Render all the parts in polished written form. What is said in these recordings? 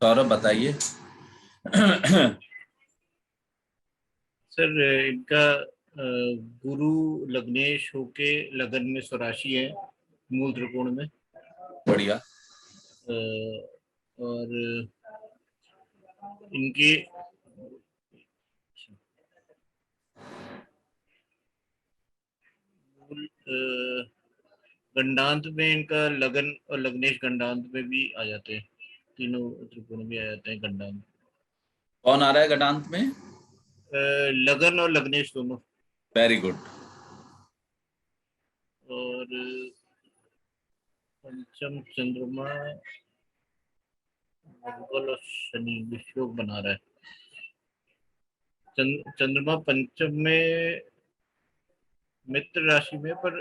सौरभ बताइए। सर इनका गुरु लग्नेश होके लगन में स्वराशि है, मूल त्रिकोण में। बढ़िया। अ, और इनके मूल गंडांत में इनका लगन और लग्नेश गंडांत में भी आ जाते हैं, तीनों त्रिकोण भी आ जाते हैं गंडांत। कौन आ रहा है गणांत में? लगन और लग्नेश दोनों। Very good. और पंचम चंद्रमा मंगल और शनि विषयोग बना रहा है। चंद्रमा पंचम में मित्र राशि में, पर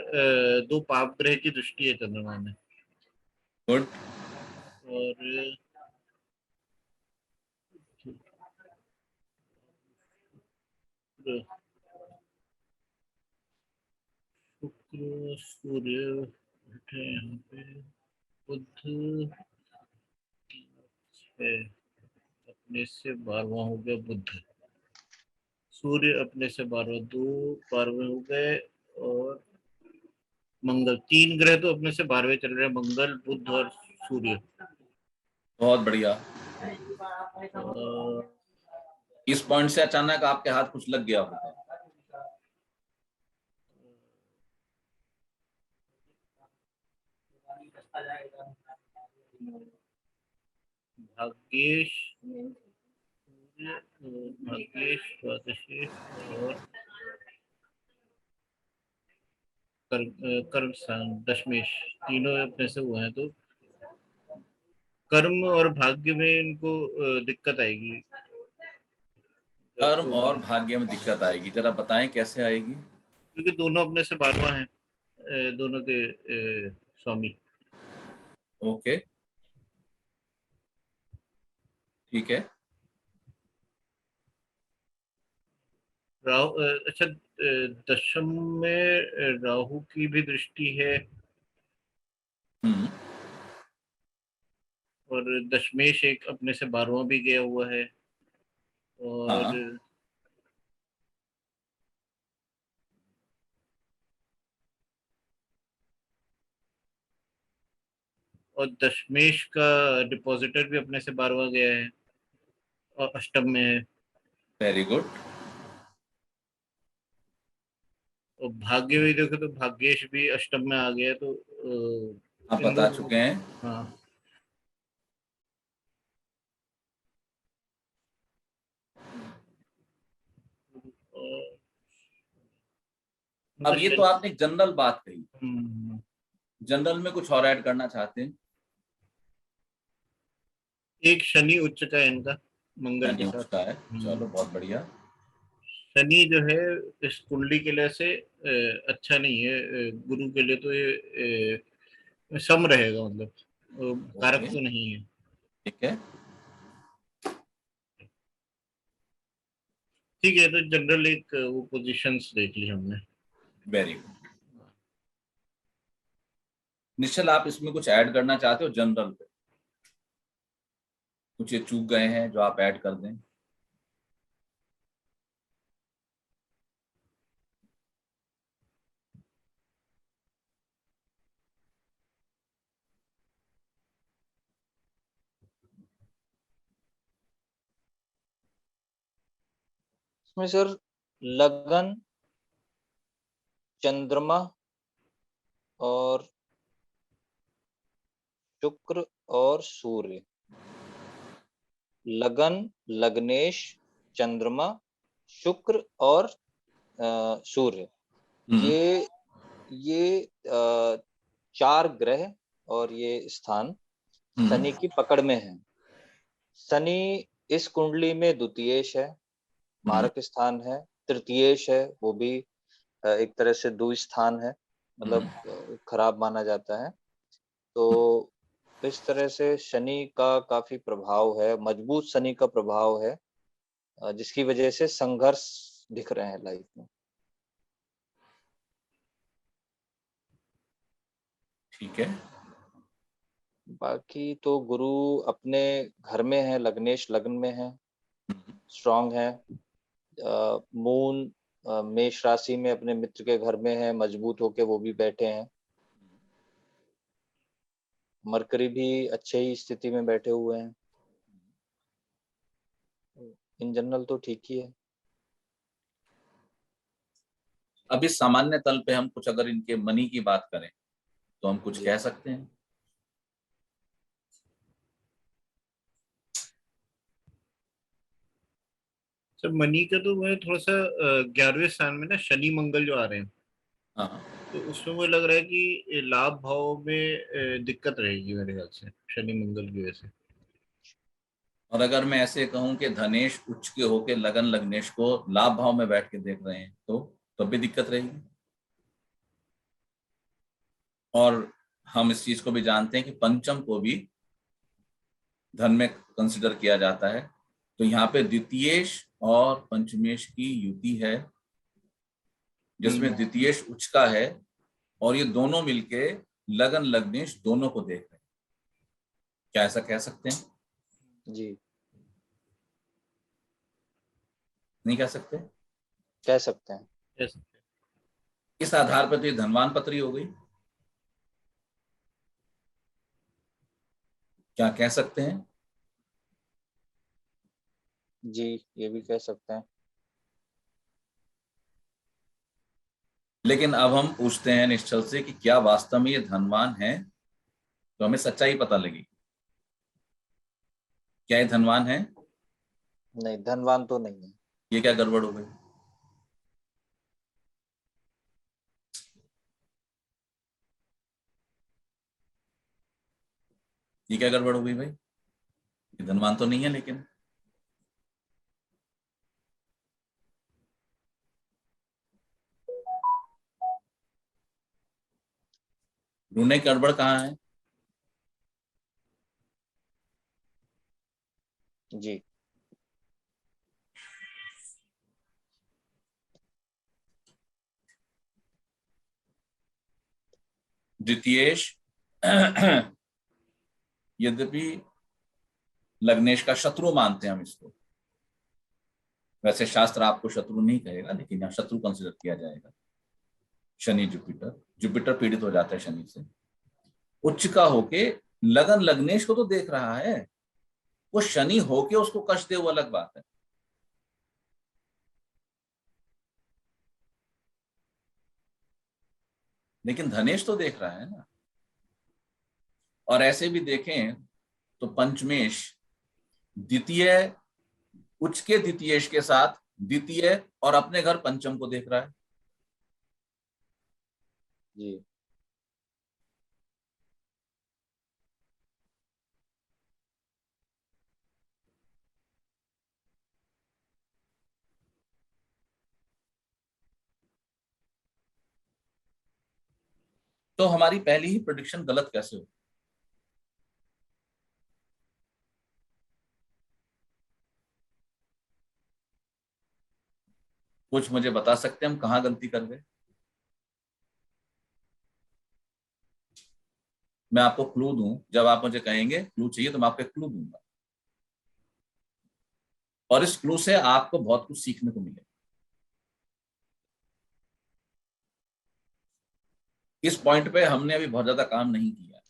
दो पाप ग्रह की दृष्टि है चंद्रमा में। गुड। और शुक्र सूर्य बैठे यहाँ पे। बुध है, अपने से 12वां हो गया बुध। सूर्य अपने से 12वें हो गए। और मंगल, तीन ग्रह तो अपने से 12वें चल रहे हैं, मंगल बुध और सूर्य। बहुत बढ़िया। और इस पॉइंट से अचानक आपके हाथ कुछ लग गया होगा। भाग्येश, भाग्येश द्वादशी और कर्म स्थान दशमेश, तीनों अपने से हुए हैं, तो कर्म और भाग्य में इनको दिक्कत आएगी। कर्म तो और भाग्य में दिक्कत आएगी, जरा बताएं कैसे आएगी? क्योंकि दोनों अपने से 12वां हैं, दोनों के स्वामी। ओके, ठीक है। राहु, अच्छा, दशम में राहु की भी दृष्टि है। हम्म। और दशमेश एक अपने से 12वां भी गया हुआ है। और हाँ, दशमेश का डिपॉजिटर भी अपने से 12वां गया है और अष्टम में है। Very good. और भाग्य भी देखो तो भाग्येश भी अष्टम में आ गया, तो आप इन बता दोनों। चुके हैं। हाँ। अब मतलब ये तो आपने जनरल बात कही, हम्म, जनरल में कुछ और ऐड करना चाहते हैं? एक शनि उच्च का है इनका, मंगल के शनि साथ। उसका है। चलो बहुत बढ़िया। शनि जो है इस कुंडली के लिए से अच्छा नहीं है। गुरु के लिए तो ये सम रहेगा, मतलब कारक ओके, तो नहीं है। ठीक है। ठीक है, तो जनरल एक वो पोजीशंस देख ली हमने। Very good. निश्चल, आप इसमें कुछ ऐड करना चाहते हो जनरल पे? कुछ ये चूक गए हैं जो आप ऐड कर दें? इसमें सर लगन, चंद्रमा और शुक्र और सूर्य। लगन, लग्नेश, चंद्रमा, शुक्र और सूर्य। हम्म। ये चार ग्रह और ये स्थान हम्म। शनि की पकड़ में है। शनि इस कुंडली में द्वितीयेश है, हम्म। मारक स्थान है। तृतीयेश है, वो भी एक तरह से दुस्थान है, हम्म। मतलब खराब माना जाता है। तो इस तरह से शनि का काफी प्रभाव है, मजबूत शनि का प्रभाव है, जिसकी वजह से संघर्ष दिख रहे हैं लाइफ में। ठीक है। बाकी तो गुरु अपने घर में है, लग्नेश लग्न में है, स्ट्रांग है। मून मेष राशि में अपने मित्र के घर में है, मजबूत होके वो भी बैठे हैं। मरकरी भी अच्छे ही स्थिति में बैठे हुए हैं। इन जनरल तो ठीक ही है। अभी सामान्य तल पे हम कुछ अगर इनके मनी की बात करें तो हम कुछ जी। कह सकते हैं। सर मनी का तो मैं थोड़ा सा 11वें स्थान में ना शनि मंगल जो आ रहे हैं, हाँ, तो उसमें मुझे लग रहा है कि लाभ भाव में दिक्कत रहेगी मेरे ख्याल से शनि मंगल की वजह से। और अगर मैं ऐसे कहूं कि धनेश उच्च के होके लगन लग्नेश को लाभ भाव में बैठ के देख रहे हैं तो तब भी दिक्कत रहेगी। और हम इस चीज को भी जानते हैं कि पंचम को भी धन में कंसिडर किया जाता है, तो यहाँ पे द्वितीयेश और पंचमेश की युति है, जिसमें द्वितीयेश उच्च का है और ये दोनों मिलके लगन लग्नेश दोनों को देख रहे हैं। क्या ऐसा कह सकते हैं? जी, नहीं कह सकते? कह सकते हैं। Yes. इस आधार पर तो ये धनवान पत्री हो गई। क्या कह सकते हैं? जी, ये भी कह सकते हैं। लेकिन अब हम पूछते हैं निश्चल से कि क्या वास्तव में ये धनवान है, तो हमें सच्चाई पता लगेगी। क्या ये धनवान है? नहीं, धनवान तो नहीं है। ये क्या गड़बड़ हो गई? ये क्या गड़बड़ हो गई भाई? ये धनवान तो नहीं है, लेकिन ढूंढने की गड़बड़ कहाँ है? जी। द्वितीयेश यद्यपि लग्नेश का शत्रु मानते हैं हम इसको, वैसे शास्त्र आपको शत्रु नहीं कहेगा, लेकिन यहाँ शत्रु कंसिडर किया जाएगा। शनि जुपिटर, जुपिटर पीड़ित हो जाता है शनि से। उच्च का होके लगन लग्नेश को तो देख रहा है, वो शनि होके उसको कष्ट दे वो अलग बात है। लेकिन धनेश तो देख रहा है ना। और ऐसे भी देखें तो पंचमेश द्वितीय उच्च के द्वितीयेश के साथ द्वितीय और अपने घर पंचम को देख रहा है। जी। तो हमारी पहली ही प्रेडिक्शन गलत कैसे हो? कुछ मुझे बता सकते हैं हम कहाँ गलती कर गए? मैं आपको क्लू दूं, जब आप मुझे कहेंगे क्लू चाहिए तो मैं आपको क्लू दूंगा, और इस क्लू से आपको बहुत कुछ सीखने को मिलेगा। इस पॉइंट पे हमने अभी बहुत ज्यादा काम नहीं किया।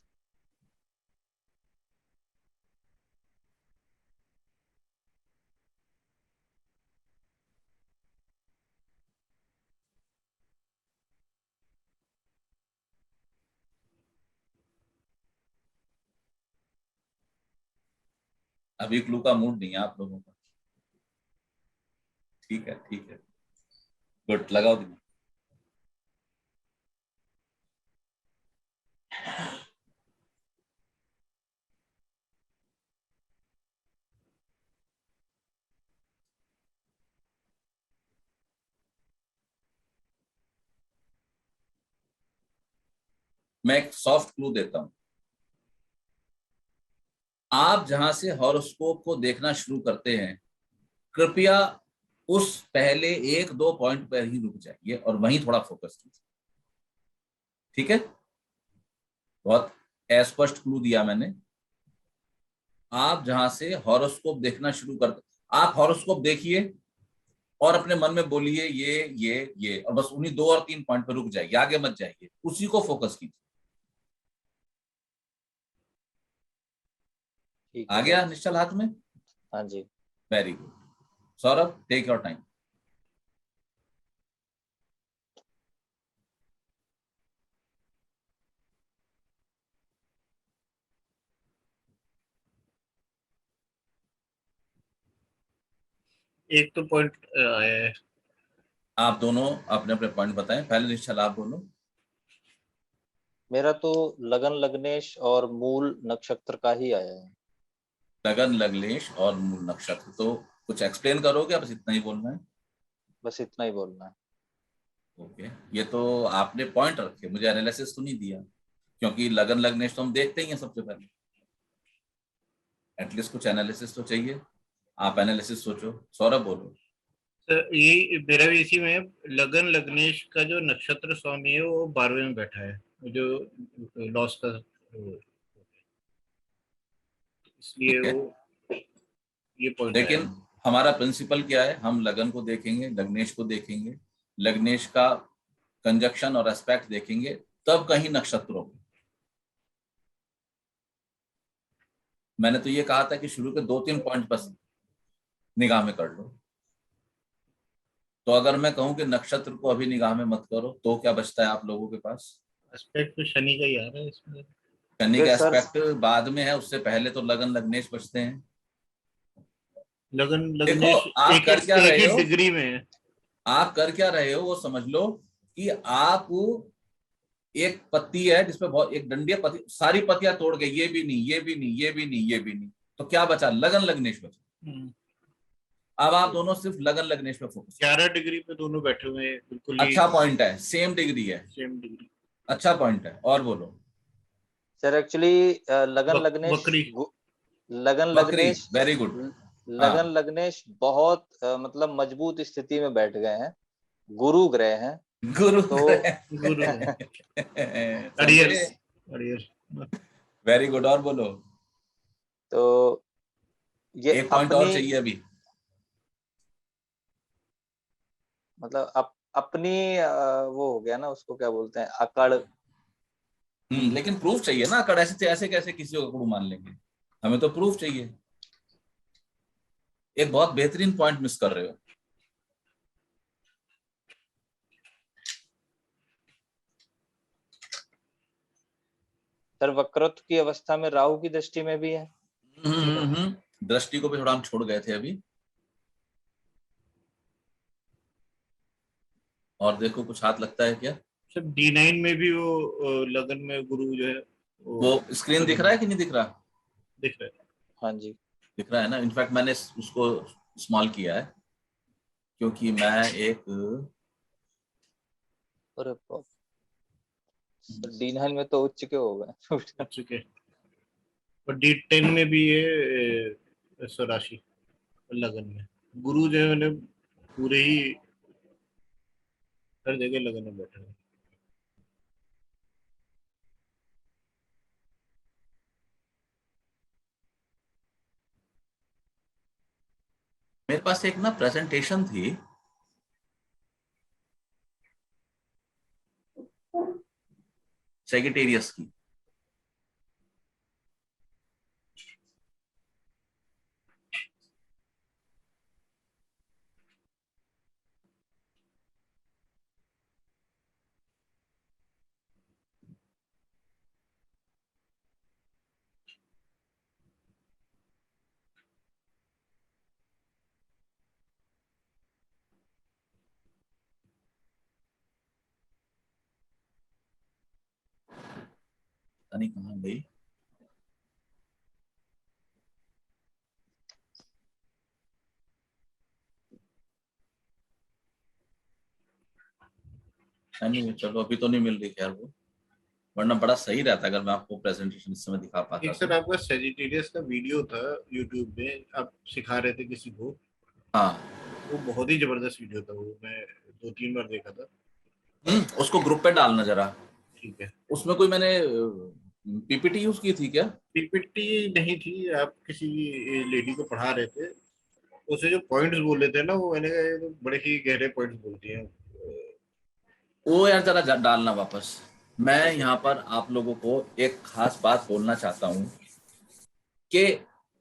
अभी क्लू का मूड नहीं है आप लोगों का। ठीक है, ठीक है, गुड, लगाओ दिमाग। मैं एक सॉफ्ट क्लू देता हूं। आप जहां से हॉरोस्कोप को देखना शुरू करते हैं, कृपया उस पहले एक दो पॉइंट पर ही रुक जाइए और वहीं थोड़ा फोकस कीजिए। ठीक है? बहुत अस्पष्ट क्लू दिया मैंने। आप जहां से हॉरोस्कोप देखना शुरू कर, आप हॉरोस्कोप देखिए और अपने मन में बोलिए ये, और बस उन्हीं 2 और 3 पॉइंट पर रुक जाइए, आगे मत जाइए, उसी को फोकस कीजिए। ठीक आ है गया सर। निश्चल हाथ में? हाँ जी। Very good. Saurabh, take your time. एक तो पॉइंट आया है। आप दोनों अपने अपने पॉइंट बताएं, पहले निश्चल आप बोलो। मेरा तो लगन लग्नेश और मूल नक्षत्र का ही आया है। लगन, लग्नेश और मूल नक्षत्र, तो कुछ एक्सप्लेन करोगे, बस इतना ही बोलना है? बस इतना ही बोलना है। ओके, ये तो आपने पॉइंट रखे, मुझे एनालिसिस तो नहीं दिया, क्योंकि लगन लग्नेश तो हम देखते ही हैं सबसे पहले, एटलीस्ट कुछ एनालिसिस तो चाहिए। आप एनालिसिस सोचो। सौरभ बोलो। सर ये मेरा भी इसी में है। लगन लग्नेश का जो नक्षत्र स्वामी है वो 12वें में बैठा है, जो लॉस का इसलिए ठीक है, वो ये पॉइंट आया लेकिन है। हमारा प्रिंसिपल क्या है? हम लगन को देखेंगे, लग्नेश को देखेंगे, लग्नेश का कंजक्शन और एस्पेक्ट देखेंगे, तब कहीं नक्षत्रों को। मैंने तो ये कहा था कि शुरू के 2-3 पॉइंट बस निगाह में कर लो। तो अगर मैं कहूं कि नक्षत्र को अभी निगाह में मत करो, तो क्या बचता है आप लोगों के पास? एस्पेक्ट तो शनि का ही आ रहा है इसमें। शनि फिर का सर एस्पेक्ट बाद में है, उससे पहले तो लगन लग्नेश बचते हैं। लगन देखो, लग्नेश आप एक कर क्या एक रहे ही हो, डिग्री में है। आप कर क्या रहे हो वो समझ लो, कि आप एक पत्ती है जिसपे बहुत, एक डंडी है, पत्ती सारी पत्तियां तोड़ गई, ये भी नहीं, ये भी नहीं, ये भी नहीं, ये भी नहीं, तो क्या बचा? लगन लग्नेश बचा। हम्म, अब आप दोनों सिर्फ लगन लग्नेश पे फोकस 11 डिग्री पे दोनों बैठे हुए हैं, बिल्कुल करो। ही अच्छा पॉइंट है, सेम डिग्री है, सेम डिग्री। अच्छा पॉइंट है, और बोलो। सर एक्चुअली बकरी। लगन बकरी, लग्नेश वेरी गुड। हाँ, लगन लग्नेश बहुत मतलब मजबूत स्थिति में बैठ गए हैं, गुरु ग्रह हैं। गुरु तो गुरु समझे? Arrears arrear. वेरी गुड, और बोलो। तो ये एक पॉइंट और अपनी चाहिए अभी। मतलब अपनी वो हो गया ना, उसको क्या बोलते हैं, अकड़। लेकिन प्रूफ चाहिए ना, अगर ऐसे ऐसे कैसे किसी को गुरु मान लेंगे? हमें तो प्रूफ चाहिए। एक बहुत बेहतरीन पॉइंट मिस कर रहे हो। सर वक्रत्व की अवस्था में राहु की दृष्टि में भी है। दृष्टि को भी थोड़ा हम छोड़ गए थे अभी। और देखो, कुछ हाथ लगता है क्या? सब D9 में भी वो लगन में गुरु जो है वो वो स्क्रीन दिख लगन रहा में है कि नहीं दिख रहा? दिख रहा है। हाँ जी। दिख रहा है ना, इनफैक्ट मैंने उसको स्मॉल किया है, क्योंकि मैं एक अरे बाप, सर D9 में तो उच्च के हो गए। चुके। और D10 में भी ये स्वराशि लगन में गुरु जो है उन्हें पूरे ही हर जगह लगन में बैठे हैं। मेरे पास एक ना प्रेजेंटेशन थी, सेक्रेटेरियस की। पता नहीं कहाँ गई। नहीं, चलो अभी तो नहीं मिल रही, खैर वो, वरना बड़ा सही रहता अगर मैं आपको प्रेजेंटेशन इस समय दिखा पाता एक सर तो। आपका सेजिटेरियस का वीडियो था यूट्यूब पे, आप सिखा रहे थे किसी को। हाँ। वो बहुत ही जबरदस्त वीडियो था, वो मैं 2-3 बार देखा था। उसको ग्रुप पे डालना जरा। ठीक है। उसमें कोई मैंने पीपीटी यूज की थी क्या? पीपीटी नहीं थी, आप किसी लेडी को पढ़ा रहे थे, उसे जो पॉइंट्स बोले थे ना, वो मैंने कहा ये तो बड़े ही गहरे पॉइंट्स बोलती हैं। वो यार जरा डालना वापस। मैं यहाँ पर आप लोगों को एक खास बात बोलना चाहता हूँ कि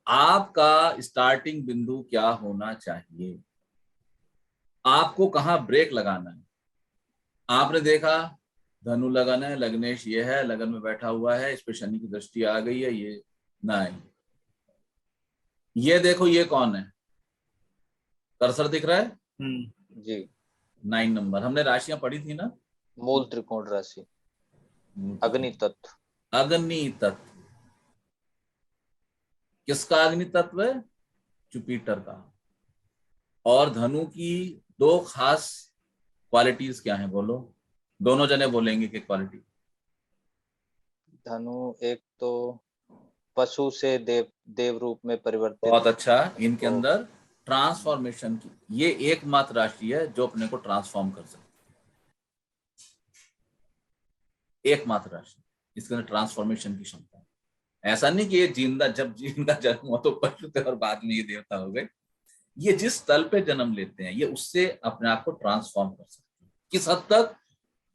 आपका स्टार्टिंग बिंदु क्या होना चाहिए, आपको कहाँ ब्रेक लगाना है। आपने देखा धनु लगन है, लग्नेश ये है, लगन में बैठा हुआ है, इस पे शनि की दृष्टि आ गई है, ये नहीं। ये देखो ये कौन है, कर्सर दिख रहा है? जी। 9 नंबर। हमने राशियां पढ़ी थी ना, मूल त्रिकोण राशि, अग्नि तत्व। अग्नि तत्व। किसका अग्नि तत्व है? जुपिटर का। और धनु की दो खास क्वालिटीज क्या हैं बोलो, दोनों जने बोलेंगे कि क्वालिटी। धनु एक तो पशु से देव रूप में परिवर्तित। बहुत अच्छा। इनके तो अंदर ट्रांसफॉर्मेशन की ये एकमात्र राशि है जो अपने को ट्रांसफॉर्म कर सकती है, एकमात्र राशि इसके अंदर ट्रांसफॉर्मेशन की क्षमता है। ऐसा नहीं कि ये जिंदा, जब जिंदा जन्म हो तो पशु थे और बाद में ये देवता हो गए। ये जिस तल पे जन्म लेते हैं ये उससे अपने आप को ट्रांसफॉर्म कर सकते हैं। किस हद तक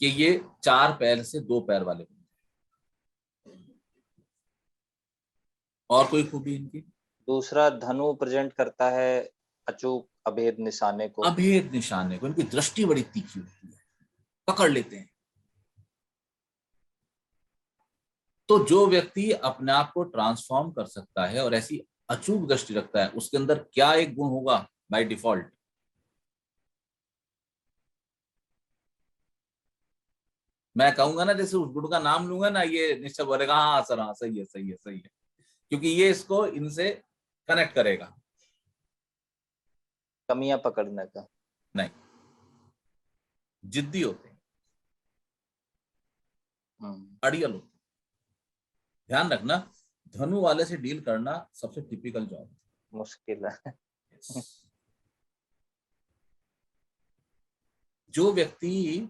कि ये 4 पैर से 2 पैर वाले बन जाए। और कोई खूबी इनकी? दूसरा, धनु प्रेजेंट करता है अचूक अभेद निशाने को। अभेद निशाने को। इनकी दृष्टि बड़ी तीखी होती है, पकड़ लेते हैं। तो जो व्यक्ति अपने आप को ट्रांसफॉर्म कर सकता है और ऐसी अचूक दृष्टि रखता है, उसके अंदर क्या एक गुण होगा बाय डिफॉल्ट? मैं कहूंगा ना, जैसे उस गुण का नाम लूंगा ना, ये निश्चय बोलेगा हाँ सर, हाँ सही है, सही है, सही है, क्योंकि ये इसको इनसे कनेक्ट करेगा। कमियां पकड़ने का नहीं, जिद्दी होते हैं, अड़ियल होते हैं। ध्यान रखना, धनु वाले से डील करना सबसे टिपिकल जॉब है, मुश्किल है। जो व्यक्ति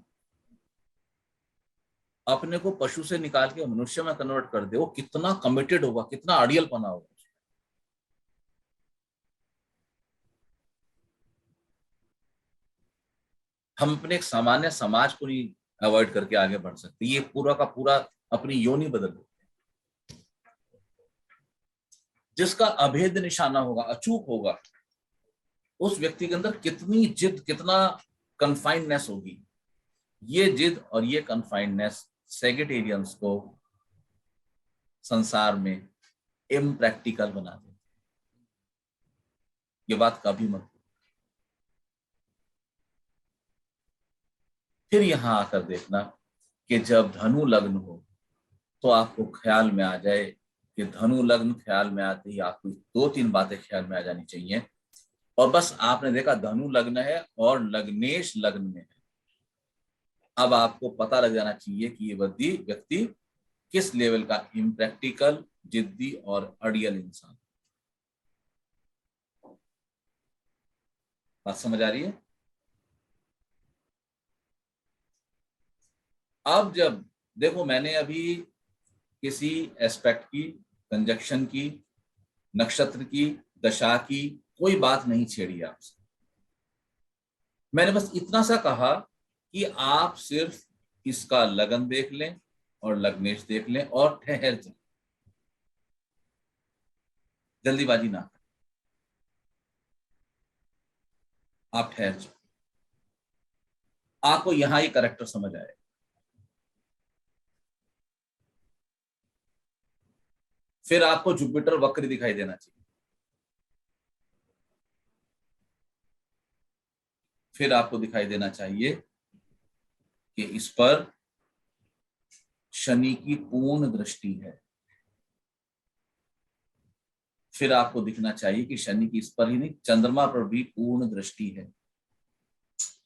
अपने को पशु से निकाल के मनुष्य में कन्वर्ट कर दे, वो कितना कमिटेड होगा, कितना अड़ियल पना होगा। हम अपने एक सामान्य समाज को नहीं अवॉइड करके आगे बढ़ सकते, ये पूरा का पूरा अपनी योनि बदल देते हैं। जिसका अभेद निशाना होगा, अचूक होगा, उस व्यक्ति के अंदर कितनी जिद, कितना कन्फाइंडनेस होगी। ये जिद और ये कन्फाइंडनेस सेजिटेरियंस को संसार में इम्प्रैक्टिकल बना देते। ये बात कभी मत। फिर यहां आकर देखना कि जब धनु लग्न हो तो आपको ख्याल में आ जाए कि धनु लग्न ख्याल में आते ही आपको 2-3 बातें ख्याल में आ जानी चाहिए। और बस आपने देखा धनु लग्न है और लग्नेश लग्न में है, अब आपको पता लग जाना चाहिए कि ये व्यक्ति किस लेवल का इम्प्रैक्टिकल, जिद्दी और अड़ियल इंसान। बात समझ आ रही है? अब जब देखो, मैंने अभी किसी एस्पेक्ट की, कंजक्शन की, नक्षत्र की, दशा की कोई बात नहीं छेड़ी आपसे। मैंने बस इतना सा कहा कि आप सिर्फ इसका लगन देख लें और लग्नेश देख लें और ठहर जाए, जल्दीबाजी ना करें, आप ठहर जाए, आपको यहां ही करेक्टर समझ आए। फिर आपको जुपिटर वक्र दिखाई देना चाहिए। फिर आपको दिखाई देना चाहिए कि इस पर शनि की पूर्ण दृष्टि है। फिर आपको दिखना चाहिए कि शनि की इस पर ही नहीं, चंद्रमा पर भी पूर्ण दृष्टि है।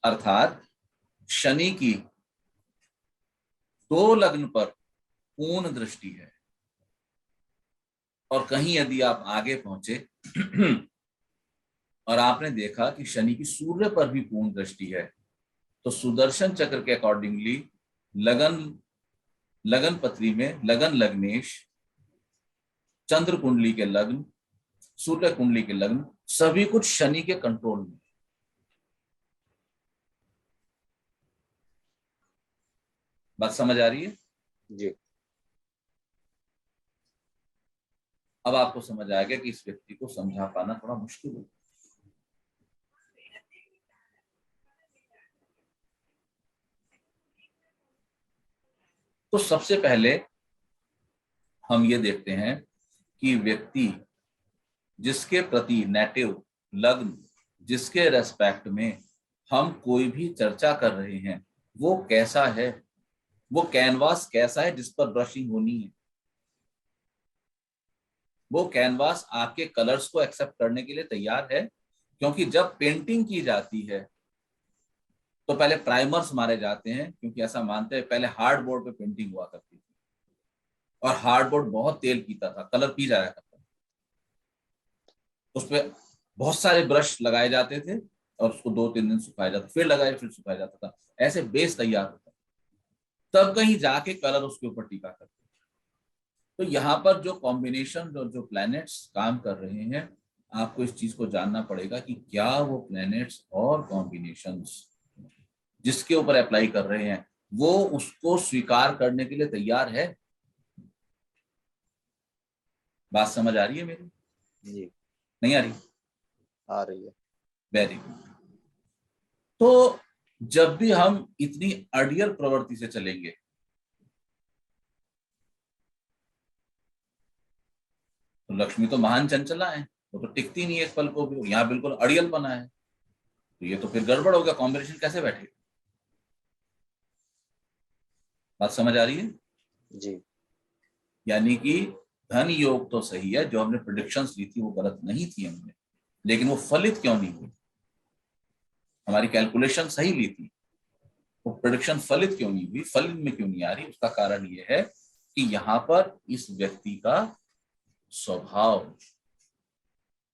अर्थात शनि की 2 लग्न पर पूर्ण दृष्टि है। और कहीं यदि आप आगे पहुंचे और आपने देखा कि शनि की सूर्य पर भी पूर्ण दृष्टि है, तो सुदर्शन चक्र के अकॉर्डिंगली लगन लगन पत्री में लगन लग्नेश, चंद्र कुंडली के लग्न, सूर्य कुंडली के लग्न, सभी कुछ शनि के कंट्रोल में। बात समझ आ रही है? जी। अब आपको समझ आ गया कि इस व्यक्ति को समझा पाना थोड़ा मुश्किल है। तो सबसे पहले हम ये देखते हैं कि व्यक्ति जिसके प्रति नेटिव लग्न, जिसके रेस्पेक्ट में हम कोई भी चर्चा कर रहे हैं, वो कैसा है, वो कैनवास कैसा है जिस पर ब्रशिंग होनी है। वो कैनवास आपके कलर्स को एक्सेप्ट करने के लिए तैयार है, क्योंकि जब पेंटिंग की जाती है तो पहले प्राइमर्स मारे जाते हैं, क्योंकि ऐसा मानते हैं पहले हार्ड बोर्ड पे पेंटिंग हुआ करती थी और हार्ड बोर्ड बहुत तेल पीता था, कलर पी जाया करता था। उस पर बहुत सारे ब्रश लगाए जाते थे और उसको 2-3 दिन सुखाया जाता, फिर लगाए फिर सुखाया जाता था, ऐसे बेस तैयार होता, तब कहीं जाके कलर उसके ऊपर टीका करते। तो यहाँ पर जो कॉम्बिनेशन जो प्लैनेट्स काम कर रहे हैं, आपको इस चीज को जानना पड़ेगा कि क्या वो प्लैनेट्स और कॉम्बिनेशंस जिसके ऊपर अप्लाई कर रहे हैं वो उसको स्वीकार करने के लिए तैयार है। बात समझ आ रही है मेरी? जी। नहीं आ रही? आ रही है। Very good. तो जब भी हम इतनी अड़ियल प्रवृत्ति से चलेंगे तो लक्ष्मी तो महान चंचला है, वो तो टिकती नहीं एक पल को भी, यहाँ बिल्कुल अड़ियल बना है, तो ये तो फिर गड़बड़ हो गया, कॉम्बिनेशन कैसे बैठेगा। बात समझ आ रही है? जी। यानी कि धन योग तो सही है, जो हमने प्रिडिक्शंस ली थी वो गलत नहीं थी हमने, लेकिन वो फलित क्यों नहीं हुई? हमारी कैलकुलेशन सही ली थी, वो प्रिडिक्शन फलित क्यों नहीं हुई, फलित में क्यों नहीं आ रही? उसका कारण ये है कि यहाँ पर इस व्यक्ति का स्वभाव,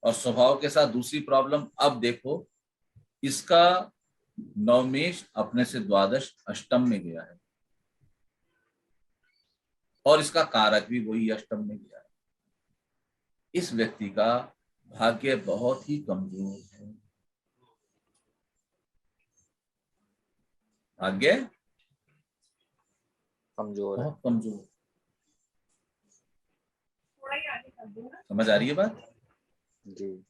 और स्वभाव के साथ दूसरी प्रॉब्लम, अब देखो इसका नवमेश अपने से द्वादश अष्टम में गया है और इसका कारक भी वही अष्टम में गया है। इस व्यक्ति का भाग्य बहुत ही कमजोर है, भाग्य कमजोर है। बहुत कमजोर। समझ आ रही है बात? जी।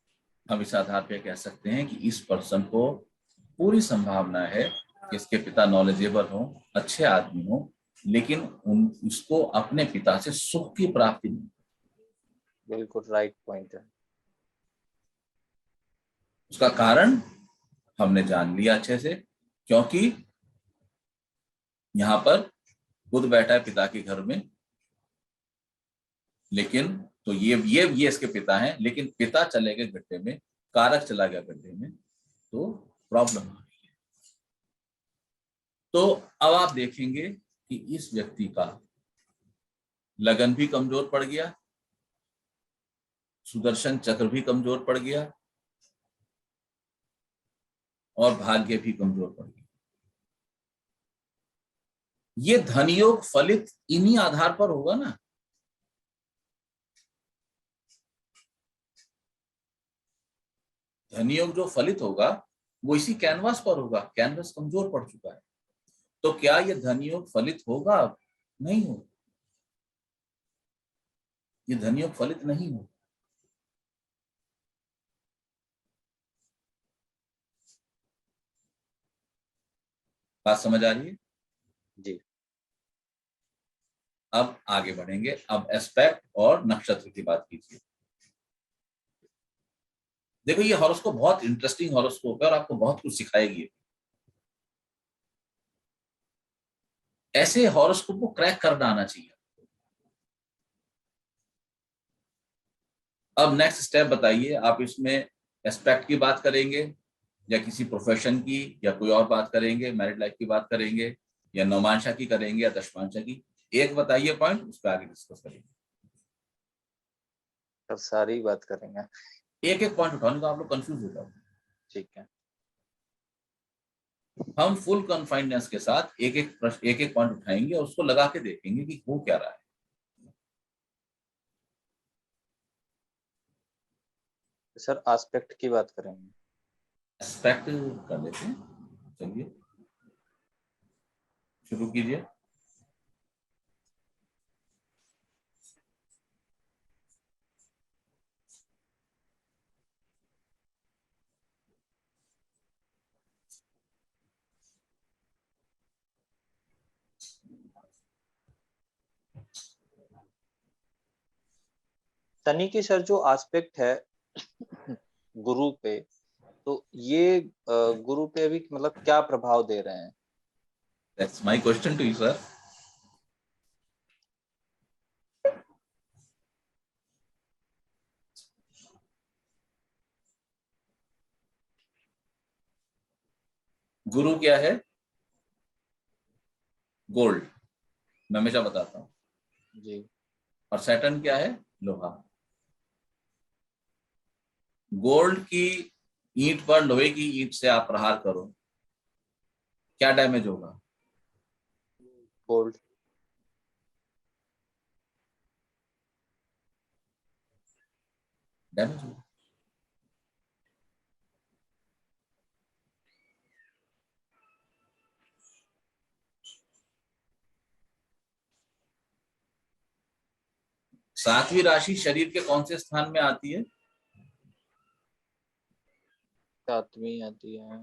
हम इस आधार पे कह सकते हैं कि इस पर्सन को पूरी संभावना है कि इसके पिता नॉलेजेबल हो, अच्छे आदमी हो, लेकिन उसको अपने पिता से सुख की प्राप्ति नहीं। बिल्कुल राइट पॉइंट है। उसका कारण हमने जान लिया अच्छे से, क्योंकि यहाँ पर बुध बैठा है पिता के घर में, लेकिन तो ये इसके पिता हैं, लेकिन पिता चले गए गड्ढे में, कारक चला गया गड्ढे में, तो प्रॉब्लम आ रही है। तो अब आप देखेंगे कि इस व्यक्ति का लगन भी कमजोर पड़ गया, सुदर्शन चक्र भी कमजोर पड़ गया और भाग्य भी कमजोर पड़ गया। ये धनयोग फलित इन्हीं आधार पर होगा ना। धनयोग जो फलित होगा वो इसी कैनवास पर होगा, कैनवास कमजोर पड़ चुका है, तो क्या ये धनयोग फलित होगा? नहीं होगा, ये धनयोग फलित नहीं होगा। बात समझ आ रही है? जी। अब आगे बढ़ेंगे, अब एस्पेक्ट और नक्षत्र की बात कीजिए। देखो ये हॉरोस्कोप बहुत इंटरेस्टिंग हॉरोस्कोप है और आपको बहुत कुछ सिखाएगी। ऐसे हॉरोस्कोप को क्रैक करना आना चाहिए। अब नेक्स्ट स्टेप बताइए, आप इसमें एस्पेक्ट की बात करेंगे या किसी प्रोफेशन की या कोई और बात करेंगे, मैरिड लाइफ की बात करेंगे या नौमांशा की करेंगे या दशमांशा की? एक बताइए पॉइंट, उस पर आगे डिस्कस करेंगे। सब सारी बात करेंगे। एक एक पॉइंट उठाने तो आप लोग कंफ्यूज हो जाओगे। ठीक है। हम फुल कॉन्फाइंडनेस के साथ एक एक प्रश्न, एक एक पॉइंट उठाएंगे और उसको लगा के देखेंगे कि हो क्या रहा है। सर एस्पेक्ट की बात करेंगे। एस्पेक्ट कर लेते हैं, चलिए शुरू कीजिए। शनि की सर जो एस्पेक्ट है गुरु पे, तो ये गुरु पे अभी मतलब क्या प्रभाव दे रहे हैं? That's my question to you sir. गुरु क्या है? गोल्ड, मैं हमेशा बताता हूँ। जी। और सैटर्न क्या है? लोहा। गोल्ड की ईंट पर लोहे की ईंट से आप प्रहार करो, क्या डैमेज होगा? गोल्ड। डैमेज होगा। सातवीं राशि शरीर के कौन से स्थान में आती है? सातवीं आती है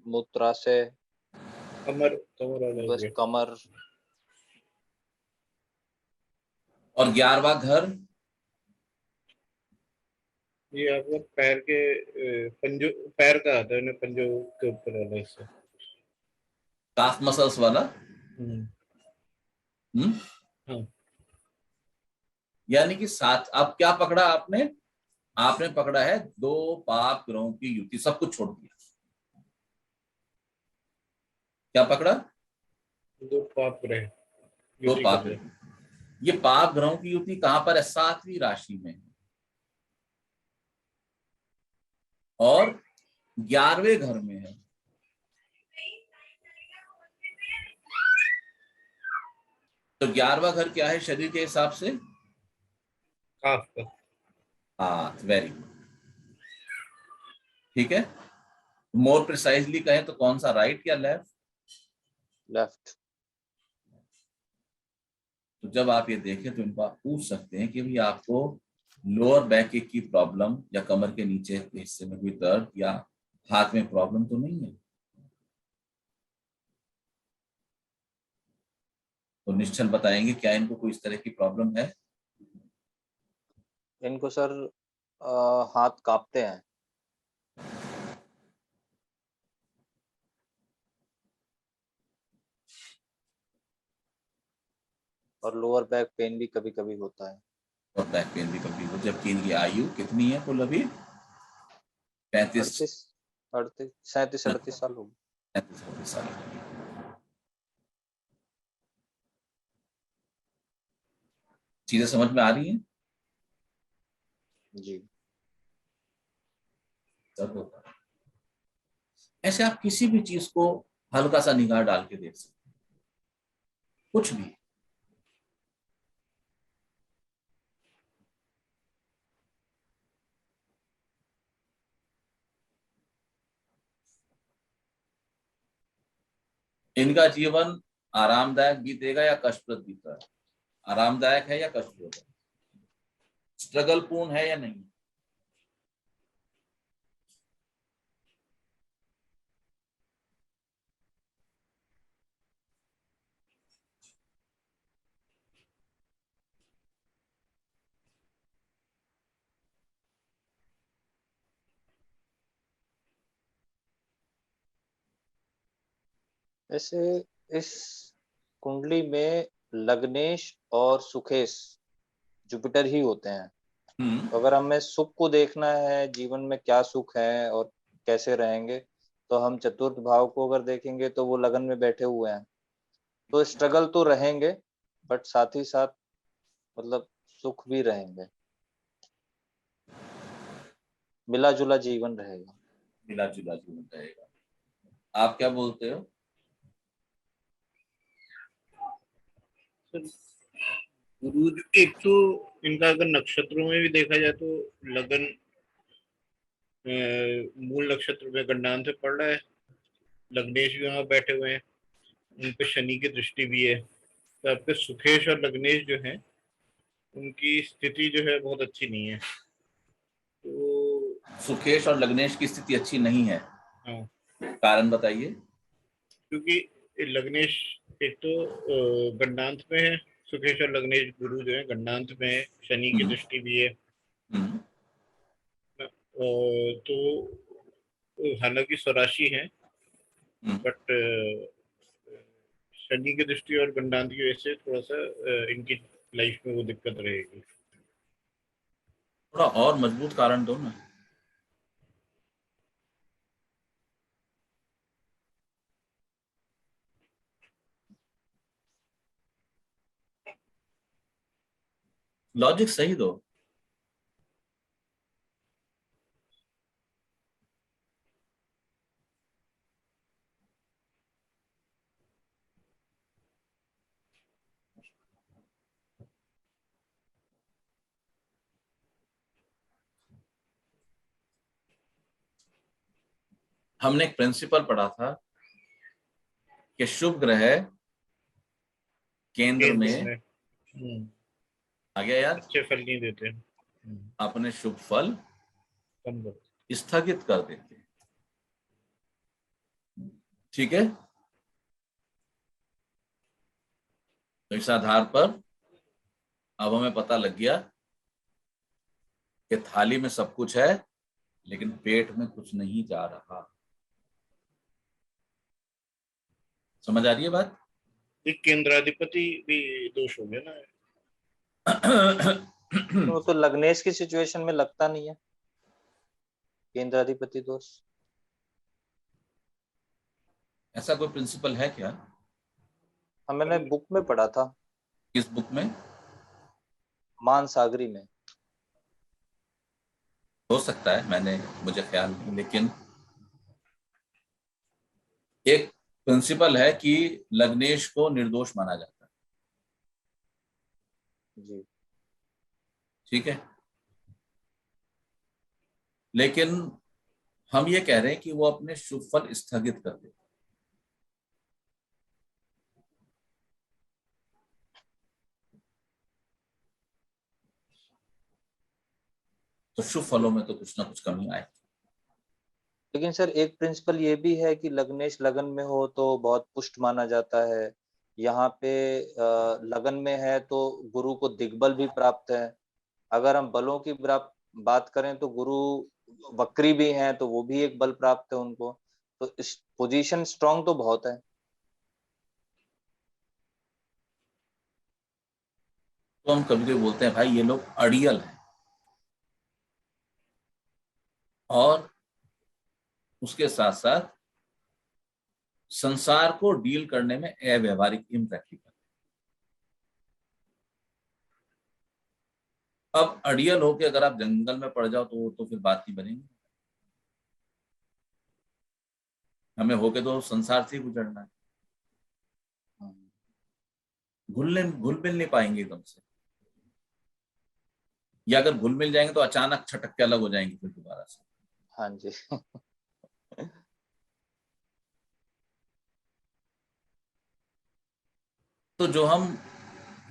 मूत्राशय, कमर, कमर आ बस जाएंगे। कमर। और 11वां घर? ये आपका पैर के पंजों, पैर का आता है ना, पंजों के ऊपर वाला हिस्सा। काफ मसल्स वाला। हम्म। हाँ। यानी कि सात, अब क्या पकड़ा आपने? आपने पकड़ा है दो पाप ग्रहों की युति, सब कुछ छोड़ दिया। क्या पकड़ा? दो पाप ग्रह दो युति कर पाप रहे हैं। ग्रह। ये पाप ग्रहों की युति कहां पर है? सातवीं राशि में। और 11वें घर में है। तो 11वां घर क्या है शरीर के हिसाब से? काफ का। हाथ। वेरी गुड, ठीक है। मोर प्रिसाइजली कहें तो कौन सा, राइट या लेफ्ट? लेफ्ट। तो जब आप ये देखें तो इनको आप पूछ सकते हैं कि भाई आपको लोअर बैक एक की प्रॉब्लम या कमर के नीचे के हिस्से में कोई दर्द या हाथ में प्रॉब्लम तो नहीं है? तो निश्चल बताएंगे क्या इनको कोई इस तरह की प्रॉब्लम है? इनको सर हाथ कांपते हैं और लोअर बैक पेन भी कभी कभी होता है। और बैक पेन भी कभी हो, जबकि इनकी आयु कितनी है कुल अभी? 35, 38, 38, 37, 38 साल हो गए। 35 साल। चीजें समझ में आ रही हैं? जी। सब होता है ऐसे। आप किसी भी चीज को हल्का सा निगाह डाल के देख सकते हैं, कुछ भी। इनका जीवन आरामदायक बीतेगा या कष्टप्रद बीता है? आरामदायक है या कष्टप्रद है? स्ट्रगल पूर्ण है या नहीं? ऐसे इस कुंडली में लग्नेश और सुखेश जुपिटर ही होते हैं। तो अगर हमें सुख को देखना है, जीवन में क्या सुख है और कैसे रहेंगे, तो हम चतुर्थ भाव को अगर देखेंगे तो वो लगन में बैठे हुए हैं। तो स्ट्रगल तो रहेंगे, बट साथ ही साथ मतलब सुख भी रहेंगे, मिला जुला जीवन रहेगा। मिला जुला जीवन रहेगा। आप क्या बोलते हो? गुरु एक तो इनका अगर नक्षत्रों में भी देखा जाए तो लगन मूल नक्षत्र में गंडान से पड़ रहा है, लग्नेश भी वहां बैठे हुए हैं, उन पे शनि की दृष्टि भी है। तो आपके सुखेश और लग्नेश जो है उनकी स्थिति जो है बहुत अच्छी नहीं है। तो सुकेश और लग्नेश की स्थिति अच्छी नहीं है, हाँ, कारण बताइए। क्योंकि लग्नेश एक तो गंडांत में है, सुखेश और लग्नेश गुरु जो है गंडांत में है, शनि की दृष्टि भी है। हम्म, तो हालांकि स्वराशि है, हम्म। बट शनि की दृष्टि और गंडांत की वजह से थोड़ा सा इनकी लाइफ में वो दिक्कत रहेगी। थोड़ा और मजबूत कारण दो ना। लॉजिक सही दो। हमने एक प्रिंसिपल पढ़ा था कि शुभ ग्रह केंद्र केंद्र में, में आ गया याद, अच्छे फल नहीं देते, अपने शुभ फल कम करते। स्थगित कर देते हैं। ठीक है, तो इस आधार पर अब हमें पता लग गया कि थाली में सब कुछ है लेकिन पेट में कुछ नहीं जा रहा। समझ आ रही है बात? एक केंद्राधिपति भी दोष हो गया ना। तो लग्नेश की सिचुएशन में लगता नहीं है केंद्राधिपति दोष। ऐसा कोई प्रिंसिपल है क्या? मैंने बुक में पढ़ा था, किस बुक में? मानसागरी में। हो सकता है, मैंने, मुझे ख्याल नहीं, लेकिन एक प्रिंसिपल है कि लग्नेश को निर्दोष माना जाता है। जी। ठीक है, लेकिन हम ये कह रहे हैं कि वो अपने शुभ फल स्थगित कर दे। तो शुभ फलों में तो कुछ ना कुछ कमी आए। लेकिन सर एक प्रिंसिपल ये भी है कि लग्नेश लगन में हो तो बहुत पुष्ट माना जाता है। यहाँ पे लगन में है तो गुरु को दिग्बल भी प्राप्त है। अगर हम बलों की बात करें तो गुरु वक्री भी हैं तो वो भी एक बल प्राप्त है उनको। तो इस पोजीशन स्ट्रांग तो बहुत है। तो हम कभी कभी बोलते हैं भाई ये लोग अड़ियल हैं, और उसके साथ साथ संसार को डील करने में अव्यवहारिक, इम्प्रैक्टिकल। अब अड़ियल होके अगर आप जंगल में पड़ जाओ तो फिर बात नहीं बनेगी। हमें होके तो संसार से ही गुजरना है, घुल मिल नहीं पाएंगे एकदम से, या अगर घुल मिल जाएंगे तो अचानक छटक के अलग हो जाएंगे फिर दोबारा से। हाँ जी। तो जो हम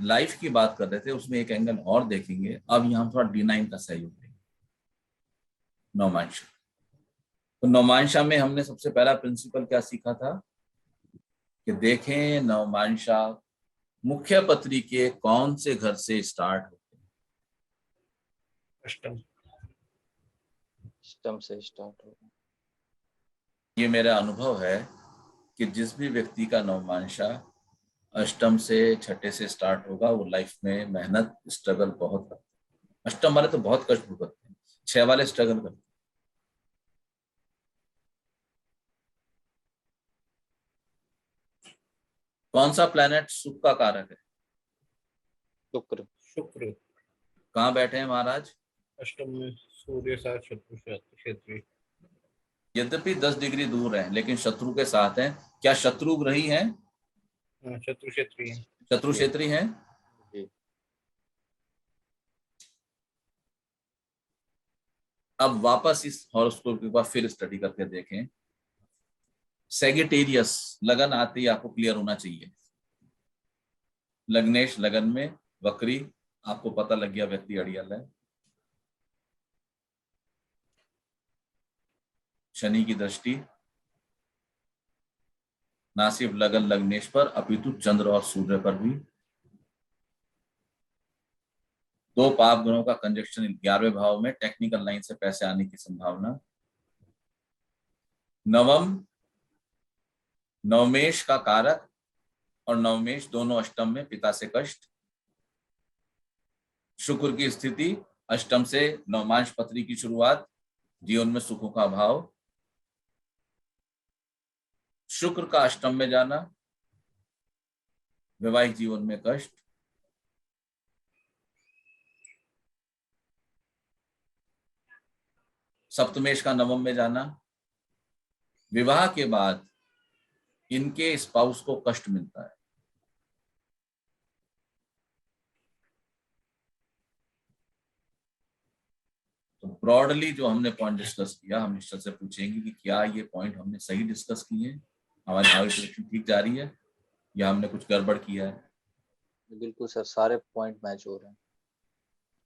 लाइफ की बात कर रहे थे उसमें एक एंगल और देखेंगे। अब यहाँ थोड़ा D9 का सहयोग देंगे, नौमांशा। तो नौमांशा में हमने सबसे पहला प्रिंसिपल क्या सीखा था कि देखें नौमांशा मुख्य पत्री के कौन से घर से स्टार्ट होते हैं। अष्टम। अष्टम से स्टार्ट होगा। ये मेरा अनुभव है कि जिस भी व्यक्ति का नौमांशा अष्टम से छठे से स्टार्ट होगा वो लाइफ में मेहनत, स्ट्रगल बहुत करते हैं। अष्टम वाले तो बहुत कष्ट भुगतते हैं, 6 वाले स्ट्रगल करते हैं। कौन सा प्लेनेट सुख का कारक है? शुक्र। शुक्र। कहाँ बैठे हैं महाराज? अष्टम में सूर्य साथ शत्रु क्षेत्री। यद्यपि 10 डिग्री दूर है लेकिन शत्रु के साथ है। क्या शत्रु ग्रही हैं? शत्रु क्षेत्रीय है। शत्रु क्षेत्री हैं। जी। अब वापस इस हॉरोस्कोप के बाद फिर स्टडी करके देखें। सेगिटेरियस लगन आते ही आपको क्लियर होना चाहिए। लग्नेश लगन में वक्री, आपको पता लग गया व्यक्ति अड़ियल है। शनि की दृष्टि ना सिर्फ लगन लग्नेश पर अपितु चंद्र और सूर्य पर भी। 2 पाप ग्रहों का कंजक्शन 11वें भाव में, टेक्निकल लाइन से पैसे आने की संभावना। नवम नवमेश का कारक और नवमेश दोनों अष्टम में, पिता से कष्ट। शुक्र की स्थिति अष्टम से नवमांश पत्री की शुरुआत, जीवन में सुखों का अभाव। शुक्र का अष्टम में जाना, वैवाहिक जीवन में कष्ट। सप्तमेश का नवम में जाना, विवाह के बाद इनके स्पाउस को कष्ट मिलता है। तो ब्रॉडली जो हमने पॉइंट डिस्कस किया, हम निश्चय से पूछेंगे कि क्या ये पॉइंट हमने सही डिस्कस किए, हमारी भावी प्रेडिक्शन ठीक जा रही है या हमने कुछ गड़बड़ किया है। बिल्कुल सर, सारे पॉइंट मैच हो रहे हैं।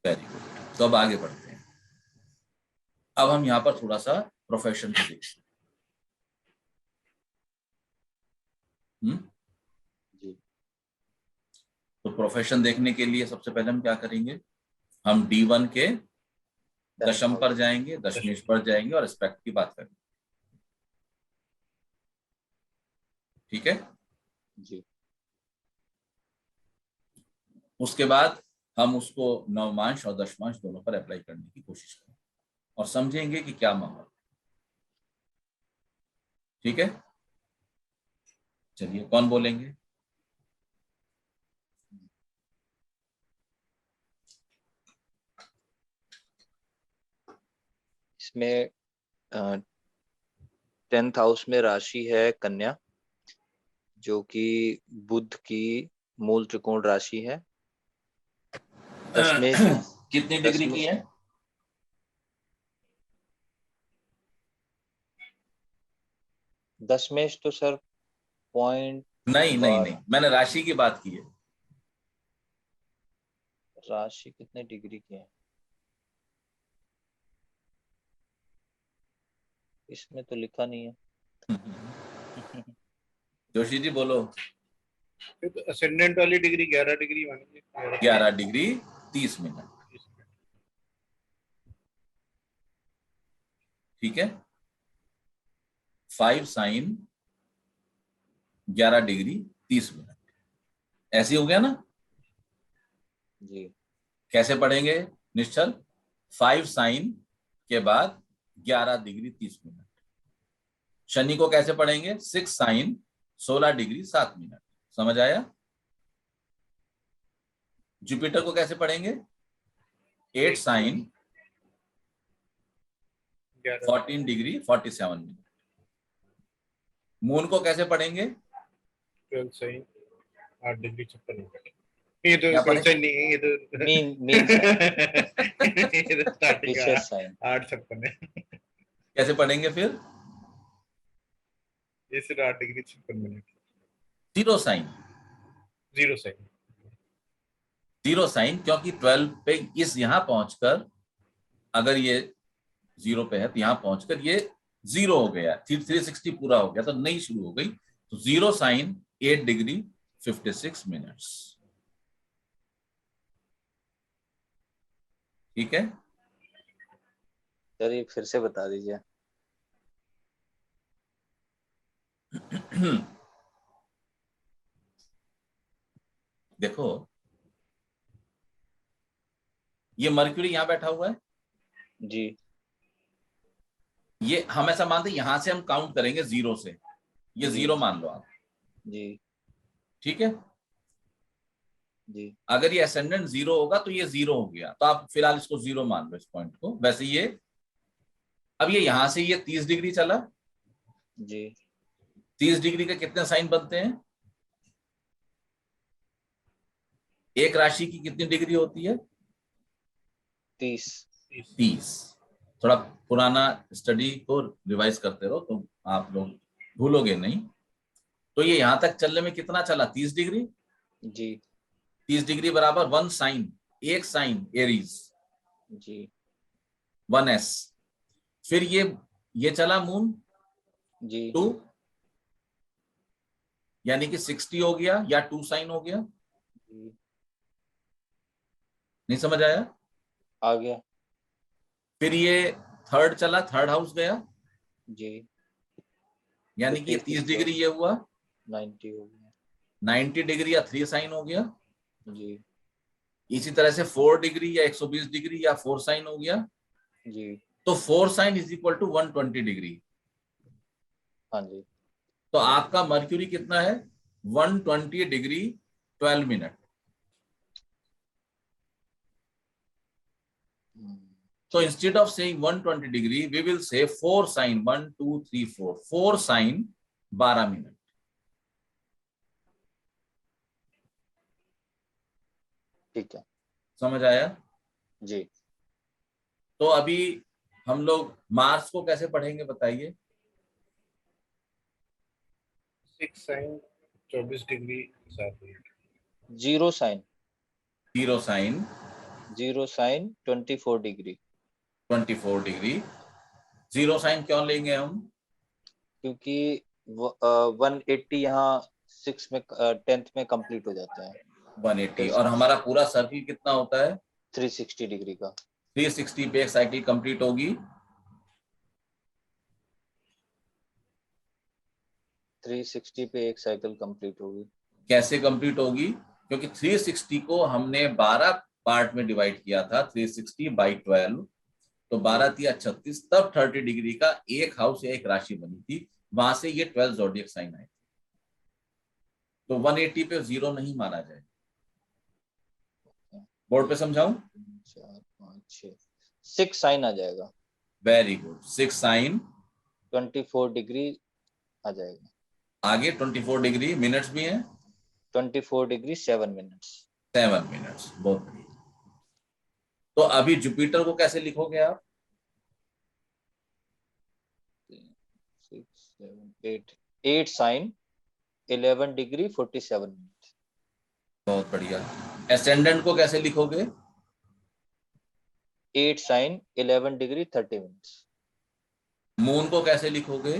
Very good. तो अब आगे बढ़ते हैं। अब हम यहाँ पर थोड़ा सा प्रोफेशन को देखते हैं। जी। तो प्रोफेशन देखने के लिए सबसे पहले हम क्या करेंगे, हम D1 के दशम पर जाएंगे, दशमेश पर जाएंगे और एस्पेक्ट की बात करेंगे। ठीक है जी। उसके बाद हम उसको नवमांश और दशमांश दोनों पर अप्लाई करने की कोशिश करेंगे और समझेंगे कि क्या माहौल। ठीक है, चलिए कौन बोलेंगे? इसमें 10th हाउस में राशि है कन्या, जो कि बुध की मूल त्रिकोण राशि है। दशमेश कितनी डिग्री की है? दशमेश तो सर पॉइंट नहीं नहीं नहीं, मैंने राशि की बात की है। राशि कितने डिग्री की है इसमें तो लिखा नहीं है। जोशी जी बोलो। तो असेंडेंट वाली डिग्री 11 डिग्री मानेंगे। 11 डिग्री 30 मिनट। ठीक है, 5 साइन 11 डिग्री 30 मिनट, ऐसे हो गया ना? जी। कैसे पढ़ेंगे निश्चल? 5 साइन के बाद 11 डिग्री 30 मिनट। शनि को कैसे पढ़ेंगे? 6 साइन 16 डिग्री 7 मिनट। समझ आया? जुपिटर को कैसे पढ़ेंगे? 8 साइन 14 डिग्री 47 मिनट। मून को कैसे पढ़ेंगे? 12 साइन 8 डिग्री 56 मिनट। ये तो क्या पढ़े? नहीं है, ये तो मीन ये तो स्टार्टिंग विशेष साइन 8:56 है। कैसे पढ़ेंगे फिर? ये सिर्फ 8 degree 56 minute. Zero sign. 0 sign. Zero sign क्योंकि 12 पे इस यहां पहुंचकर, अगर ये 0 पे है तो यहां पहुंचकर ये 0 हो गया, 360 पूरा हो गया तो नई शुरू हो गई। तो 0 साइन 8 डिग्री 56 मिनट्स। ठीक है, सर ये फिर से बता दीजिए। देखो ये मर्क्यूरी यहां बैठा हुआ है। जी। ये हम ऐसा मानते हैं यहां से हम काउंट करेंगे 0 से, ये जी। 0 मान लो आप। जी। ठीक है, जी। अगर ये असेंडेंट 0 होगा तो ये 0 हो गया, तो आप फिलहाल इसको 0 मान लो, इस पॉइंट को। वैसे ये अब ये यहां से ये 30 डिग्री चला, जी 30 डिग्री के कितने साइन बनते हैं? एक राशि की कितनी डिग्री होती है? 30। 30। थोड़ा पुराना स्टडी को रिवाइज करते रहो तो आप लोग भूलोगे नहीं। तो ये यहां तक चलने में कितना चला? 30 डिग्री। जी 30 डिग्री बराबर 1 साइन, एक साइन एरीज, जी 1s। फिर ये चला मून जी 2, यानी कि 60 हो गया या 2 साइन हो गया। जी नहीं समझ आया? आ गया। फिर ये थर्ड चला, थर्ड हाउस गया, जी यानी कि 50 ये 30 60 डिग्री ये हुआ, 90 हो गया। 90 डिग्री या 3 साइन हो गया। जी इसी तरह से 4 डिग्री या 120 डिग्री या 4 साइन हो गया। जी तो 4 sign is equal to 120 degree. हाँ जी। तो आपका मर्क्यूरी कितना है? 120 डिग्री 12 मिनट। तो instead of saying 120 degree we will say 4 sign, 1 2 3 4, 4 sign 12 minute. ठीक है। समझ आया? जी तो अभी हम लोग मार्स को कैसे पढ़ेंगे बताइए? 6 sign 24 degree 7 minute. Zero sign, zero sign 24 degree. 24 degree. Zero sign क्यों लेंगे हम? क्योंकि 180 यहाँ 6 में 10th में कंप्लीट हो जाता है। 180, और हमारा पूरा सर्किल कितना होता है? 360 डिग्री का। 360 पे एक साइकिल कंप्लीट होगी। 360 पे एक साइकिल कंप्लीट होगी। कैसे कंप्लीट होगी? क्योंकि 360 को हमने 12 पार्ट में डिवाइड किया था, 360 बाई 12, तो 12 तिया 36, तब 30 डिग्री का एक हाउस या एक राशि बनी थी, वहां से ये 12 ज़ोडिएक साइन आए। तो 180 पे जीरो नहीं माना जाए। बोर्ड पे समझाऊं? 4 5 6 6 साइन आ जाएगा। Very good, 6 sign. 24 डिग्री आ जाएगा। आगे 24 डिग्री मिनट्स भी हैं। 24 डिग्री 7 मिनट्स। 7 मिनट्स, बहुत बढ़िया। तो अभी जुपिटर को कैसे लिखोगे आप? 6 7 8 8 साइन 11 डिग्री 47 मिनट। बहुत बढ़िया। एसेंडेंट को कैसे लिखोगे? 8 साइन 11 डिग्री 30 मिनट्स। मून को कैसे लिखोगे?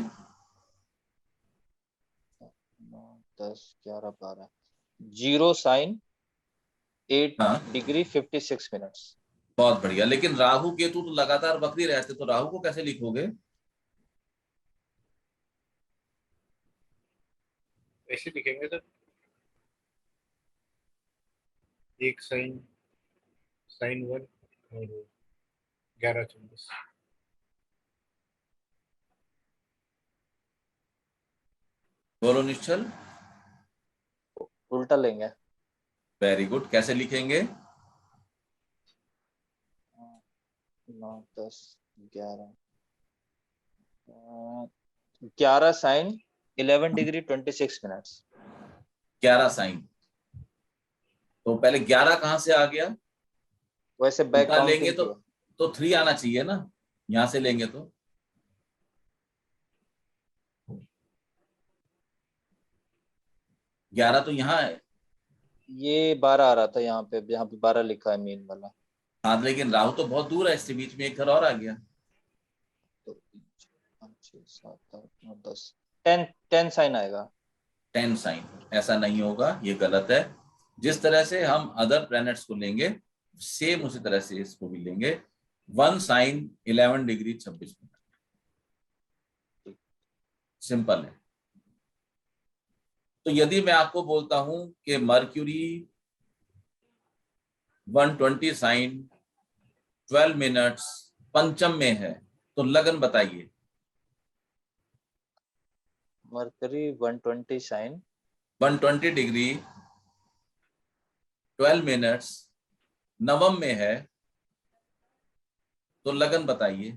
9 10 11 12 जीरो साइन 8 हाँ, डिग्री 56 मिनट्स। बहुत बढ़िया। लेकिन राहु केतु तो लगातार वक्री रहते, तो राहु को कैसे लिखोगे? ऐसे लिखेंगे सर, 1 साइन साइन 1 और 11 24। बोलो निश्चल। उल्टा लेंगे। वेरी गुड, कैसे लिखेंगे? 9 10 11 11 साइन 11 डिग्री 26 मिनट्स। 11 साइन। तो पहले 11 कहां से आ गया? वैसे बैक उल्टा लेंगे काउंटिंग तो किया। 3 आना चाहिए ना, यहां से लेंगे तो। ग्यारह तो यहाँ है। ये 12 आ रहा था यहाँ पे 12 लिखा है मेन वाला। हाँ, लेकिन राहु तो बहुत दूर है, इससे बीच में एक घर और आ गया। तो 5 6 7 8 9 10 10 साइन आएगा। 10 साइन। ऐसा नहीं होगा, ये गलत है। जिस तरह से हम अदर प्लैनेट्स को लेंगे, सेम उसी तरह से इसको भी लेंगे। 1 साइन 11 डिग्री 26 मिनट। सिंपल है। तो यदि मैं आपको बोलता हूं कि मर्क्यूरी 120 साइन 12 मिनट्स पंचम में है, तो लगन बताइए। मरकरी 120 साइन 120 डिग्री 12 मिनट्स नवम में है, तो लगन बताइए।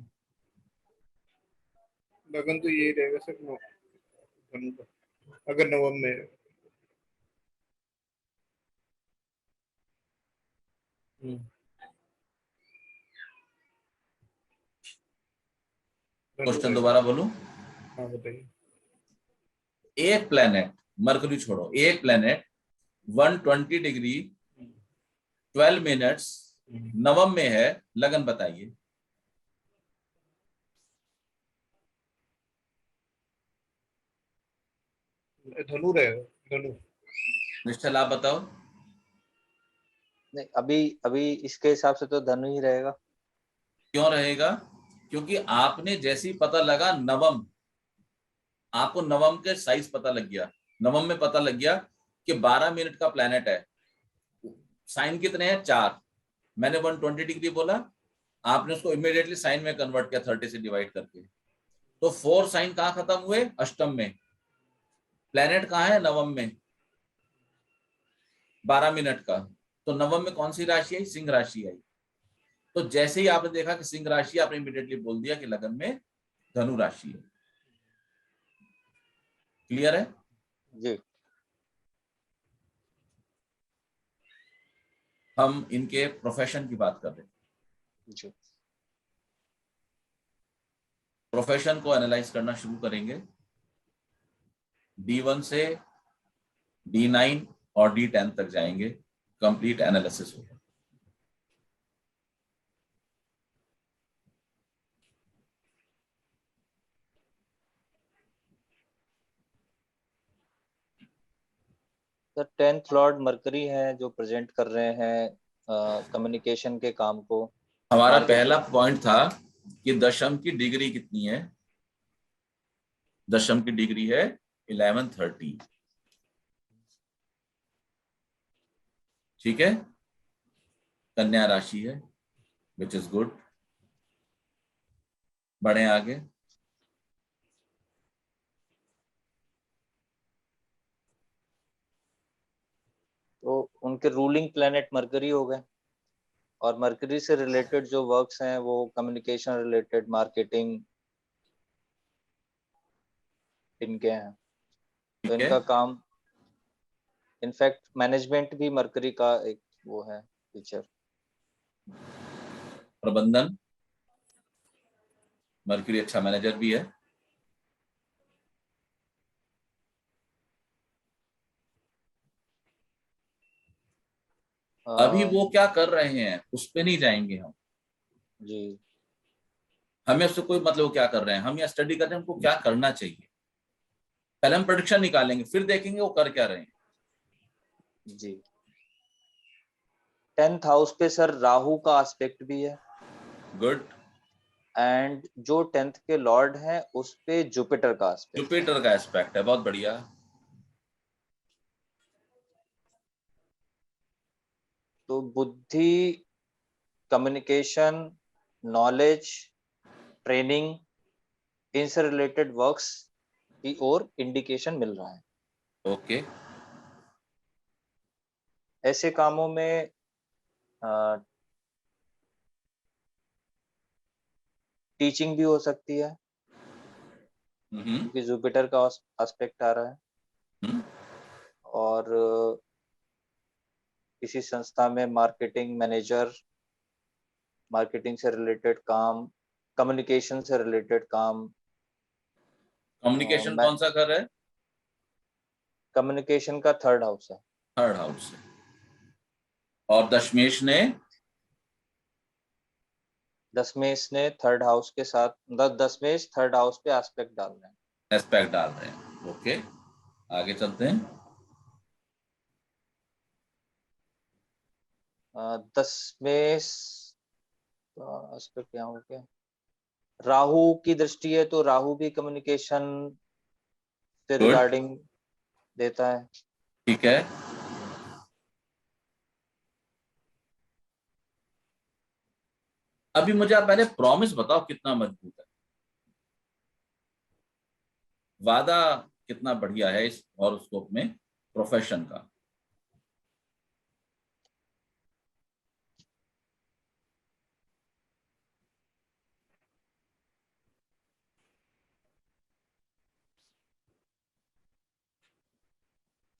लगन तो यही रहेगा सर, धनु का, अगर नवम में है। हम्म, धनु क्वेश्चन रहेगा। दोबारा बोलूं? हाँ बताइए। एक प्लेनेट, मरकरी छोड़ो, एक प्लेनेट 120 डिग्री 12 मिनट्स नवम में है, लगन बताइए। धनु रहेगा, धनु। निश्चल आप बताओ। नहीं, अभी अभी इसके हिसाब से तो धनु ही रहेगा। क्यों रहेगा? क्योंकि आपने जैसे ही पता लगा नवम, आपको नवम के साइज पता लग गया, नवम में पता लग गया कि 12 मिनट का प्लेनेट है, साइन कितने हैं? 4। मैंने 120 डिग्री बोला, आपने उसको इमीडिएटली साइन में कन्वर्ट किया 30 से डिवाइड करके। तो 4 साइन कहाँ खत्म हुए? अष्टम में। प्लेनेट कहाँ है? नवम में, 12 मिनट का। तो नवम में कौन सी राशि आई? सिंह राशि आई। तो जैसे ही आपने देखा कि सिंह राशि, आपने इमीडिएटली बोल दिया कि लगन में धनु राशि है। क्लियर है? जी। हम इनके प्रोफेशन की बात कर रहे हैं। जी। प्रोफेशन को एनालाइज करना शुरू करेंगे। D1 से D9 और D10 तक जाएंगे, कंप्लीट एनालिसिस होगा। सर 10th लॉर्ड मरकरी है जो प्रेजेंट कर रहे हैं कम्युनिकेशन के काम को। हमारा मार्केटिंग। पहला पॉइंट था कि दशम की डिग्री कितनी है? दशम की डिग्री है 1130। ठीक है, कन्या राशि है, विच इज गुड। बढ़े आगे। तो उनके रूलिंग प्लेनेट मरकरी हो गए, और मरकरी से रिलेटेड जो वर्क्स हैं वो कम्युनिकेशन रिलेटेड, मार्केटिंग, इनके हैं। तो ठीक है, इनका काम, इनफैक्ट मैनेजमेंट भी मरकरी का एक वो है फीचर। प्रबंधन, मर्क्यूरी अच्छा मैनेजर भी है। अभी वो क्या कर रहे हैं उस पे नहीं जाएंगे हम, जी। हमें उससे कोई मतलब वो क्या कर रहे हैं, हम यहाँ स्टडी कर रहे हैं उनको क्या करना चाहिए। पहले हम प्रेडिक्शन निकालेंगे, फिर देखेंगे वो कर क्या रहे हैं। जी। 10th हाउस पे सर राहु का एस्पेक्ट भी है, गुड। एंड जो 10th के लॉर्ड हैं उस पे जुपिटर का एस्पेक्ट। जुपिटर का एस्पेक्ट है, बहुत बढ़िया। तो बुद्धि, कम्युनिकेशन, नॉलेज, ट्रेनिंग, इनसे रिलेटेड वर्क्स की ओर इंडिकेशन मिल रहा है। ओके। ऐसे कामों में टीचिंग भी हो सकती है, हम्म। क्योंकि जुपिटर का एस्पेक्ट आ रहा है। और किसी संस्था में मार्केटिंग मैनेजर, मार्केटिंग से रिलेटेड काम, कम्युनिकेशन से रिलेटेड काम। कम्युनिकेशन कौन सा कर रहा है? कम्युनिकेशन का 3rd हाउस है। 3rd हाउस से। और दशमेश ने? दशमेश ने 3rd हाउस के साथ, दशमेश 3rd हाउस पे एस्पेक्ट डाल रहे हैं। एस्पेक्ट डाल रहे हैं। ओके, आगे चलते हैं। दशमेश एस्पेक्ट क्या हो गया, राहु की दृष्टि है, तो राहु भी कम्युनिकेशन से गुड। रिगार्डिंग देता है। ठीक है, अभी मुझे आप पहले प्रॉमिस बताओ कितना मजबूत है, वादा कितना बढ़िया है इस हॉरोस्कोप में प्रोफेशन का।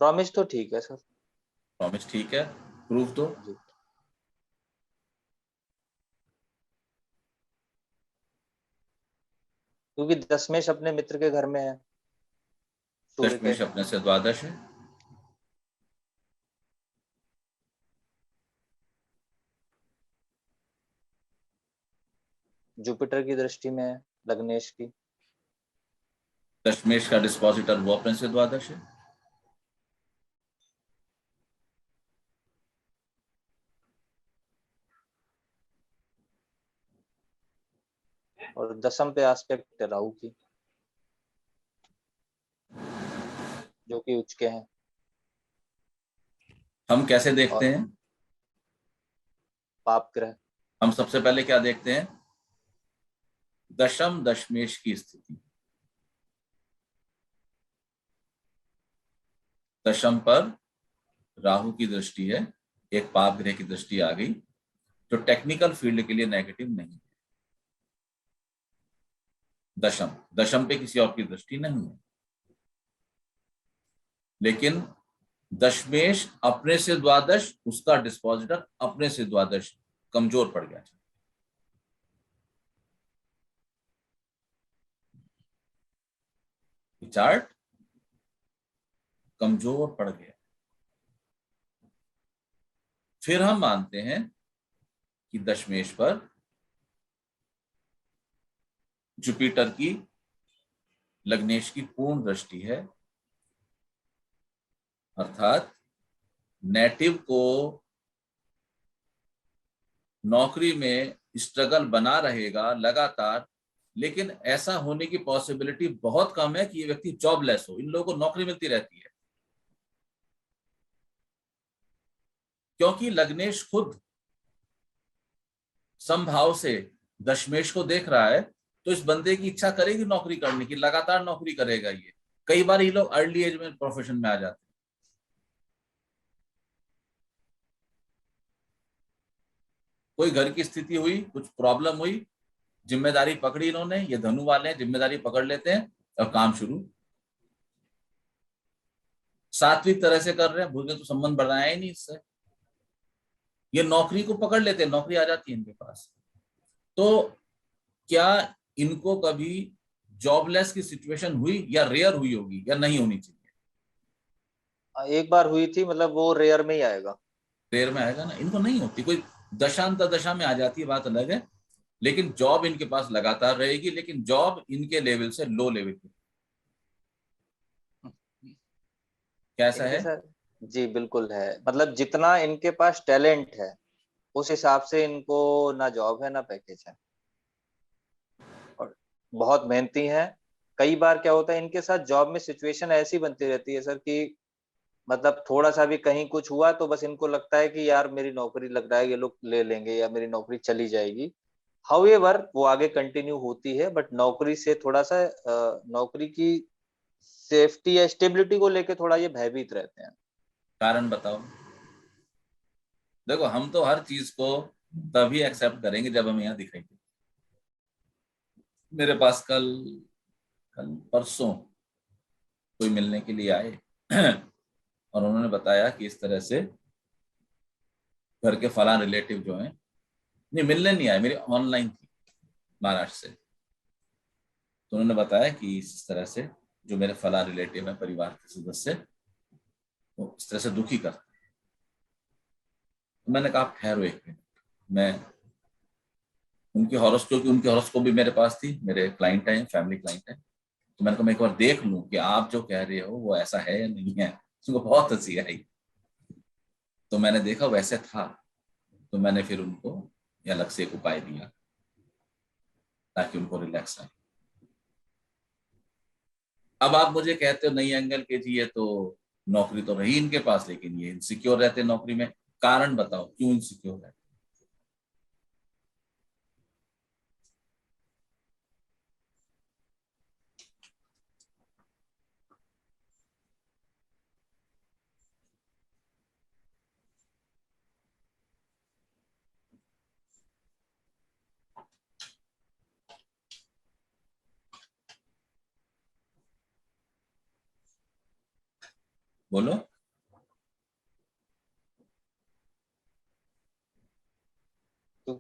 प्रॉमिस तो ठीक है सर। प्रॉमिस ठीक है, प्रूफ दो। जी, क्योंकि दशमेश अपने मित्र के घर में है, सूर्य के। दशमेश अपने से द्वादश है। जुपिटर की दृष्टि में है, लग्नेश की। दशमेश का डिस्पोजिटर वो अपने से द्वादश है। और दसम पे एस्पेक्ट है राहु की, जो कि उच्च के हैं। हम कैसे देखते और हैं? पाप ग्रह। हम सबसे पहले क्या देखते हैं? दशम दशमेश की स्थिति। दशम पर राहु की दृष्टि है, एक पाप ग्रह की दृष्टि आ गई, जो टेक्निकल फील्ड के लिए नेगेटिव नहीं है। दशम दशम पे किसी और की दृष्टि नहीं है, लेकिन दशमेश अपने से द्वादश, उसका डिस्पोजिटर अपने से द्वादश कमजोर पड़ गया। चार्ट कमजोर पड़ गया। फिर हम मानते हैं कि दशमेश पर जुपिटर की लग्नेश की पूर्ण दृष्टि है, अर्थात नेटिव को नौकरी में स्ट्रगल बना रहेगा लगातार, लेकिन ऐसा होने की पॉसिबिलिटी बहुत कम है कि ये व्यक्ति जॉबलेस हो। इन लोगों को नौकरी मिलती रहती है, क्योंकि लग्नेश खुद समभाव से दशमेश को देख रहा है, तो इस बंदे की इच्छा करेगी नौकरी करने की, लगातार नौकरी करेगा ये। कई बार ये लोग अर्ली एज में प्रोफेशन में आ जाते हैं। कोई घर की स्थिति हुई, कुछ प्रॉब्लम हुई, जिम्मेदारी पकड़ी इन्होंने, ये धनु वाले हैं, जिम्मेदारी पकड़ लेते हैं और काम शुरू। सात्विक तरह से कर रहे हैं, भूल तो संबंध बढ़ाया ही नहीं इससे, ये नौकरी को पकड़ लेते हैं, नौकरी आ जाती है इनके पास। तो क्या इनको कभी जॉबलेस की सिचुएशन हुई, या रेयर हुई होगी, या नहीं होनी चाहिए? एक बार हुई थी, मतलब वो रेयर में ही आएगा। रेयर में आएगा ना, इनको नहीं होती। कोई दशांतर दशा में आ जाती है, बात अलग है, लेकिन जॉब इनके पास लगातार रहेगी, लेकिन जॉब इनके लेवल से लो लेवल की। कैसा इनके है? साथ जी बिल्कुल है, मतलब जितना इनके पास टैलेंट है उस हिसाब से इनको ना जॉब है ना पैकेज है, और बहुत मेहनती हैं। कई बार क्या होता है इनके साथ जॉब में, सिचुएशन ऐसी बनती रहती है सर कि मतलब थोड़ा सा भी कहीं कुछ हुआ तो बस इनको लगता है कि यार मेरी नौकरी लग रहा है, ये लोग ले लेंगे या मेरी नौकरी चली जाएगी। हाउएवर वो आगे कंटिन्यू होती है, बट नौकरी से थोड़ा सा नौकरी की सेफ्टी या स्टेबिलिटी को लेके थोड़ा ये भयभीत रहते हैं। कारण बताओ। देखो, हम तो हर चीज को तभी एक्सेप्ट करेंगे जब हमें यहाँ दिखाई। मेरे पास कल कल परसों कोई मिलने के लिए आए और उन्होंने बताया कि इस तरह से घर के फलां रिलेटिव जो हैं, नहीं मिलने नहीं आए, मेरी ऑनलाइन थी महाराष्ट्र से, तो उन्होंने बताया कि इस तरह से जो मेरे फलां रिलेटिव है, परिवार के सदस्य, वो इस तरह से दुखी करते हैं। तो मैंने कहा आप ठहरो एक मिनट, मैं उनकी हॉरोस्कोप, क्योंकि उनकी हॉरोस्कोप भी मेरे पास थी, मेरे क्लाइंट हैं, फैमिली क्लाइंट है, तो मैंने कहा मैं एक बार देख लूं कि आप जो कह रहे हो वो ऐसा है या नहीं है। उनको बहुत हंसी आई। तो मैंने देखा वैसे था, तो मैंने फिर उनको ये अलग से एक उपाय दिया ताकि उनको रिलैक्स आए। अब आप मुझे कहते हो नहीं एंगल के जी, ये तो नौकरी तो रही इनके पास, लेकिन ये इनसिक्योर रहते हैं नौकरी में। कारण बताओ क्यों इनसिक्योर रहते? बोलो।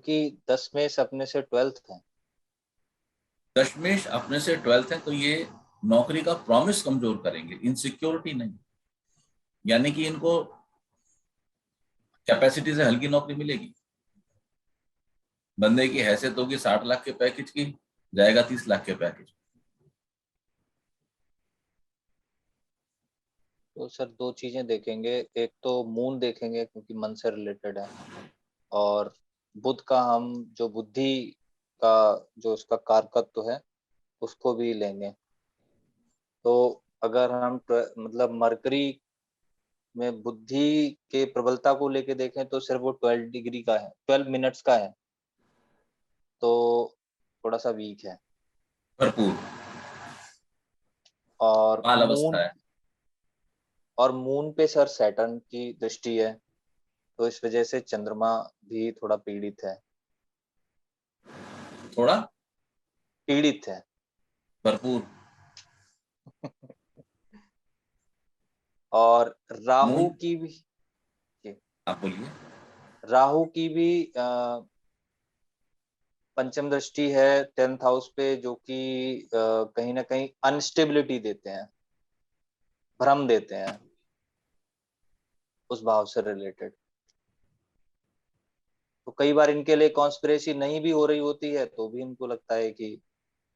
क्योंकि दशमेश अपने से 12th है। दशमेश अपने से 12th है, तो ये नौकरी का प्रॉमिस कमजोर करेंगे, इनसिक्योरिटी नहीं। यानी कि इनको कैपेसिटी से हल्की नौकरी मिलेगी। बंदे की हैसियत होगी 60 लाख के पैकेज की, जाएगा 30 लाख के पैकेज। तो सर दो चीजें देखेंगे, एक तो मून देखेंगे क्योंकि मन से रिलेटेड है, और बुध का हम जो बुद्धि का जो उसका कारकत्व है उसको भी लेंगे। तो अगर हम मतलब मरकरी में बुद्धि के प्रबलता को लेके देखें तो सिर्फ वो 12 डिग्री का है, 12 मिनट्स का है, तो थोड़ा सा वीक है। भरपूर और बाल मून, अवस्था है। और मून पे सर सैटर्न की दृष्टि है, तो इस वजह से चंद्रमा भी थोड़ा पीड़ित है। थोड़ा पीड़ित है। भरपूर। और राहु मून, की भी, आप बोलिए। राहु की भी पंचम दृष्टि है 10th हाउस पे, जो कि कहीं ना कहीं अनस्टेबिलिटी देते हैं, भ्रम देते हैं उस भाव से रिलेटेड। तो कई बार इनके लिए कॉन्स्पिरेसी नहीं भी हो रही होती है तो भी इनको लगता है कि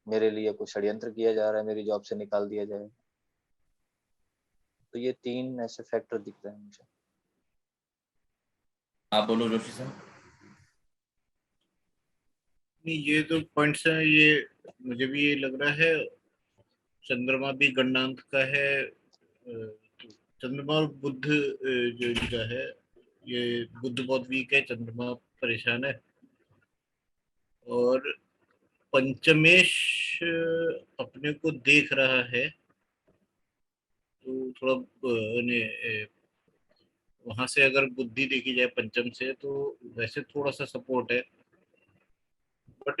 मेरे लिए कुछ षड्यंत्र किया जा रहा है, मेरी जॉब से निकाल दिया जाएगा। तो ये 3 ऐसे फैक्टर दिख रहे हैं मुझे। आप बोलो जोशी साहब। नहीं, ये तो पॉइंट्स हैं, ये मुझे भी ये लग रहा है। चंद्रमा भी गणनांक का है। तो चंद्रमा और बुध जो इनका है, ये बुध बहुत वीक है, चंद्रमा परेशान है। और पंचमेश अपने को देख रहा है, तो थोड़ा वहां से अगर बुद्धि देखी जाए पंचम से तो वैसे थोड़ा सा सपोर्ट है। बट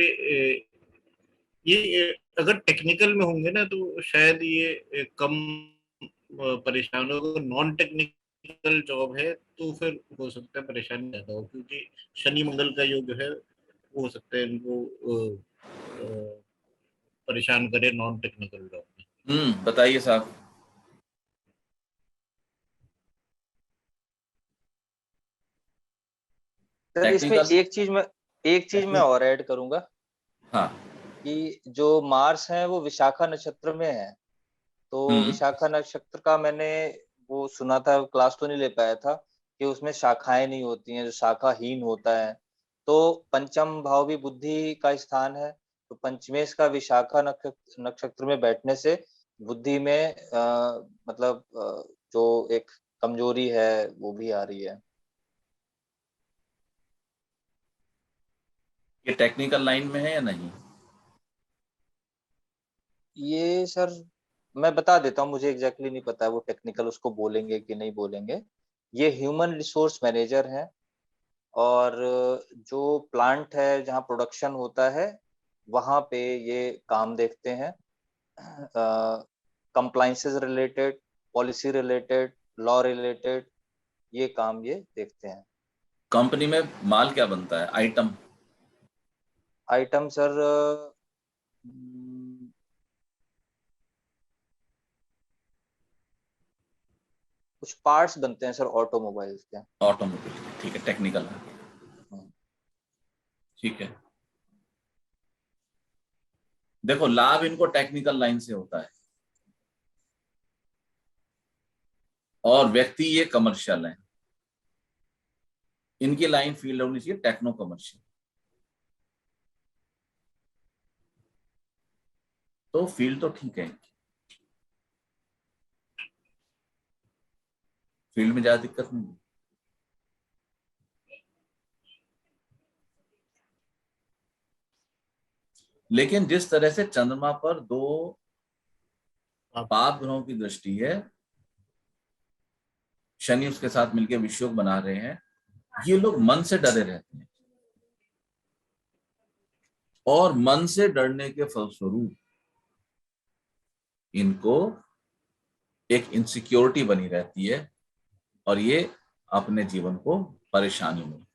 ये अगर टेक्निकल में होंगे ना तो शायद ये कम परेशान होगा। नॉन टेक्निकल जॉब है तो फिर हो सकता है परेशानी ज्यादा हो, क्योंकि शनि मंगल का योग जो है वो हो सकता है इनको अ, परेशान करे नॉन टेक्निकल जॉब में। बताइए साहब। सर इसमें टेक्निकल। एक चीज मैं और ऐड करूंगा हाँ। कि जो मार्स है वो विशाखा नक्षत्र में है। तो हम्म। विशाखा नक्षत्र का मैंने वो सुना था, क्लास तो नहीं ले पाया था, कि उसमें शाखाएं नहीं होती हैं, जो शाखाहीन होता है। तो पंचम भाव भी बुद्धि का स्थान है, तो पंचमेश का विशाखा नक्षत्र में बैठने से बुद्धि में मतलब जो एक कमजोरी है वो भी आ रही है। ये टेक्निकल लाइन में है या नहीं? ये सर मैं बता देता हूँ, मुझे एग्जैक्टली नहीं पता है वो टेक्निकल उसको बोलेंगे कि नहीं बोलेंगे। ये ह्यूमन रिसोर्स मैनेजर है, और जो प्लांट है जहाँ प्रोडक्शन होता है वहां पे ये काम देखते हैं। Compliances related, policy related, law related, ये काम ये देखते हैं। कंपनी में माल क्या बनता है, आइटम? आइटम सर कुछ पार्ट्स बनते हैं सर ऑटोमोबाइल्स के। ऑटोमोबाइल, ठीक है, टेक्निकल है। हम्म। ठीक है। देखो, लाभ इनको टेक्निकल लाइन से होता है, और व्यक्ति ये कमर्शियल है। इनकी लाइन फील्ड होनी चाहिए टेक्नो कमर्शियल। तो फील्ड तो ठीक है, फील्ड में ज्यादा दिक्कत नहीं है। लेकिन जिस तरह से चंद्रमा पर 2 आप पाप ग्रहों की दृष्टि है, शनि उसके साथ मिलकर विषयोग बना रहे हैं, ये लोग मन से डरे रहते हैं, और मन से डरने के फलस्वरूप इनको एक इनसिक्योरिटी बनी रहती है, और ये अपने जीवन को परेशानी में।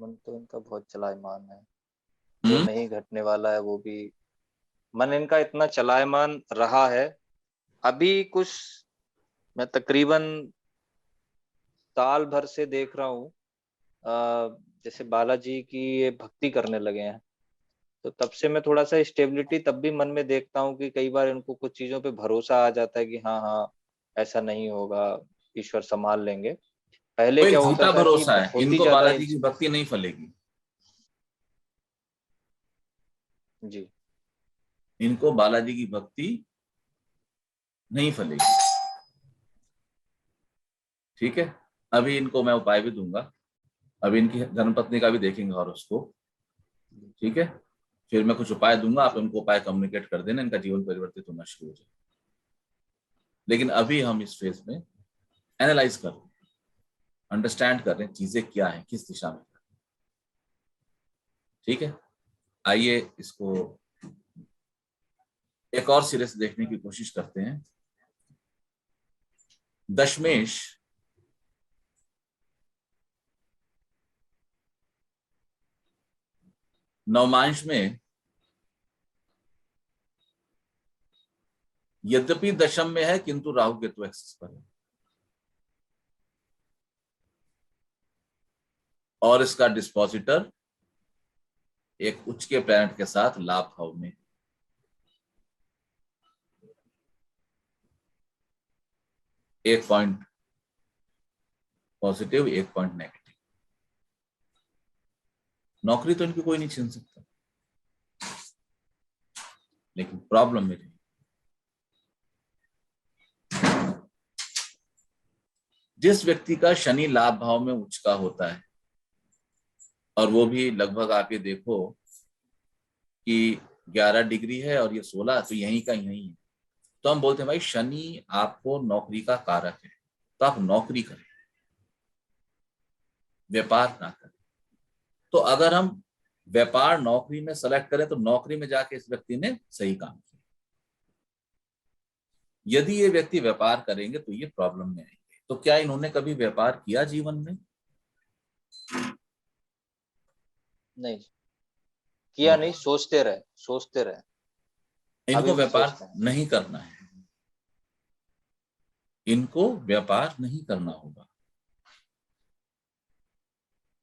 मन तो इनका बहुत चलायमान है, जो नहीं घटने वाला है वो भी मन इनका इतना चलायमान रहा है। अभी कुछ मैं तकरीबन साल भर से देख रहा हूँ, जैसे बालाजी की ये भक्ति करने लगे हैं, तो तब से मैं थोड़ा सा स्टेबिलिटी तब भी मन में देखता हूँ कि कई बार इनको कुछ चीजों पे भरोसा आ जाता है कि हाँ हाँ ऐसा नहीं होगा, ईश्वर संभाल लेंगे। पहले वो एक क्या होता झूठा था कि भरोसा है, बहुत ही इनको ज्यादा बालाजी की भक्ति नहीं फलेगी। जी इनको बालाजी की भक्ति नहीं फलेगी। ठीक है, अभी इनको मैं उपाय भी दूंगा, अभी इनकी धर्मपत्नी का भी देखेंगे और उसको, ठीक है, फिर मैं कुछ उपाय दूंगा, आप इनको उपाय कम्युनिकेट कर देना, इनका जीवन परिवर्तित होना शुरू हो जाए। लेकिन अभी हम इस फेज में एनालाइज कर रहे हैं, अंडरस्टैंड कर रहे हैं चीजें क्या है, किस दिशा में। ठीक है, आइए इसको एक और सिरे से देखने की कोशिश करते हैं। दशमेश नवमांश में यद्यपि दशम में है किंतु राहु केतु एक्सिस पर है, और इसका डिस्पोजिटर एक उच्च के प्लैनेट के साथ लाभ भाव में। एक पॉइंट पॉजिटिव, एक पॉइंट नेगेटिव। नौकरी तो इनकी कोई नहीं छीन सकता, लेकिन प्रॉब्लम मेरी, जिस व्यक्ति का शनि लाभ भाव में उच्च का होता है, और वो भी लगभग आप ये देखो कि 11 डिग्री है और ये 16, तो यहीं का यहीं है, तो हम बोलते हैं भाई शनि आपको नौकरी का कारक है, तो आप नौकरी करें, व्यापार ना करें। तो अगर हम व्यापार नौकरी में सेलेक्ट करें तो नौकरी में जाके इस व्यक्ति ने सही काम किया। यदि ये व्यक्ति व्यापार करेंगे तो ये प्रॉब्लम में आएंगे। तो क्या इन्होंने कभी व्यापार किया जीवन में? नहीं किया, नहीं सोचते रहे अभी इनको भी व्यापार सोचते हैं। नहीं करना है, इनको व्यापार नहीं करना होगा।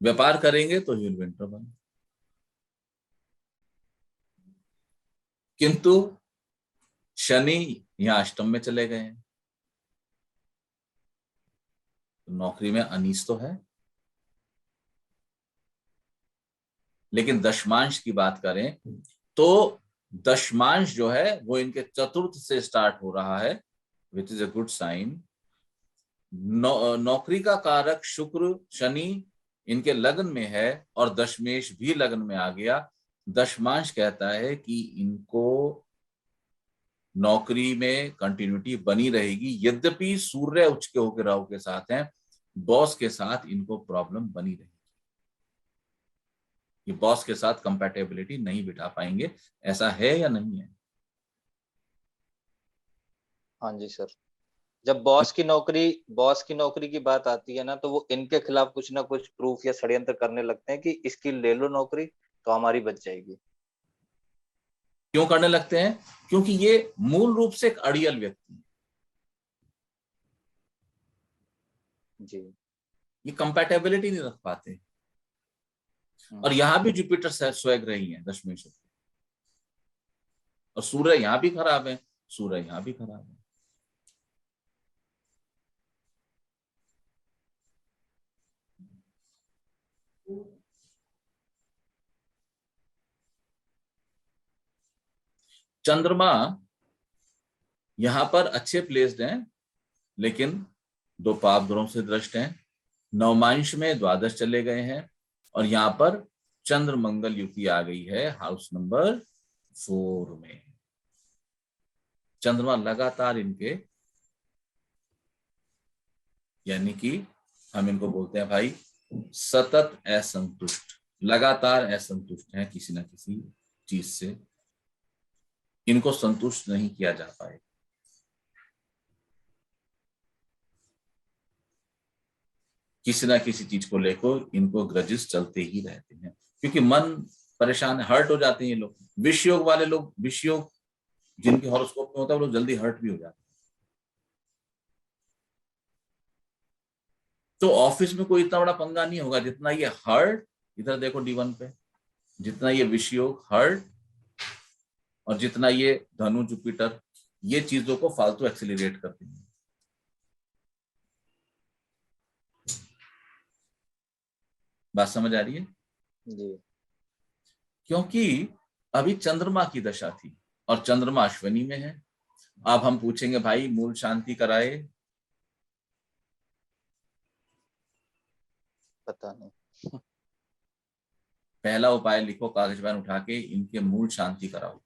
व्यापार करेंगे तो ही विल ट्रबल। किंतु शनि यहां अष्टम में चले गए हैं, तो नौकरी में अनीस तो है, लेकिन दशमांश की बात करें तो दशमांश जो है वो इनके चतुर्थ से स्टार्ट हो रहा है, which is a good sign. नौकरी का कारक शुक्र शनि इनके लग्न में है और दशमेश भी लग्न में आ गया। दशमांश कहता है कि इनको नौकरी में कंटिन्यूटी बनी रहेगी, यद्यपि सूर्य उच्च के होकर राहु के साथ हैं, बॉस के साथ इनको प्रॉब्लम बनी रहेगी, ये बॉस के साथ कंपैटिबिलिटी नहीं बिठा पाएंगे। ऐसा है या नहीं है? हाँ जी सर, जब बॉस की नौकरी की बात आती है ना, तो वो इनके खिलाफ कुछ ना कुछ प्रूफ या षड्यंत्र करने लगते हैं कि इसकी ले लो नौकरी तो हमारी बच जाएगी। क्यों करने लगते हैं? क्योंकि ये मूल रूप से एक अड़ियल व्यक्ति है, जी ये कंपैटिबिलिटी नहीं रख पाते। और यहां भी जुपिटर स्वैग रही है दशमेश, और सूर्य यहां भी खराब है, सूर्य यहां भी खराब है। चंद्रमा यहां पर अच्छे प्लेस्ड हैं, लेकिन दो पाप ग्रहों से दृष्ट हैं, नवमांश में द्वादश चले गए हैं, और यहां पर चंद्र मंगल युति आ गई है हाउस नंबर 4 में। चंद्रमा लगातार इनके, यानी कि हम इनको बोलते हैं भाई सतत असंतुष्ट, लगातार असंतुष्ट है किसी ना किसी चीज से, इनको संतुष्ट नहीं किया जा पाए। किसी ना किसी चीज को लेकर इनको ग्रजेस चलते ही रहते हैं, क्योंकि मन परेशान है, हर्ट हो जाते हैं ये लोग। विष योग वाले लोग, विष योग जिनके हॉरोस्कोप में होता है वो लोग जल्दी हर्ट भी हो जाते हैं। तो ऑफिस में कोई इतना बड़ा पंगा नहीं होगा जितना ये हर्ट, इधर देखो D1 पे, जितना ये विष योग हर्ट और जितना ये धनु जुपिटर, ये चीजों को फालतू एक्सेलरेट करते हैं। बात समझ आ रही है? जी। क्योंकि अभी चंद्रमा की दशा थी और चंद्रमा अश्विनी में है। अब हम पूछेंगे भाई मूल शांति कराए, पता नहीं। पहला उपाय लिखो कागज पेन उठा के, इनके मूल शांति कराओ।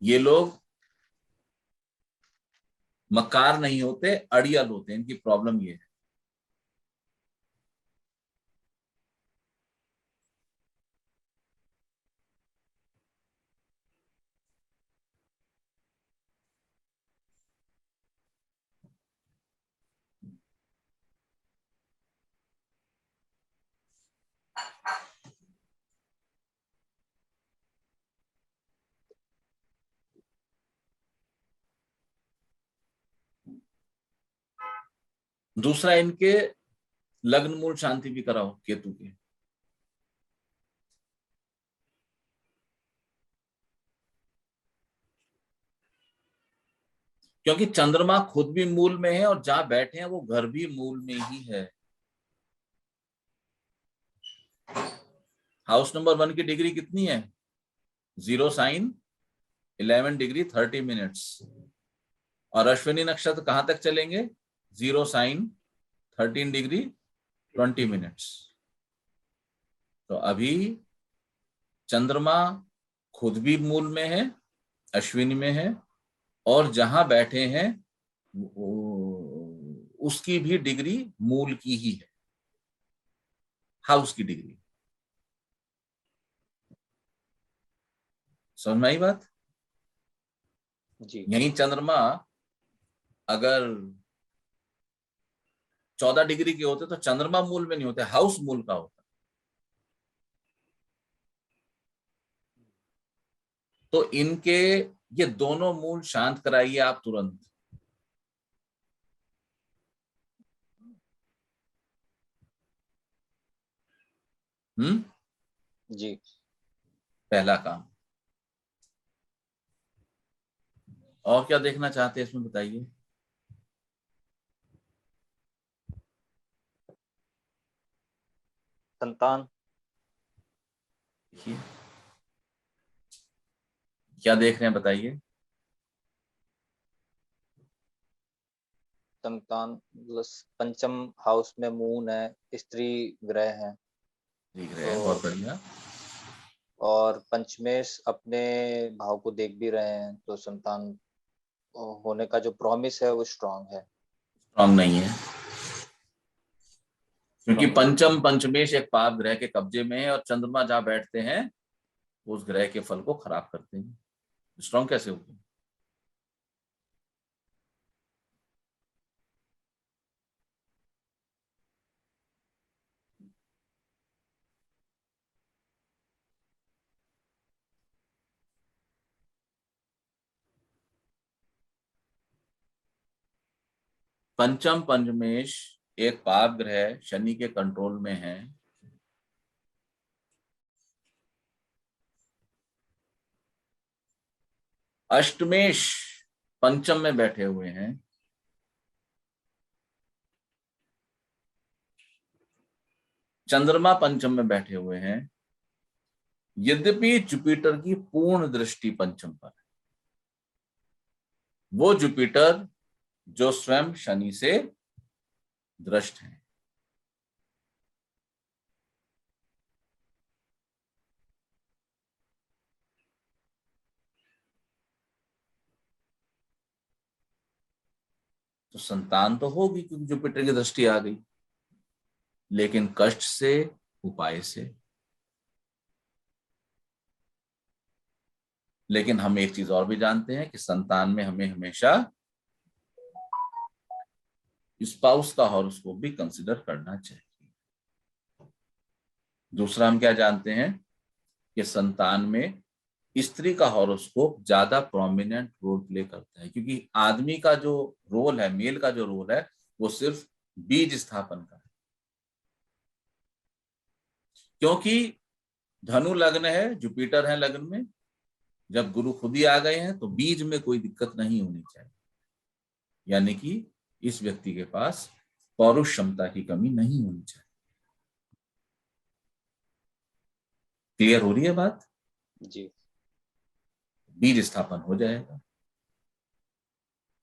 ये लोग मकार नहीं होते, अड़ियल होते हैं। इनकी प्रॉब्लम ये है। दूसरा, इनके लग्न मूल शांति भी कराओ केतु के। क्योंकि चंद्रमा खुद भी मूल में है और जहां बैठे हैं वो घर भी मूल में ही है। हाउस नंबर 1 की डिग्री कितनी है? 0 साइन 11 डिग्री 30 मिनट्स। और अश्विनी नक्षत्र कहां तक चलेंगे? 0 साइन 13 डिग्री 20 मिनट्स। तो अभी चंद्रमा खुद भी मूल में है, अश्विनी में है, और जहां बैठे हैं उसकी भी डिग्री मूल की ही है, हाउस की डिग्री। समझ में आई बात? जी। यही चंद्रमा अगर 14 डिग्री के होते तो चंद्रमा मूल में नहीं होते, हाउस मूल का होता। तो इनके ये दोनों मूल शांत कराइए आप तुरंत। जी। पहला काम। और क्या देखना चाहते हैं इसमें बताइए? संतान। देखिए क्या देख रहे हैं बताइए। संतान प्लस पंचम हाउस में मून है, स्त्री ग्रह है। देख रहे हैं, तो बहुत बढ़िया। और पंचमेश अपने भाव को देख भी रहे हैं, तो संतान होने का जो प्रॉमिस है वो स्ट्रांग है। स्ट्रांग नहीं है, क्योंकि स्ट्रांग नहीं। पंचम पंचमेश एक पाप ग्रह के कब्जे में है और चंद्रमा जहां बैठते हैं उस ग्रह के फल को खराब करते हैं। स्ट्रांग कैसे होगी? पंचम पंचमेश एक पाप ग्रह शनि के कंट्रोल में है। अष्टमेश पंचम में बैठे हुए हैं। चंद्रमा पंचम में बैठे हुए हैं। यद्यपि जुपिटर की पूर्ण दृष्टि पंचम पर है, वो जुपिटर जो स्वयं शनि से दृष्ट है। तो संतान तो होगी क्योंकि जुपिटर की दृष्टि आ गई, लेकिन कष्ट से, उपाय से। लेकिन हम एक चीज और भी जानते हैं कि संतान में हमें हमेशा स्पाउस का हॉरोस्कोप भी कंसिडर करना चाहिए। दूसरा हम क्या जानते हैं कि संतान में स्त्री का हॉरोस्कोप ज्यादा प्रोमिनेंट रोल प्ले करता है, क्योंकि आदमी का जो रोल है, मेल का जो रोल है, वो सिर्फ बीज स्थापन का है। क्योंकि धनु लग्न है, जुपिटर है लग्न में, जब गुरु खुद ही आ गए हैं तो बीज में कोई दिक्कत नहीं होनी चाहिए, यानी कि इस व्यक्ति के पास पौरुष क्षमता की कमी नहीं होनी चाहिए। क्लियर हो रही है बात? जी। बीज स्थापन हो जाएगा।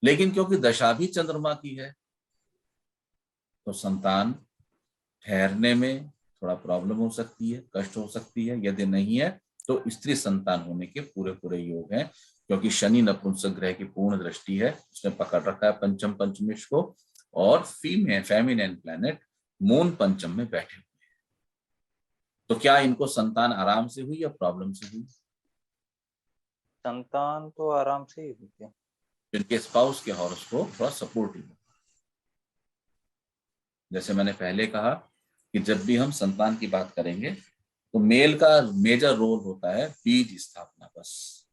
लेकिन क्योंकि दशा भी चंद्रमा की है तो संतान ठहरने में थोड़ा प्रॉब्लम हो सकती है, कष्ट हो सकती है। यदि नहीं है तो स्त्री संतान होने के पूरे पूरे योग हैं, क्योंकि शनि नपुंसक ग्रह की पूर्ण दृष्टि है, उसने पकड़ रखा है पंचम पंचमेश को, और फेमिनिन प्लैनेट मून पंचम में बैठे हुए हैं। तो क्या इनको संतान आराम से हुई या प्रॉब्लम से हुई? संतान तो आराम से ही हुई है। इनके स्पाउस के हॉरोस्कोप थोड़ा सपोर्टिव। जैसे मैंने पहले कहा कि जब भी हम संतान की बात करेंगे तो मेल का मेजर रोल होता है बीज स्थापना, बस।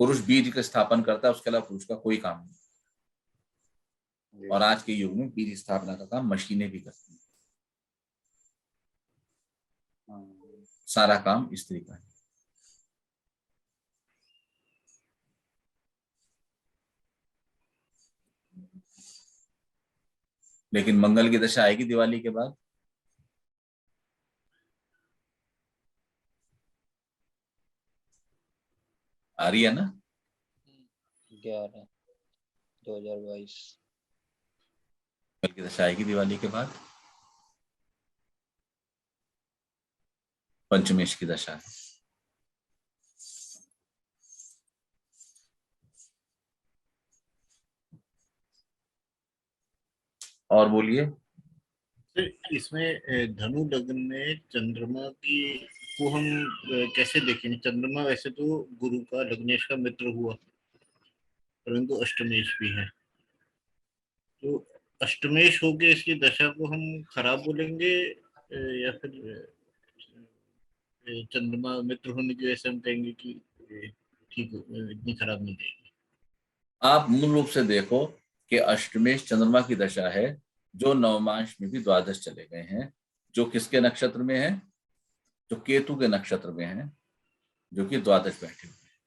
पुरुष बीज का स्थापन करता है, उसके अलावा पुरुष का कोई काम नहीं। और आज के युग में बीज स्थापना का काम मशीनें भी करती हैं, सारा काम स्त्री का है। लेकिन मंगल की दशा आएगी दिवाली के बाद। आ रही है ना? 11/2022 मंगल की दशा आएगी दिवाली के बाद। पंचमेश की दशा है। और बोलिए। इसमें धनु लग्न में चंद्रमा की को हम कैसे देखेंगे? चंद्रमा वैसे तो गुरु का लग्नेश का मित्र हुआ, परंतु अष्टमेश भी है, तो अष्टमेश हो गए, इसकी दशा को हम खराब बोलेंगे या फिर चंद्रमा मित्र होने की वजह से हम कहेंगे कि ठीक, इतनी खराब नहीं जाएगी? आप मूल रूप से देखो कि अष्टमेश चंद्रमा की दशा है, जो नवमांश में भी द्वादश चले गए हैं, जो किसके नक्षत्र में है? जो केतु के नक्षत्र में है, जो कि द्वादश बैठे हुए हैं।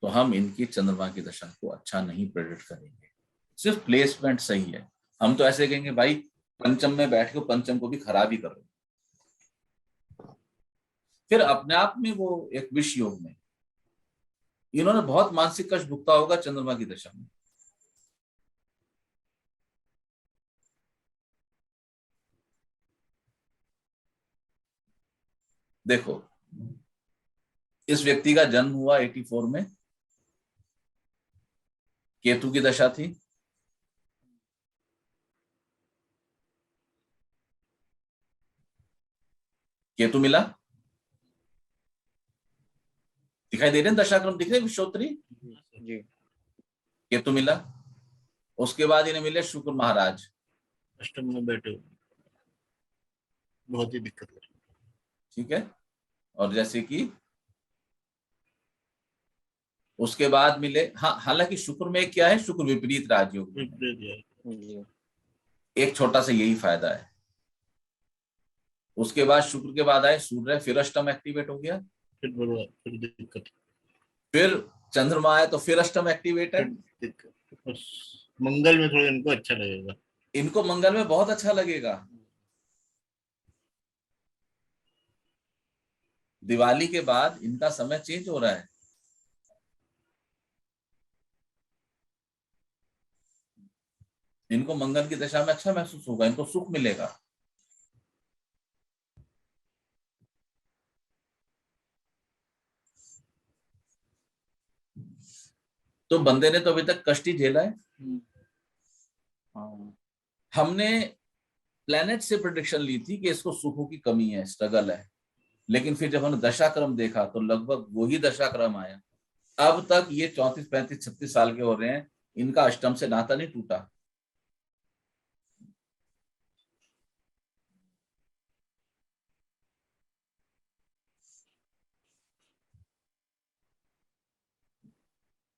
तो हम इनकी चंद्रमा की दशा को अच्छा नहीं प्रेडिक्ट करेंगे, सिर्फ प्लेसमेंट सही है। हम तो ऐसे कहेंगे भाई पंचम में बैठ के पंचम को भी खराब ही करो, फिर अपने आप में वो एक विष योग में इन्होंने बहुत मानसिक कष्ट भुगता होगा चंद्रमा की दशा में। देखो, इस व्यक्ति का जन्म हुआ 84 में, केतु की दशा थी। केतु मिला, दिखाई दे रहे हैं दशाक्रम दिख रहे विश्वोत्तरी जी। केतु मिला, उसके बाद इन्हें मिले शुक्र महाराज, अष्टम में बैठे हो, बहुत ही दिक्कत है। ठीक है। और जैसे कि उसके बाद मिले, हाँ, हालांकि शुक्र में क्या है, शुक्र विपरीत राजयोग, एक छोटा सा यही फायदा है। उसके बाद शुक्र के बाद आए सूर्य, फिर अष्टम एक्टिवेट हो गया, फिर दिक्कत, फिर चंद्रमा आए तो फिर अष्टम एक्टिवेट है। मंगल में थोड़ा इनको अच्छा लगेगा, इनको मंगल में बहुत अच्छा लगेगा। दिवाली के बाद इनका समय चेंज हो रहा है। इनको मंगल की दशा में अच्छा महसूस होगा, इनको सुख मिलेगा। तो बंदे ने तो अभी तक कष्ट ही झेला है। हमने प्लेनेट से प्रेडिक्शन ली थी कि इसको सुखों की कमी है, स्ट्रगल है, लेकिन फिर जब हमने दशाक्रम देखा तो लगभग वही दशाक्रम आया। अब तक ये 34, 35, 36 साल के हो रहे हैं, इनका अष्टम से नाता नहीं टूटा।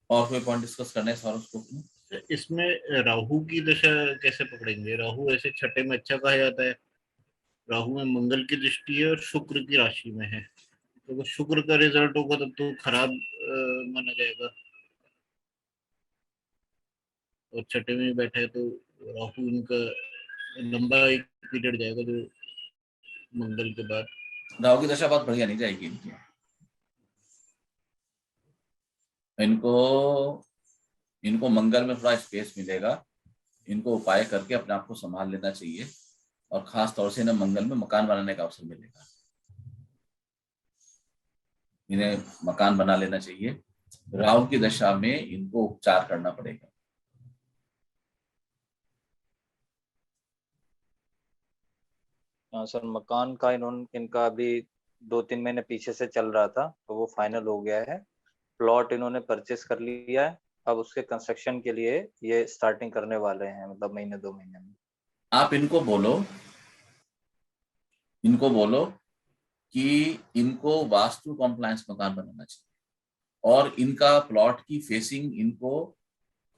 और कोई पॉइंट डिस्कस करना है इस हॉरोस्कोप में? इसमें राहु की दशा कैसे पकड़ेंगे? राहु ऐसे छठे में अच्छा कहा जाता है, राहु में मंगल की दृष्टि है और शुक्र की राशि में है, तो अगर शुक्र का रिजल्ट होगा तब तो खराब माना जाएगा, और छठे में बैठा है तो राहु इनका लंबा एक पीरियड जाएगा जो मंगल के बाद। राहु की दशा बहुत बढ़िया नहीं जाएगी इनकी। इनको इनको मंगल में थोड़ा स्पेस मिलेगा, इनको उपाय करके अपने आप को संभाल लेना चाहिए, और खास तौर से इन्हें मंगल में मकान बनाने का अवसर मिलेगा। इन्हें मकान बना लेना चाहिए। राहु की दशा में इनको उपचार करना पड़ेगा। हाँ सर, मकान का इनका अभी 2-3 महीने पीछे से चल रहा था, तो वो फाइनल हो गया है। प्लॉट इन्होंने परचेस कर लिया है, अब उसके कंस्ट्रक्शन के लिए ये स्टार्टिंग करने वाले हैं, मतलब महीने 2 महीने में। आप इनको बोलो कि इनको वास्तु कॉम्प्लायंस मकान बनाना चाहिए, और इनका प्लॉट की फेसिंग इनको,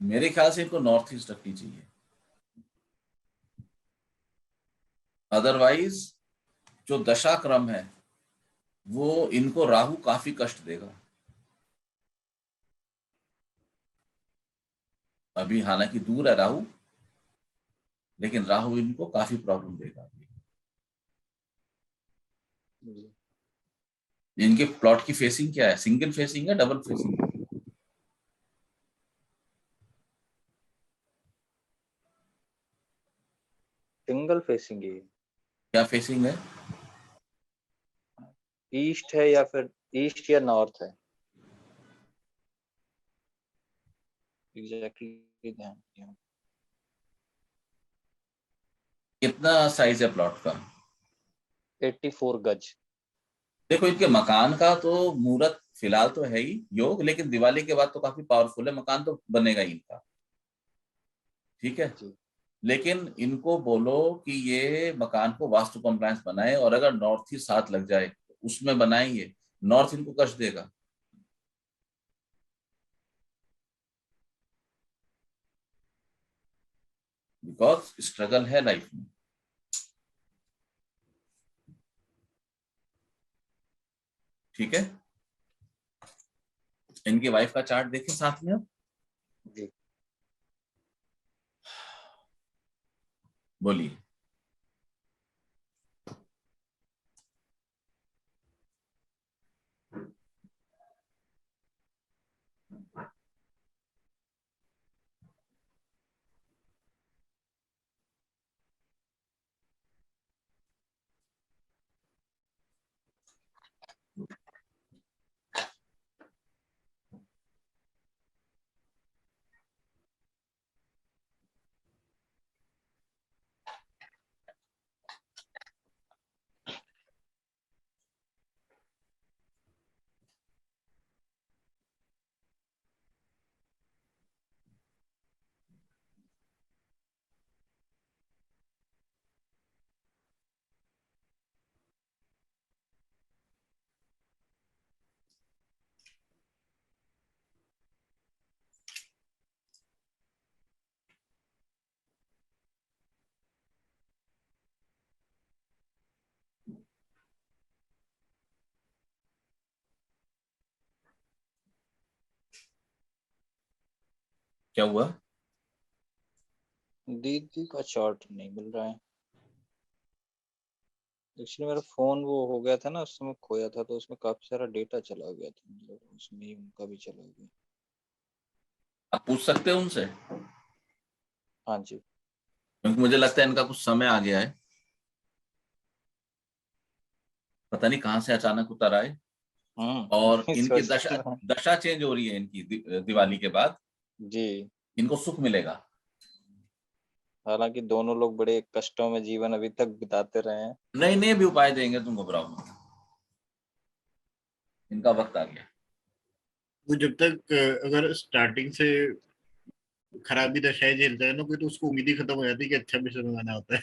मेरे ख्याल से इनको नॉर्थ ईस्ट रखनी चाहिए। अदरवाइज जो दशा क्रम है वो इनको राहु काफी कष्ट देगा। अभी हालांकि दूर है राहु, लेकिन राहु इनको काफी प्रॉब्लम देगा। जी। इनके प्लॉट की फेसिंग क्या है? सिंगल फेसिंग है, डबल फेसिंग है? सिंगल फेसिंग ही क्या फेसिंग है? ईस्ट है, या फिर ईस्ट या नॉर्थ है, एग्जैक्टली ध्यान नहीं है। कितना साइज है प्लॉट का? 84 गज। देखो, इनके मकान का तो मुहूर्त फिलहाल तो है ही योग, लेकिन दिवाली के बाद तो काफी पावरफुल है, मकान तो बनेगा ही इनका। ठीक है। जी। लेकिन इनको बोलो कि ये मकान को वास्तु कंप्लायंस बनाए, और अगर नॉर्थ ईस्ट साथ लग जाए तो उसमें बनाए। ये नॉर्थ इनको कष्ट देगा। बिकॉज स्ट्रगल है लाइफ में। ठीक है। इनकी वाइफ का चार्ट देखें साथ में अब। जी। बोलिए। क्या हुआ? दीदी का चार्ट नहीं मिल रहा है। एक्चुअली मेरा फोन वो हो गया था ना, उस समय खोया था, तो उसमें काफी सारा डेटा चला गया था, मतलब उसमें ही उनका भी चला गया। आप पूछ सकते हो उनसे, हाँ जी। क्योंकि मुझे लगता है इनका कुछ समय आ गया है। पता नहीं कहाँ से अचानक उतर आए। और इनकी सोच दशा रहा था। दशा चेंज हो रही है इनकी दिवाली के बाद। जी। इनको सुख मिलेगा। हालांकि दोनों लोग बड़े कष्टों में जीवन अभी तक बिताते रहे हैं। नए नए भी उपाय देंगे, तुम घबराओ मत। इनका वक्त आ गया। वो जब तक अगर स्टार्टिंग से खराबी दशाएं झेलता है ना कोई, तो उसको उम्मीद ही खत्म हो जाती है कि अच्छा भी समय आना होता है।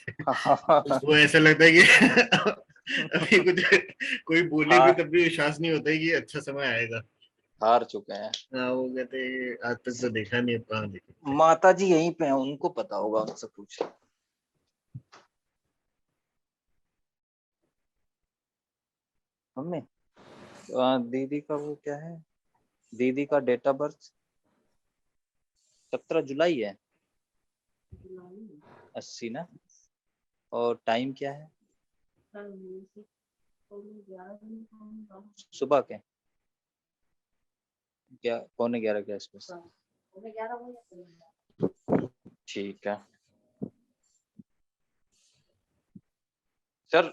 उसको ऐसा लगता है कि अभी कुछ कोई बोले भी हार तब भी विश्वास नहीं होता है कि अच्छा समय आएगा। हार चुके हैं। हाँ, वो कहते हैं आज तक तो देखा नहीं, अब कहाँ देखेंगे। माता जी यहीं पे हैं, उनको पता होगा, उनसे पूछ। मम्मी, दीदी का वो क्या है, दीदी का डेट ऑफ बर्थ 17 जुलाई है, 80 ना। और टाइम क्या है? सुबह के क्या, 11:15 के आसपास। ठीक है सर।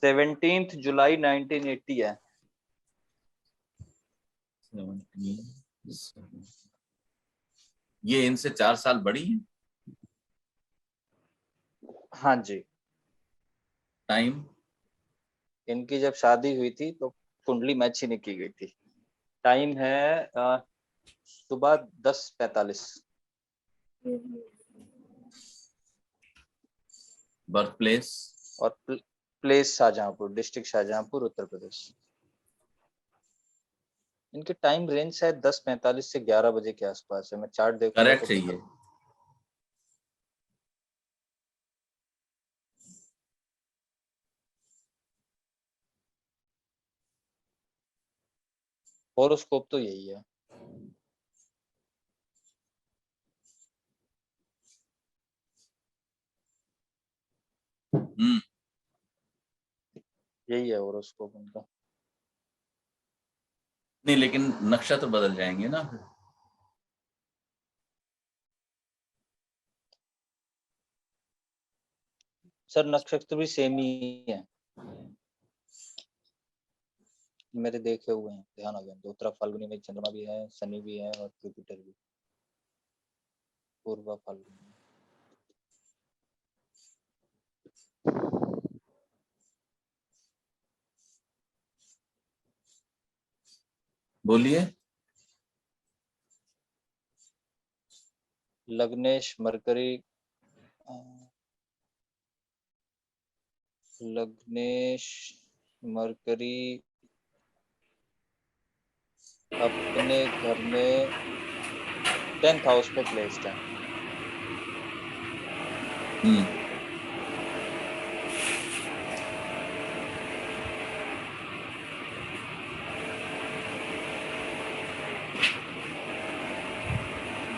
17 जुलाई 1980 है। 17, ये इनसे 4 साल बड़ी है। हाँ जी। टाइम? इनकी जब शादी हुई थी तो कुंडली मैच ही नहीं की गई थी। टाइम है सुबह 10:45। Birth place? और प्लेस शाहजहांपुर, डिस्ट्रिक्ट शाहजहांपुर, उत्तर प्रदेश। इनके टाइम रेंज शायद 10:45 से 11 बजे के आसपास है। मैं चार्ट देखूंगा तो करेक्ट चाहिए। हॉरोस्कोप तो यही है। हम्म। यही है हॉरोस्कोप उनका। नहीं, लेकिन नक्षत्र बदल जाएंगे ना फिर। सर नक्षत्र भी सेम ही है, मेरे देखे हुए हैं, ध्यान आ गया। उत्तरा फाल्गुनी में चंद्रमा भी है, शनि भी है और जुपिटर भी। पूर्वा फाल्गुनी। बोलिए। लग्नेश मरकरी, लग्नेश मरकरी अपने घर में 10th हाउस पे प्लेस्ड है। हम्म।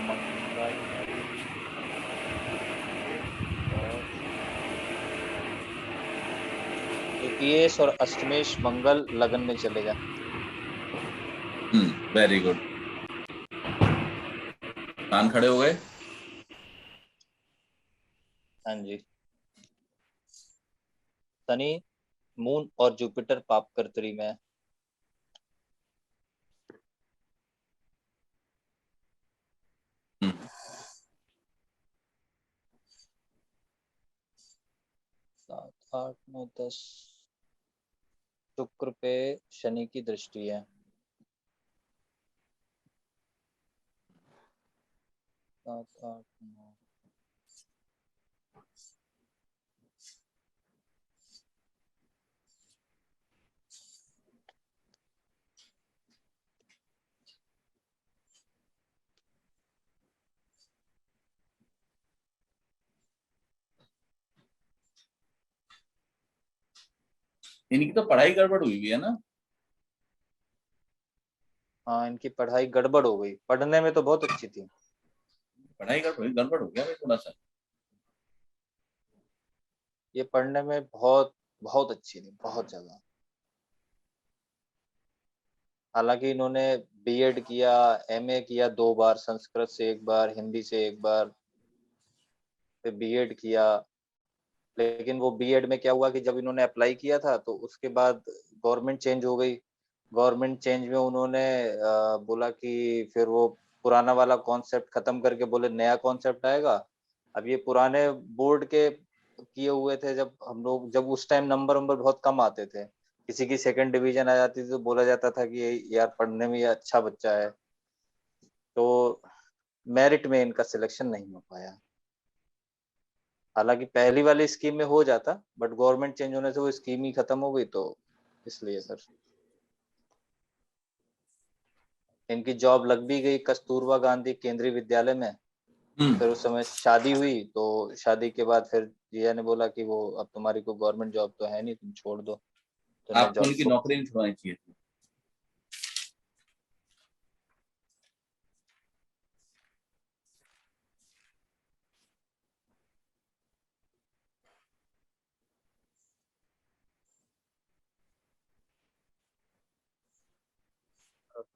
मंगल और द्वितीयेश और अष्टमेश मंगल लगन में चलेगा। Very good. कान खड़े हो गए। हाँ जी। शनि, मून और जुपिटर पापकर्तरी में। हम्म। 7, 8, 9, 10 शुक्र पे शनि की दृष्टि है। 7, 8, 9। इनकी तो पढ़ाई गड़बड़ हुई हुई है ना। हाँ, इनकी पढ़ाई गड़बड़ हो गई, पढ़ने में तो बहुत अच्छी थी। पढ़ाई गड़बड़ हो गया भाई थोड़ा सा। ये पढ़ने में बहुत बहुत अच्छी थी, बहुत ज्यादा। हालांकि इन्होंने बीएड किया, एमए किया 2 बार, संस्कृत से 1 बार, हिंदी से 1 बार, फिर बीएड किया। लेकिन वो बीएड में क्या हुआ कि जब इन्होंने अप्लाई किया था तो उसके बाद गवर्नमेंट चेंज हो गई। गवर्नमेंट चेंज में उन्होंने बोला कि फिर वो पुराना वाला कॉन्सेप्ट खत्म करके बोले नया कॉन्सेप्ट आएगा। अब ये पुराने बोर्ड के किए हुए थे, जब हम लोग, जब उस टाइम नंबर नंबर बहुत कम आते थे, किसी की सेकंड डिवीजन आ जाती थी तो बोला जाता था कि यार पढ़ने में ये अच्छा बच्चा है। तो मेरिट में इनका सिलेक्शन नहीं हो पाया। हालांकि पहली वाली स्कीम में हो जाता, बट गवर्नमेंट चेंज होने से वो स्कीम ही खत्म हो गई, तो इसलिए सर इनकी जॉब लग भी गई कस्तूरबा गांधी केंद्रीय विद्यालय में। फिर उस समय शादी हुई, तो शादी के बाद फिर जिया ने बोला कि वो अब तुम्हारी कोई गवर्नमेंट जॉब तो है नहीं, तुम छोड़ दो, तो उन्होंने आपको जॉब उनकी छोड़। नौकरी नहीं छुड़ानी चाहिए थी।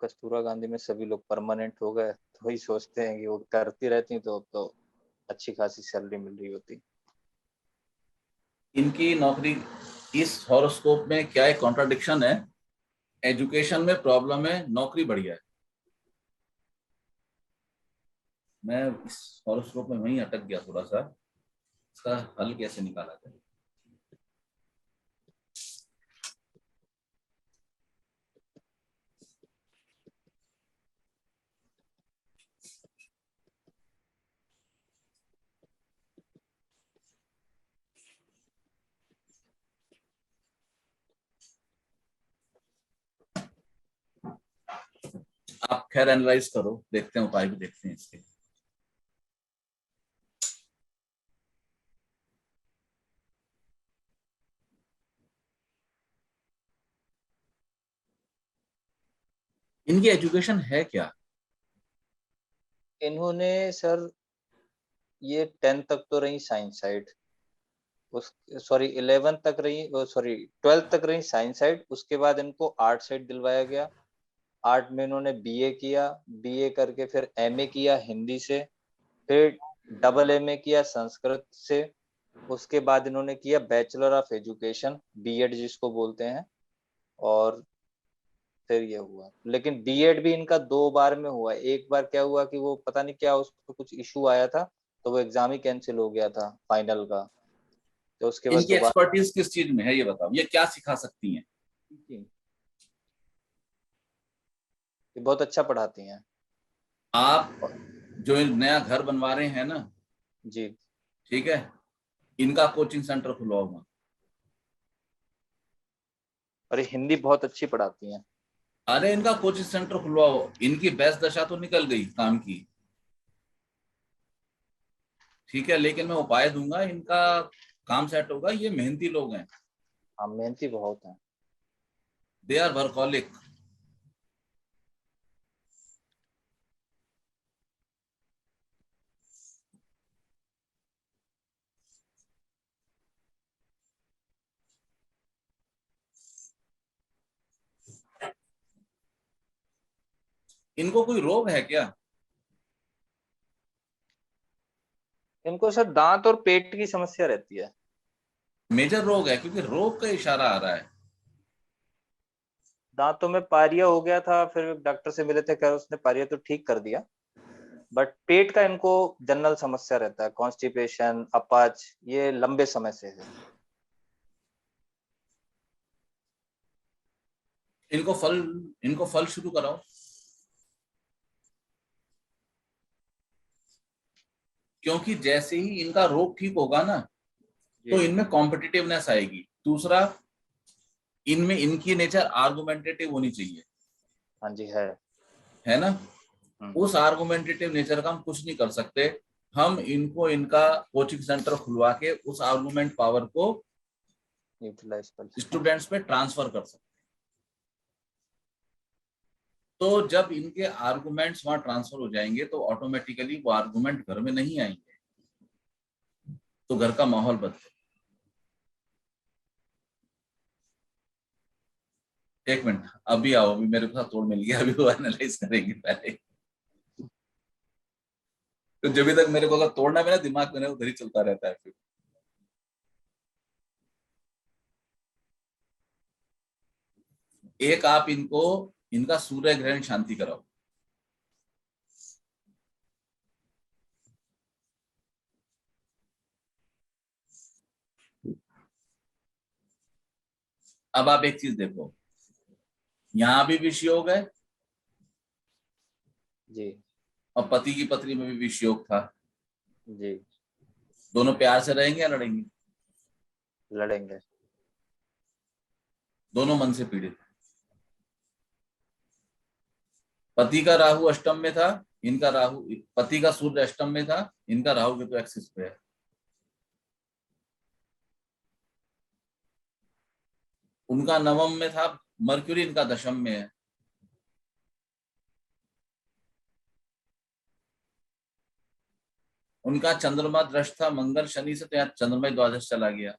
कस्तूरबा गांधी में सभी लोग परमानेंट हो गए, तो वही सोचते हैं कि वो करती रहती तो अब तो अच्छी खासी सैलरी मिल रही होती। इनकी नौकरी, इस हॉरोस्कोप में क्या एक कॉन्ट्राडिक्शन है, एजुकेशन में प्रॉब्लम है, नौकरी बढ़िया है। मैं इस हॉरोस्कोप में वहीं अटक गया थोड़ा सा, इसका हल कैसे निकाला जाए। आप खैर एनालाइज करो, देखते हैं उपाय भी देखते हैं इसके। इनकी एजुकेशन है क्या? इन्होंने सर ये 10th तक तो रही साइंस साइड, उस सॉरी 11th तक रही, सॉरी 12th तक रही साइंस साइड। उसके बाद इनको आर्ट साइड दिलवाया गया। आर्ट में इन्होंने बीए किया, बीए करके फिर एमए किया हिंदी से, फिर डबल एमए किया संस्कृत से। उसके बाद इन्होंने किया बैचलर ऑफ एजुकेशन, बीएड जिसको बोलते हैं। और फिर ये हुआ, लेकिन बीएड भी इनका 2 बार में हुआ। एक बार क्या हुआ कि वो पता नहीं क्या उसको कुछ इशू आया था, तो वो एग्जाम ही कैंसिल हो गया था फाइनल का, तो उसके बाद इनकी दोबारा। एक्सपर्टीज किस चीज में है ये बताओ, ये क्या सिखा सकती हैं? ये बहुत अच्छा पढ़ाती हैं। आप जो नया घर बनवा रहे हैं ना, जी। ठीक है, इनका कोचिंग सेंटर खुलवाऊंगा। और ये हिंदी बहुत अच्छी पढ़ाती हैं। अरे इनका कोचिंग सेंटर खुलवाओ, इनकी बेस्ट दशा तो निकल गई काम की, ठीक है, लेकिन मैं उपाय दूंगा, इनका काम सेट होगा। ये मेहनती लोग हैं, हाँ मेहनती बहुत हैं। They are workaholic. इनको कोई रोग है क्या? इनको सर दांत और पेट की समस्या रहती है। मेजर रोग है, क्योंकि रोग का इशारा आ रहा है। दांतों में पारिया हो गया था, फिर डॉक्टर से मिले थे, खैर उसने पारिया तो ठीक कर दिया। बट पेट का इनको जनरल समस्या रहता है, कॉन्स्टिपेशन, अपच, ये लंबे समय से है। इनको फल, इनको फल शुरू कराओ, क्योंकि जैसे ही इनका रोग ठीक होगा ना, तो जी। इनमें कॉम्पिटिटिवनेस आएगी। दूसरा, इनमें इनकी नेचर आर्गुमेंटेटिव होनी चाहिए, हाँ जी है। है ना। हम्म। उस आर्गुमेंटेटिव नेचर का हम कुछ नहीं कर सकते। हम इनको इनका कोचिंग सेंटर खुलवा के उस आर्गुमेंट पावर को यूटिलाइज कर सकते हैं। स्टूडेंट्स पे ट्रांसफर कर सकते हैं। तो जब इनके आर्गुमेंट्स वहां ट्रांसफर हो जाएंगे, तो ऑटोमेटिकली वो आर्गुमेंट घर में नहीं आएंगे, तो घर का माहौल बदले। एक मिनट, अभी आओ, अभी मेरे पास तोड़ मिल गया, अभी वो एनालाइज करेंगे पहले। तो जब तक मेरे को अगर तोड़ना भी ना, दिमाग में ना उधर ही चलता रहता है फिर। एक आप इनको, इनका सूर्य ग्रहण शांति कराओ। अब आप एक चीज देखो, यहां भी विषय हो गए, जी। और पति की पत्नी में भी विष योग था। जी। दोनों प्यार से रहेंगे या लड़ेंगे? लड़ेंगे। दोनों मन से पीड़ित। पति का राहु अष्टम में था, इनका राहु, पति का सूर्य अष्टम में था, इनका राहु के तो एक्सिस पे है। उनका नवम में था मर्क्यूरी, इनका दशम में है। उनका चंद्रमा दृष्ट था मंगल शनि से, तो यहाँ चंद्रमा ही द्वादश चला गया।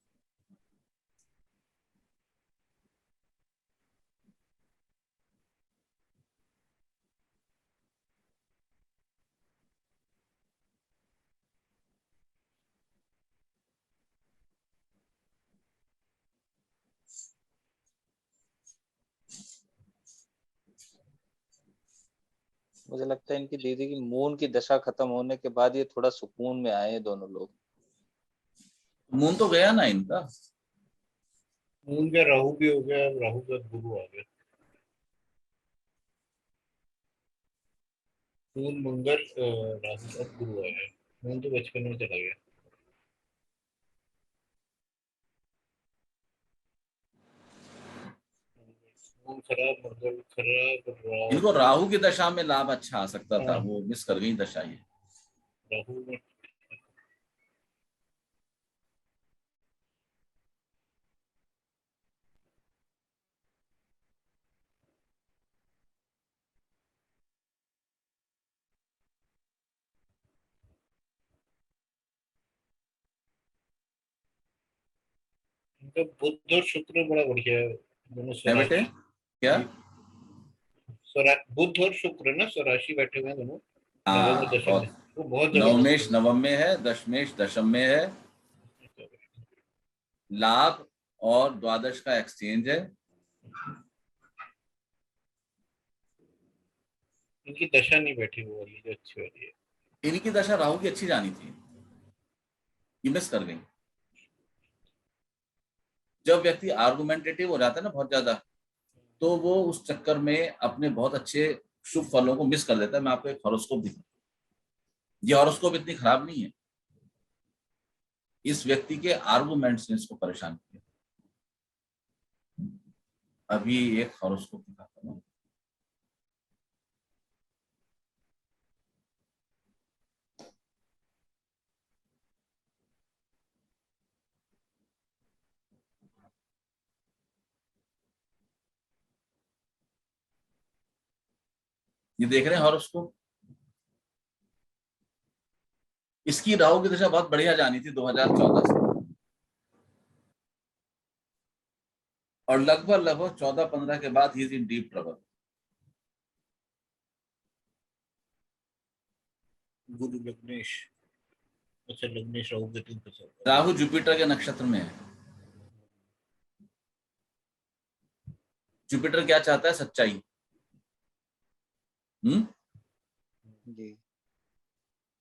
मुझे लगता है इनकी दीदी की मून की दशा खत्म होने के बाद ये थोड़ा सुकून में आए हैं दोनों लोग। मून तो गया ना इनका। मून का राहु भी हो गया, अब राहु का गुरु आ गया। मून मंगल राहु अब गुरु आ गया। मून तो बचपन में चला गया। मून खराब, मंगल खराब, इनको राहु। राहु की दशा में लाभ अच्छा आ सकता था, हाँ, वो मिस कर गई दशा ये। राहु में इनका बुध और शुक्र बड़ा बढ़िया है, दोनों है बेटे स्वराज। क्या? बुध और शुक्र ना स्वराशि बैठे हुए हैं दोनों, नवम और हाँ दशम में। बहुत। वो बहुत जबरदस्त नवमेश है। नवम में है, दशमेश दशम में है। लाभ और द्वादश का एक्सचेंज है। इनकी दशा नहीं बैठी वो वाली जो अच्छी वाली है। इनकी दशा राहु की अच्छी जानी थी, ये मिस कर गई। जब व्यक्ति आर्गुमेंटेटिव हो जाता है ना बहुत ज्यादा, तो वो उस चक्कर में अपने बहुत अच्छे शुभ फलों को मिस कर देता है। मैं आपको एक हॉरोस्कोप दिखा, ये हॉरोस्कोप इतनी खराब नहीं है, इस व्यक्ति के आर्गुमेंट्स ने इसको परेशान किया। अभी एक हॉरोस्कोप दिखाता हूँ। ये देख रहे हैं हॉरोस्कोप, इसकी राहु की दशा बहुत बढ़िया जानी थी 2014 से, और लगभग लगभग 14-15 के बाद he is in deep trouble. गुरु लग्नेश, अच्छा लग्नेश राहु के 3 पर चल राहु जुपिटर के नक्षत्र में है। जुपिटर क्या चाहता है? सच्चाई। जी।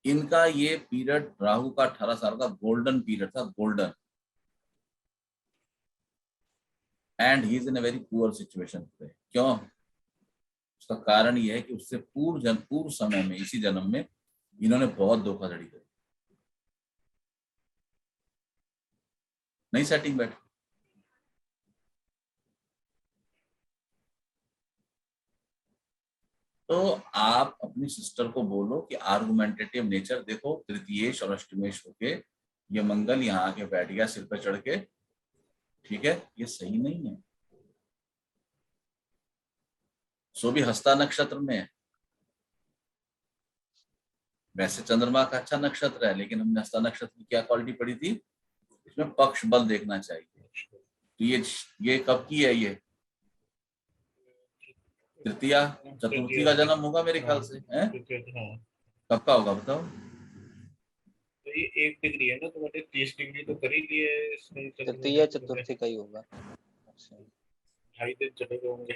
इनका ये पीरियड राहु का 18 साल का गोल्डन पीरियड था, golden. And he is in a very poor situation today. क्यों? उसका कारण ये है कि उससे पूर्व समय में, इसी जन्म में इन्होंने बहुत धोखाधड़ी करी, नहीं सेटिंग बैठ। तो आप अपनी सिस्टर को बोलो कि आर्गुमेंटेटिव नेचर देखो, तृतीयेश और अष्टमेश होके ये मंगल यहाँ आके बैठ गया सिर पर चढ़ के, ठीक है, ये सही नहीं है। सो भी हस्ता नक्षत्र में है, वैसे चंद्रमा का अच्छा नक्षत्र है, लेकिन हमने हस्ता नक्षत्र की क्या क्वालिटी पढ़ी थी, इसमें पक्ष बल देखना चाहिए। तो ये कब की है? ये तृतीया चतुर्थी का जन्म होगा मेरे ख्याल से, है? हाँ, कब का होगा बताओ? तो ये 1 डिग्री है ना, तो मतलब 30 डिग्री तो कर ही लिया है इसमें। तृतीया चतुर्थी का ही होगा। अच्छा। 2.5 दिन चले गए होंगे।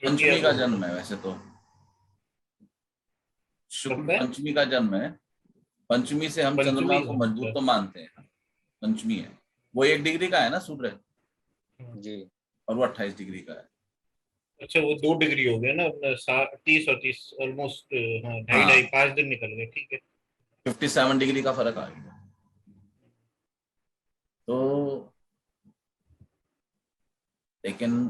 पंचमी का जन्म है वैसे तो, शुक्र है? पंचमी का जन्म है। पंचमी से हम चंद्रमा पंचमी को है, मजबूत तो मानते हैं, पंचमी है। वो 1 डिग्री का है ना सूर्य, जी। और वो 28 डिग्री का है। अच्छा, वो 2 डिग्री हो गया ना अपना, 30 और 30 ऑलमोस्ट। हाँ, ढाई ढाई हाँ, 5 दिन निकल गए, ठीक है। 57 डिग्री का फर्क आ गया। तो लेकिन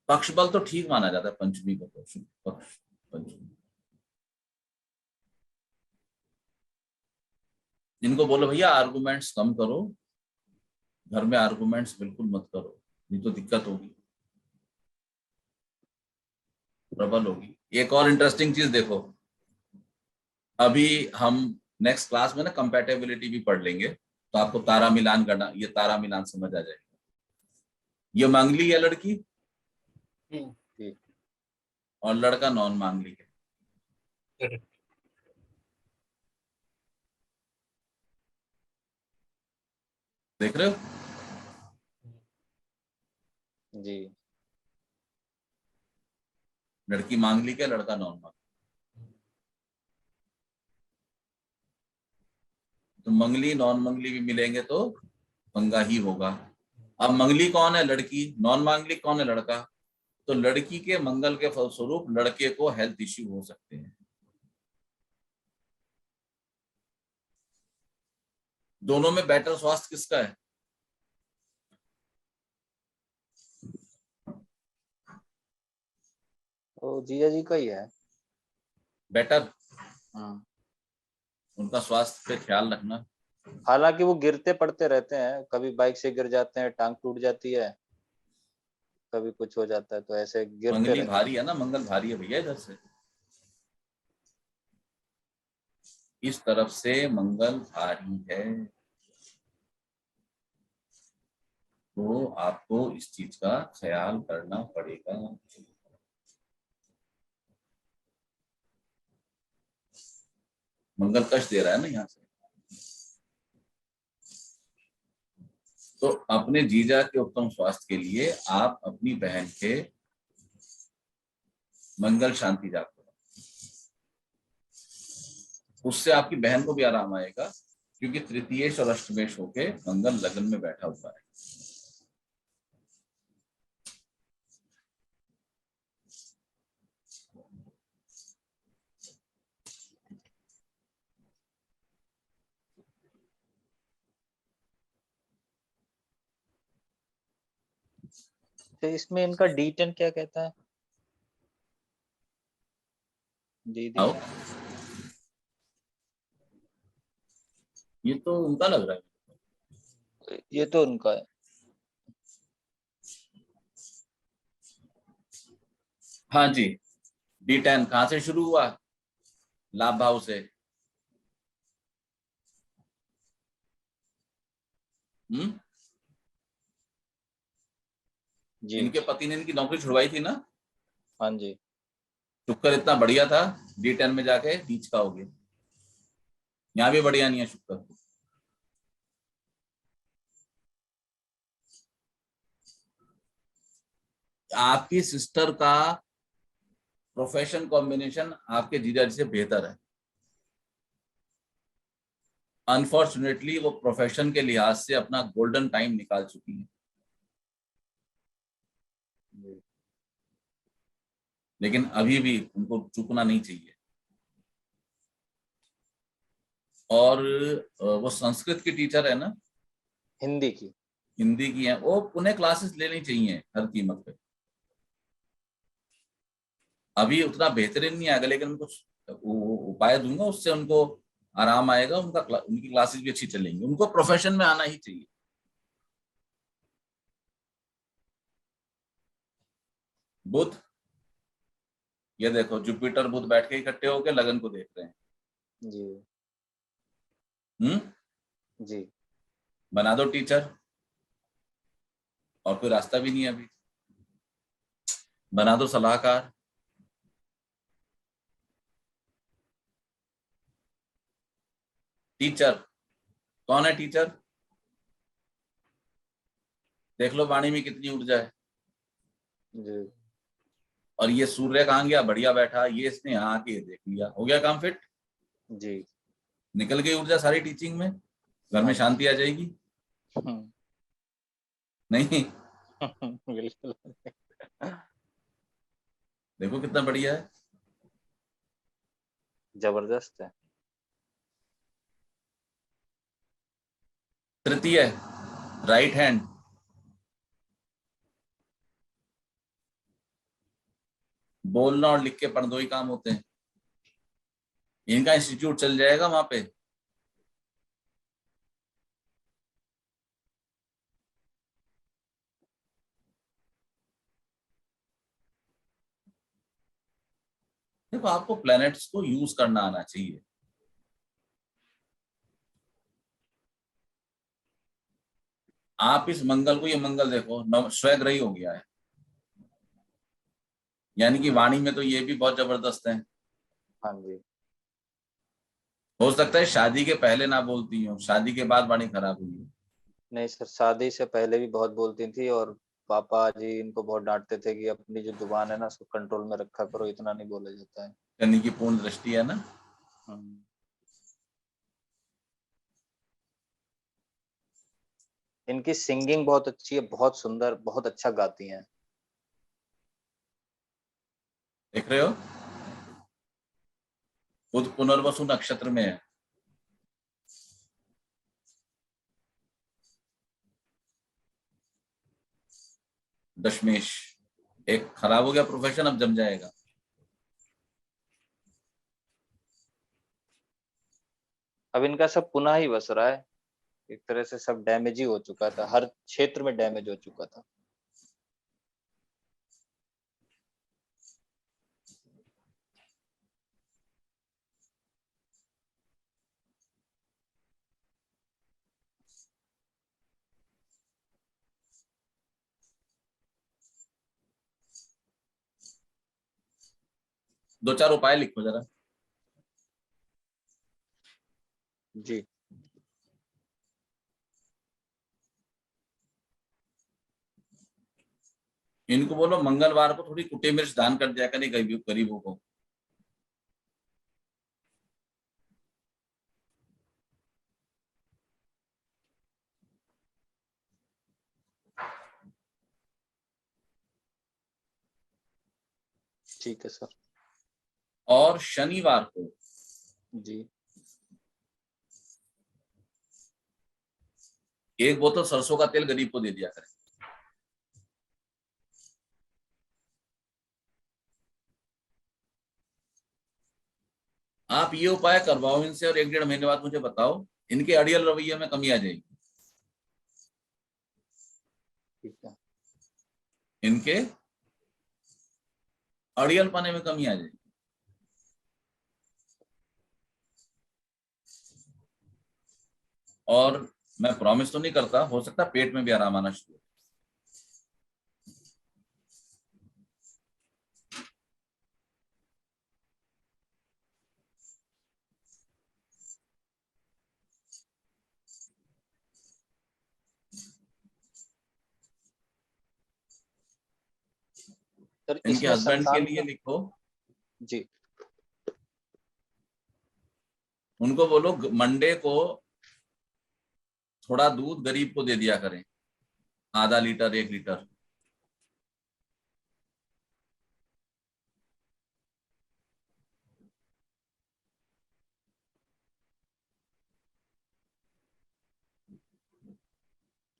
पक्ष बल तो ठीक माना जाता है पंचमी को, तो शुभ पक्ष पंचमी। जिनको बोलो भैया आर्गुमेंट्स कम करो, घर में आर्गुमेंट्स बिल्कुल मत करो, नहीं तो दिक्कत होगी, प्रबल होगी। एक और इंटरेस्टिंग चीज देखो, अभी हम नेक्स्ट क्लास में ना कंपैटिबिलिटी भी पढ़ लेंगे, तो आपको तारा मिलान करना, ये तारा मिलान समझ आ जाएगा। ये मांगली है लड़की, ठीक। और लड़का नॉन मांगलिक है। करेक्ट। देख रहे हो? जी। लड़की मांगलिक है, लड़का नॉन मांगलिक। तो मंगली नॉन मंगली भी मिलेंगे तो पंगा ही होगा। अब मंगली कौन है? लड़की। नॉन मांगलिक कौन है? लड़का। तो लड़की के मंगल के फलस्वरूप लड़के को हेल्थ इश्यू हो सकते हैं। दोनों में बेटर स्वास्थ्य किसका है? तो जीजा जी का ही है। बेटर। हाँ। उनका स्वास्थ्य पे ख्याल रखना। हालांकि वो गिरते पड़ते रहते हैं, कभी बाइक से गिर जाते हैं, टांग टूट जाती है, कभी कुछ हो जाता है, तो ऐसे गिरते मंगली रहते हैं। भारी है ना, मंगल भारी है भैया इधर से, इस तरफ से मंगल भारी है, तो आपको इस चीज का ख्याल करना पड़ेगा। मंगल कष्ट दे रहा है ना यहाँ से, तो अपने जीजा के उत्तम स्वास्थ्य के लिए आप अपनी बहन के मंगल शांति जाप करो, उससे आपकी बहन को भी आराम आएगा, क्योंकि तृतीयेश और अष्टमेश होके मंगल लगन में बैठा हुआ है। तो इसमें इनका D10 क्या कहता है दीदी? आओ, ये तो उनका लग रहा है। ये तो उनका है। हाँ जी, D10 कहाँ से शुरू हुआ? लाभ भाव से। हम्म। जी। इनके पति ने इनकी नौकरी छुड़वाई थी ना, हाँ जी। शुक्र इतना बढ़िया था, D10 में जाके नीच का हो गया। यहाँ भी बढ़िया नहीं है शुक्र। आपकी सिस्टर का प्रोफेशन कॉम्बिनेशन आपके जीजा जी से बेहतर है। अनफॉर्चुनेटली वो प्रोफेशन के लिहाज से अपना गोल्डन टाइम निकाल चुकी है, जी। लेकिन अभी भी उनको चूकना नहीं चाहिए। और वो संस्कृत की टीचर है ना, हिंदी की। हिंदी की है, वो उन्हें क्लासेस लेनी चाहिए हर कीमत पे। अभी उतना बेहतरीन नहीं आएगा, लेकिन कुछ उपाय दूंगा, उससे उनको आराम आएगा, उनकी क्लासेस भी अच्छी चलेंगी। उनको प्रोफेशन में आना ही चाहिए। बुध, ये देखो जुपिटर बुध बैठ के इकट्ठे होकर लगन को देख रहे हैं। जी। हम्म। जी। बना दो टीचर, और कोई रास्ता भी नहीं है अभी। बना दो सलाहकार। टीचर कौन है? टीचर देख लो वाणी में कितनी ऊर्जा है। जी। और ये सूर्य कहाँ गया? बढ़िया बैठा, ये इसने यहाँ आके देख लिया, हो गया काम फिट। जी। निकल गई ऊर्जा सारी टीचिंग में, घर में हाँ जी। शांति आ जाएगी। नहीं? बिल्कुल। देखो कितना बढ़िया है, जबरदस्त है। तृतीय, राइट हैंड, बोलना और लिख के पढ़, दो ही काम होते हैं। इनका इंस्टीट्यूट चल जाएगा वहां पे। देखो आपको प्लैनेट्स को यूज करना आना चाहिए। आप इस मंगल को, ये मंगल देखो स्वग्रही हो गया है, यानी कि वाणी में तो ये भी बहुत जबरदस्त है। हाँ जी। हो सकता है शादी के पहले ना बोलती हो, शादी के बाद वाणी खराब हुई है। नहीं सर, शादी से पहले भी बहुत बोलती थी, और पापा जी इनको बहुत डांटते थे कि अपनी जो जुबान है ना उसको कंट्रोल में रखा करो, इतना नहीं बोला जाता है। शनि की पूर्ण दृष्टि है ना। हम्म। इनकी सिंगिंग बहुत अच्छी है, बहुत सुंदर, बहुत अच्छा गाती हैं। देख रहे हो, खुद पुनर्वसु नक्षत्र में है। दशमेश, एक खराब हो गया प्रोफेशन, अब जम जाएगा। अब इनका सब पुनः ही बस रहा है, एक तरह से सब डैमेज ही हो चुका था, हर क्षेत्र में डैमेज हो चुका था। दो चार उपाय लिखो जरा। जी। इनको बोलो मंगलवार को थोड़ी कुटी मिर्च दान कर दिया करें गरीबों को। ठीक है सर। और शनिवार को जी। एक बोतल सरसों का तेल गरीब को दे दिया करें। आप ये उपाय करवाओ इनसे और 1-1.5 महीने बाद मुझे बताओ, इनके अड़ियल रवैये में कमी आ जाएगी। ठीक है। इनके अड़ियल पाने में कमी आ जाएगी। और मैं प्रॉमिस तो नहीं करता, हो सकता है पेट में भी आराम आना शुरू हो। सर इनके इसमें हस्बैंड के संतान लिए का। लिखो, जी। उनको बोलो मंडे को थोड़ा दूध गरीब को दे दिया करें, आधा लीटर 1 लीटर।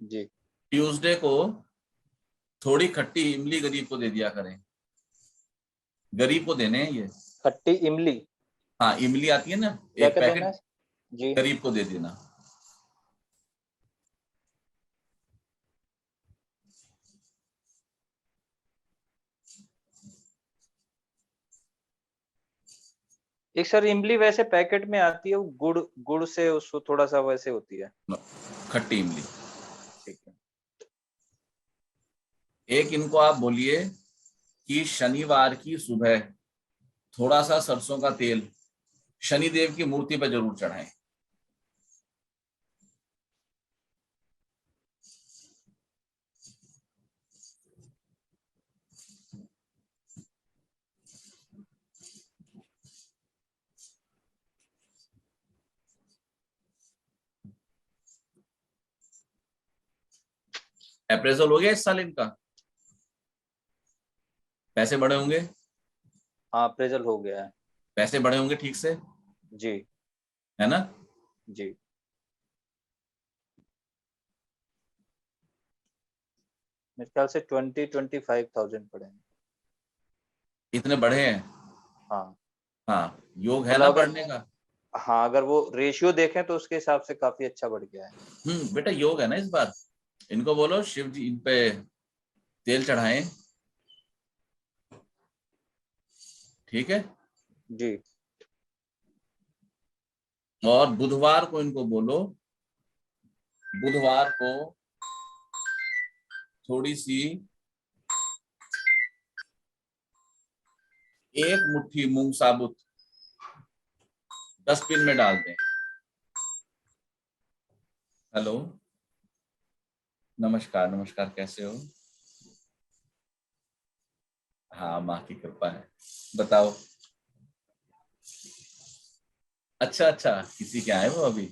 जी। ट्यूसडे को थोड़ी खट्टी इमली गरीब को दे दिया करें। गरीब को देने हैं ये। खट्टी इमली हाँ, इमली आती है ना, क्या एक क्या देना पैकेट, है? जी। गरीब को दे देना। एक सर इमली वैसे पैकेट में आती है, वो गुड़ गुड़ से उसको थोड़ा सा वैसे होती है। खट्टी इमली। ठीक है। एक इनको आप बोलिए कि शनिवार की सुबह थोड़ा सा सरसों का तेल शनिदेव की मूर्ति पर जरूर चढ़ाएं। अप्रेजल हो गया इस साल इनका, पैसे बड़े होंगे। हाँ अप्रेजल हो गया है। पैसे बढ़े होंगे ठीक से, जी है ना? जी। मेरे ख्याल से 25,000 पड़े हैं। इतने बढ़े हैं? हाँ हाँ, योग है ना मतलब अगर, बढ़ने का। हाँ अगर वो रेशियो देखें तो उसके हिसाब से काफी अच्छा बढ़ गया है। बेटा योग है ना इस बार। इनको बोलो शिव जी इन पे तेल चढ़ाएं, ठीक है? जी और बुधवार को इनको बोलो, बुधवार को थोड़ी सी 1 मुट्ठी मूंग साबुत डस्टबिन में डाल दें। हेलो, नमस्कार नमस्कार, कैसे हो? हाँ, माँ की कृपा है। बताओ। अच्छा अच्छा, किसी के आए वो अभी?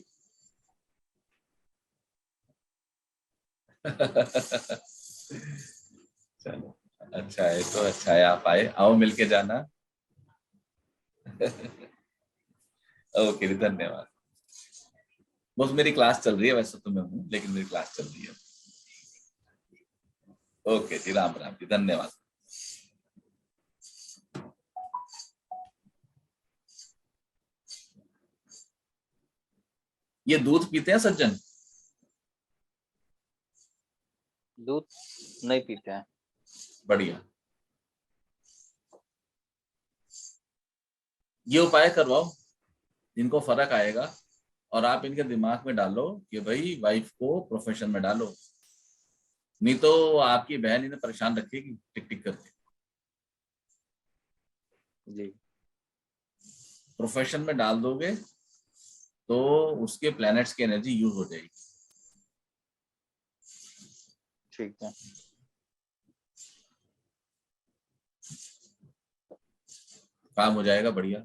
चलो, अच्छा है तो अच्छा है, आप आए, आओ मिलके जाना। ओके, धन्यवाद। बस मेरी क्लास चल रही है, वैसे तो मैं हूँ लेकिन मेरी क्लास चल रही है। ओके जी, राम राम जी, धन्यवाद। ये दूध पीते हैं सज्जन? दूध नहीं पीते हैं। बढ़िया। ये उपाय करवाओ, इनको फर्क आएगा। और आप इनके दिमाग में डालो कि भाई वाइफ को प्रोफेशन में डालो, नहीं तो आपकी बहन इन्हें परेशान रखेगी टिक टिक करके। जी प्रोफेशन में डाल दोगे तो उसके प्लैनेट्स की एनर्जी यूज हो जाएगी। ठीक है। काम हो जाएगा बढ़िया।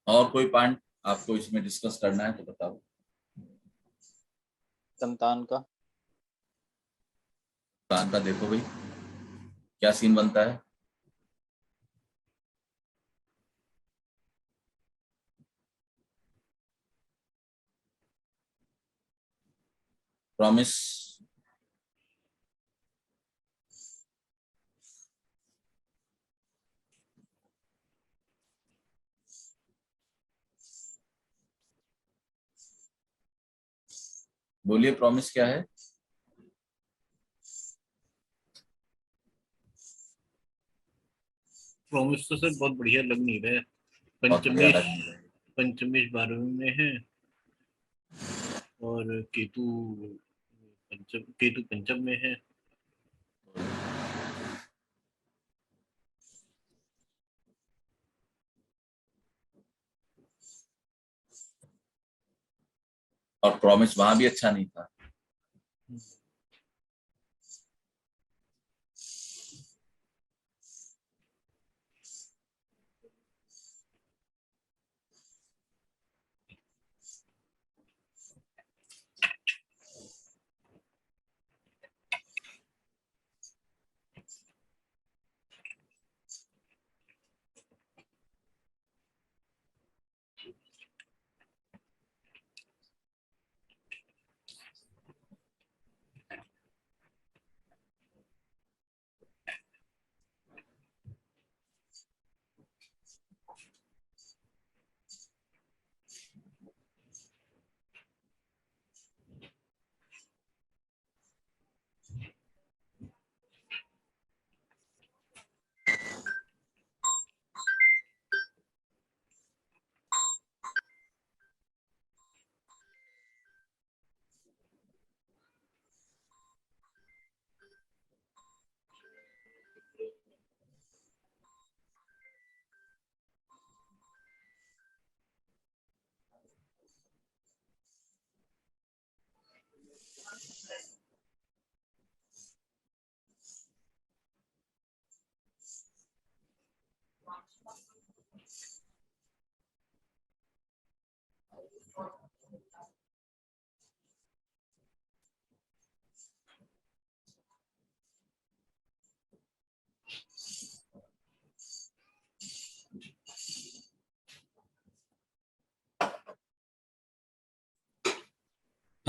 और कोई पॉइंट आपको इसमें डिस्कस करना है तो बताओ। संतान का। काम का देखो भाई, क्या सीन बनता है। प्रॉमिस। बोलिए, प्रॉमिस क्या है? प्रॉमिस तो सर बहुत बढ़िया लग नहीं रहा है। बहुत बढ़िया पंचमेश, लग रहा है। पंचमेश 12वें में है और केतु पंचम में है। और प्रॉमिस वहां भी अच्छा नहीं था।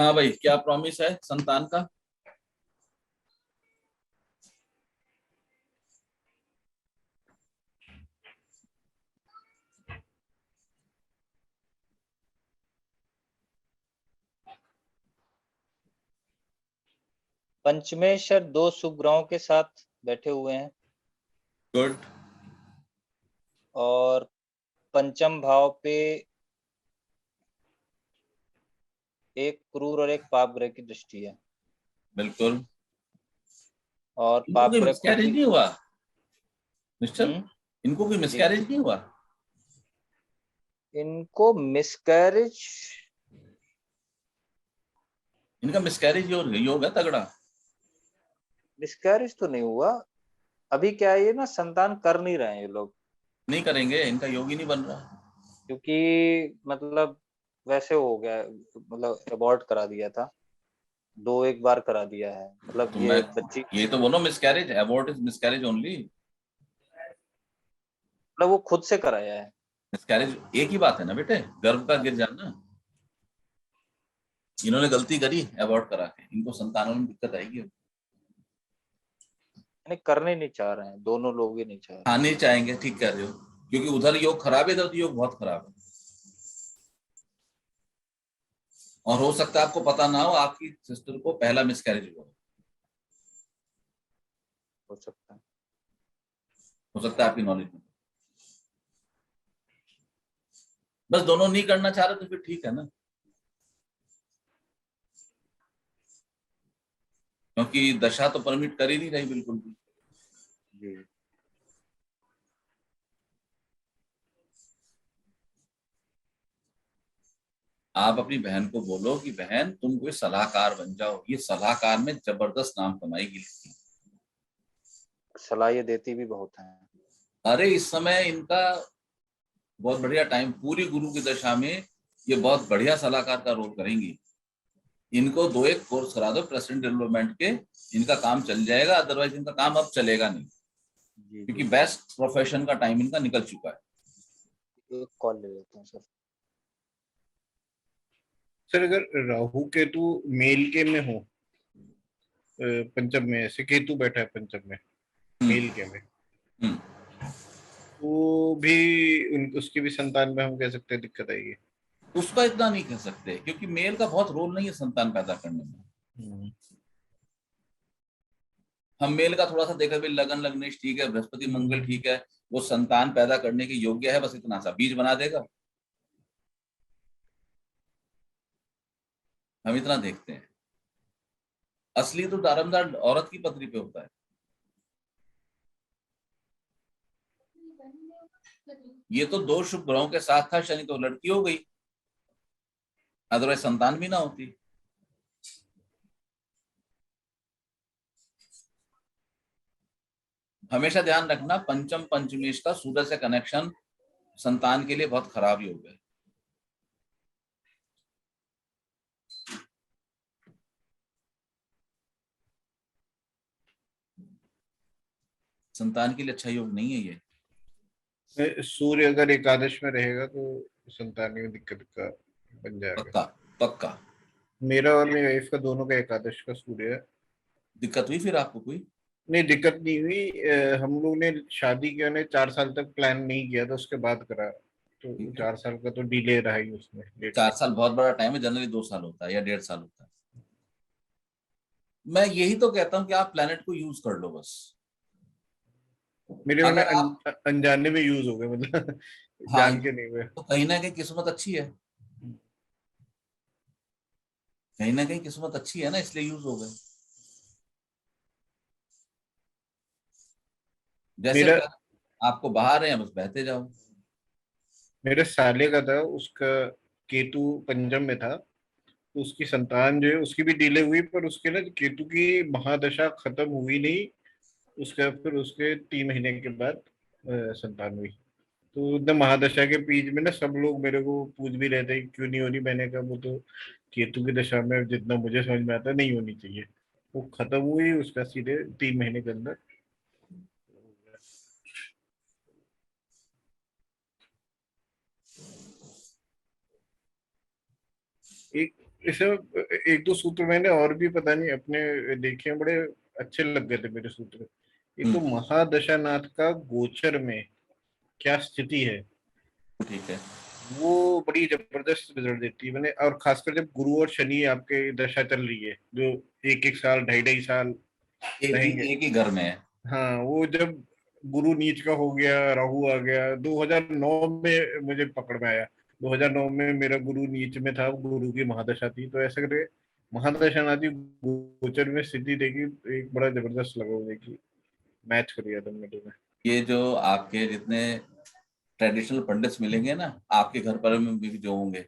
हाँ भाई, क्या प्रॉमिस है संतान का? पंचमेश्वर दो शुभ ग्रहों के साथ बैठे हुए हैं गुड। और पंचम भाव पे एक क्रूर और एक पाप ग्रह की दृष्टि है। बिल्कुल। और इनको पाप कोई ग्रह खुद मिसकैरेज भी। नहीं हुआ मिस्टर? हम्म। इनको कोई जी। मिसकैरेज नहीं हुआ? इनको मिसकैरेज। इनका मिसकैरेज योग है तगड़ा। मिसकैरेज तो नहीं हुआ। अभी क्या है, ये ना संतान कर नहीं रहे हैं ये लोग। नहीं करेंगे, इनका योग ही नहीं बन रहा। क्योंकि मतलब वैसे हो गया है, मतलब अबॉर्ट करा दिया था, दो एक बार करा दिया है, मतलब तो मैं, ये बच्ची ये तो बोलो miscarriage, abort is miscarriage only. मतलब वो खुद से कराया है। मिसकैरेज एक ही बात है ना बेटे, गर्भ का गिर जाना। इन्होंने गलती करी अबॉर्ट करा के, इनको संतानों में दिक्कत आएगी। यानी करने नहीं चाह रहे हैं, दोनों लोग ही नहीं चाह रहे हाँ, हैं। नहीं चाहेंगे, ठीक कह रहे हो, क्योंकि उधर योग खराब है, इधर तो योग बहुत खराब है। और हो सकता है आपको पता ना हो, आपकी सिस्टर को पहला मिसकैरेज हुआ, हो सकता है। हो सकता है आपकी नॉलेज में। बस दोनों नहीं करना चाह रहे तो फिर ठीक है ना, क्योंकि दशा तो परमिट कर ही नहीं रही बिल्कुल भी। जी। आप अपनी बहन को बोलो कि बहन तुम कोई सलाहकार बन जाओ, ये सलाहकार में जबरदस्त नाम कमाएगी लड़की। सलाह ये देती भी बहुत है। अरे इस समय इनका बहुत बढ़िया टाइम, पूरी गुरु की दशा में ये बहुत बढ़िया सलाहकार का रोल करेंगी। इनको दो एक कोर्स करा दो प्रेसिडेंट डेवलपमेंट के, इनका काम चल जाएगा, अदरवाइज इनका काम अब चलेगा नहीं, जी क्योंकि जी। बेस्ट प्रोफेशन का टाइम इनका निकल चुका है। एक कॉल ले लेते हैं सर। सर अगर राहु केतु मेल के में हो, पंचम में ऐसे केतु बैठा है पंचम में हम्म। मेल के में, हम्म। तो भी उसकी भी संतान में हम कह सकते हैं दिक्कत आएगी। उसका इतना नहीं कह सकते, क्योंकि मेल का बहुत रोल नहीं है संतान पैदा करने में। हम्म। हम मेल का थोड़ा सा देखा भी, लगन लग्नेश ठीक है, बृहस्पति मंगल ठीक है, वो संतान पैदा करने के योग्य है, बस इतना सा बीज बना देगा। हम इतना देखते हैं, असली तो दारोमदार औरत की पत्नी पे होता है। ये तो दो शुभ ग्रहों के साथ था शनि, तो लड़की हो गई, अदरवाइज संतान भी ना होती। हमेशा ध्यान रखना, पंचम पंचमेश का सूर्य से कनेक्शन संतान के लिए बहुत खराब योग है। संतान के लिए अच्छा योग नहीं है ये। सूर्य अगर एकादश में रहेगा तो संतान में दिक्कत का बन जाएगा। पक्का। पक्का। मेरा और मेरी वाइफ का दोनों का एकादश का सूर्य है। दिक्कत हुई फिर आपको कोई? नहीं दिक्कत नहीं हुई। हम लोग ने शादी के ने 4 साल तक प्लान नहीं किया था, उसके बाद करा, तो ठीक है, 4 साल का तो डिले रहा ही उसमें डेट में। 4 साल बहुत बड़ा टाइम है, जनरली 2 साल होता है या 1.5 साल होता है। मैं यही तो कहता हूँ कि आप प्लेनेट को यूज कर लो बस। मेरे मैंने अगर आप, अनजाने में यूज हो गए मतलब हाँ, जान के नहीं हुए। तो कहीं ना कहीं किस्मत अच्छी है, कहीं ना कहीं किस्मत अच्छी है ना, इसलिए यूज हो गए। जैसे मेरा प्लेनेट आपको बहा रहे हैं, बस बहते जाओ। मेरे साले का था, उसका केतु पंचम में था, तो उसकी संतान जो है उसकी भी डिले हुई, पर उसके ना केतु की महादशा खत्म हुई नहीं, उसका फिर उसके 3 महीने के बाद संतान हुई। तो एकदम महादशा के बीच में ना सब लोग मेरे को पूछ भी रहे थे क्यों नहीं हो रही, मैंने कहा वो तो केतु की दशा में जितना मुझे समझ में आता नहीं होनी चाहिए। वो खत्म हुई उसका सीधे 3 महीने के अंदर। एक इसे एक दो सूत्र मैंने और भी पता नहीं अपने देखे हैं, बड़े अच्छे लग गए थे मेरे सूत्र। एक तो महादशानाथ का गोचर में क्या स्थिति है, ठीक है। वो बड़ी जबरदस्त रिजल्ट देती है। मैंने और खासकर जब गुरु और शनि आपके दशा चल रही है, जो एक एक साल ढाई ढाई साल रहेंगे। एक ही घर में है। हाँ, वो जब गुरु नीच का हो गया, राहु आ गया, 2009 में मुझे पकड़ में आया। 2009 में मेरा गुरु नीच में था, गुरु की महादशा थी, तो ऐसा करके महादशा ना थी, गोचर में स्थिति देखी, एक बड़ा जबरदस्त लगा वो देखी, मैच कर गया था मेरे में। ये जो आपके जितने ट्रेडिशनल पंडित्स मिलेंगे ना आपके घर पर में भी जो होंगे,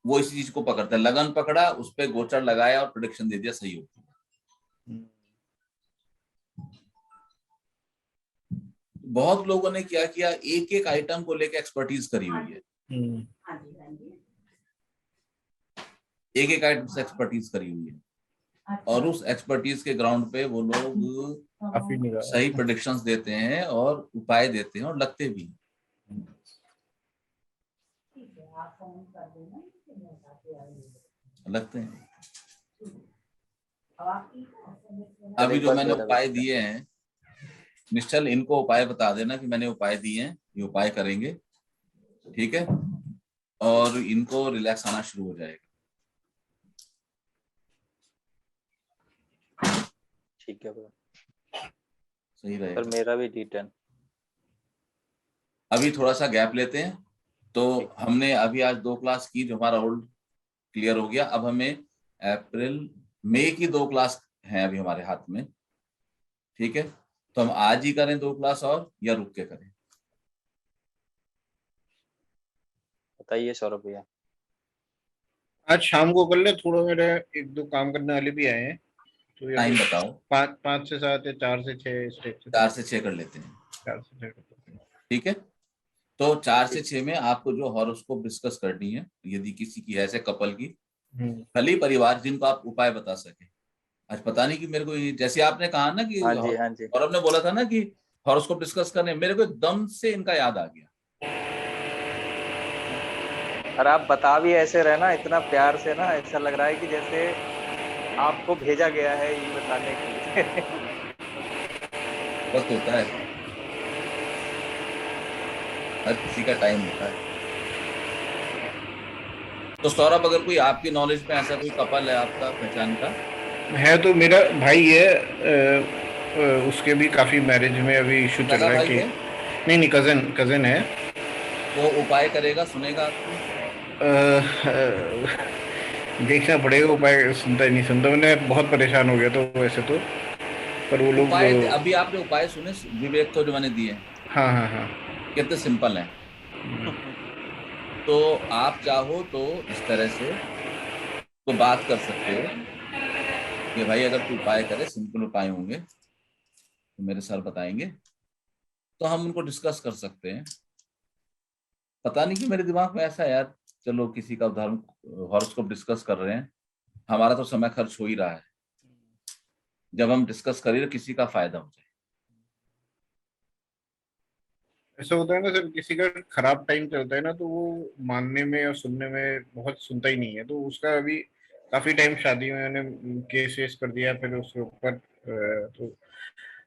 वो इसी चीज को पकड़ते हैं। लगन पकड़ा, उस पर गोचर लगाया और प्रोडिक्शन दे दिया, सही होती है। बहुत लोगों ने क्या किया, एक एक आइटम को लेकर एक्सपर्टीज करी हुई है, एक एक आइटम से एक्सपर्टीज करी हुई है, और उस एक्सपर्टीज के ग्राउंड पे वो लोग काफी सही प्रेडिक्शंस देते हैं और उपाय देते हैं और लगते भी हैं। लगते हैं। अभी जो मैंने उपाय दिए हैं, निश्चल इनको उपाय बता देना कि मैंने उपाय दिए हैं, ये उपाय करेंगे, ठीक है, और इनको रिलैक्स आना शुरू हो जाएगा। ठीक है सही रहेगा। सर, मेरा भी D10। अभी थोड़ा सा गैप लेते हैं। तो हमने अभी आज 2 क्लास की, जो हमारा ओल्ड क्लियर हो गया। अब हमें अप्रैल मई की 2 क्लास हैं अभी हमारे हाथ में, ठीक है। तो हम आज ही करें 2 क्लास और, या रुक के करें? बताइए सौरभ भैया। आज शाम को कर ले, थोड़ा मेरे एक दो काम करने वाले भी आए हैं, तो टाइम बताओ। 5 से 7 या 4 से 6 इस टाइप से। 4 से 6 कर लेते हैं, 4 से 6 कर सकते हैं। ठीक है। तो 4 से 6 में आपको जो हॉरोस्कोप डिस्कस करनी है, यदि किसी की है, ऐसे कपल की, भली परिवार, जिनको आप उपाय बता सके। आज पता नहीं कि मेरे को जैसे आपने कहा ना कि, हाँ जी, हाँ जी। और आपने बोला था ना कि हॉरोस्कोप डिस्कस करने, मेरे को एकदम से इनका याद आ गया। और आप बता भी ऐसे रहे ना, इतना प्यार से ना, ऐसा लग रहा है कि जैसे आपको भेजा गया है ये बताने के लिए। वक्त होता है, हर किसी का टाइम होता है। तो सौरभ, अगर कोई आपकी नॉलेज में ऐसा कोई कपल है आपका पहचान का? है तो मेरा भाई है, उसके भी काफी मैरिज में अभी इशू चल दादा रहा है भाई कि है? नहीं, कजन कजन है। वो उपाय करेगा, सुनेगा आपको? देखना पड़ेगा, उपाय सुनता ही नहीं, सुनता। मैंने बहुत परेशान हो गया तो वैसे तो, पर वो लोग। उपाय अभी आपने उपाय सुने विवेक को जो मैंने दिए हैं, हाँ हाँ हाँ। कितने सिंपल हैं। तो आप चाहो तो इस तरह से तो बात कर सकते हो कि भाई अगर तू उपाय करे, सिंपल उपाय होंगे तो मेरे सर बताएंगे, तो हम उनको डिस्कस कर सकते हैं। पता नहीं कि मेरे दिमाग में ऐसा है यार, चलो किसी का धर्म हॉरोस्कोप डिस्कस कर रहे हैं, हमारा तो समय खर्च हो ही रहा है, जब हम डिस्कस करें तो किसी का फायदा हो जाए। ऐसा होता है ना सर, किसी का खराब टाइम चलता है ना, तो वो मानने में और सुनने में बहुत सुनता ही नहीं है। तो उसका अभी काफी टाइम शादी में मैंने केस वेस कर दिया, फिर उसके ऊपर तो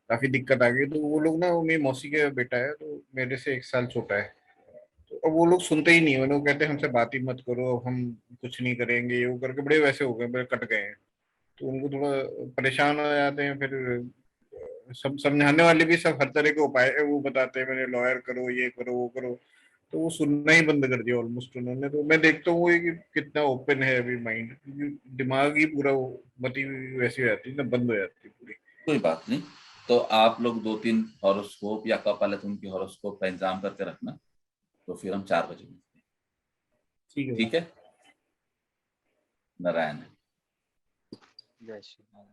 काफी दिक्कत आ गई। तो वो लोग ना, वो मेरी मौसी का बेटा है, तो मेरे से 1 साल छोटा है। तो अब वो लोग सुनते ही नहीं है, वो कहते हैं हमसे बात ही मत करो, अब हम कुछ नहीं करेंगे, ये वो करके बड़े वैसे हो गए, बड़े कट गए हैं। तो उनको थोड़ा परेशान हो जाते हैं। फिर सब समझाने वाले भी सब हर तरह के उपाय वो बताते हैं, मैंने लॉयर करो, ये करो, वो करो। तो वो सुनना ही बंद कर दिया ऑलमोस्ट उन्होंने। तो मैं देखता हूँ कि कितना ओपन है अभी माइंड, क्योंकि दिमाग ही पूरा मती वैसी हो जाती है ना, बंद हो जाती है पूरी। कोई बात नहीं। तो आप लोग 2-3 हॉरोस्कोप या कपल है तो उनकी हॉरोस्कोप का इंतजाम करके रखना, तो फिर हम 4 बजे मिलते हैं, ठीक है। ठीक है। नारायण। जय श्री राम।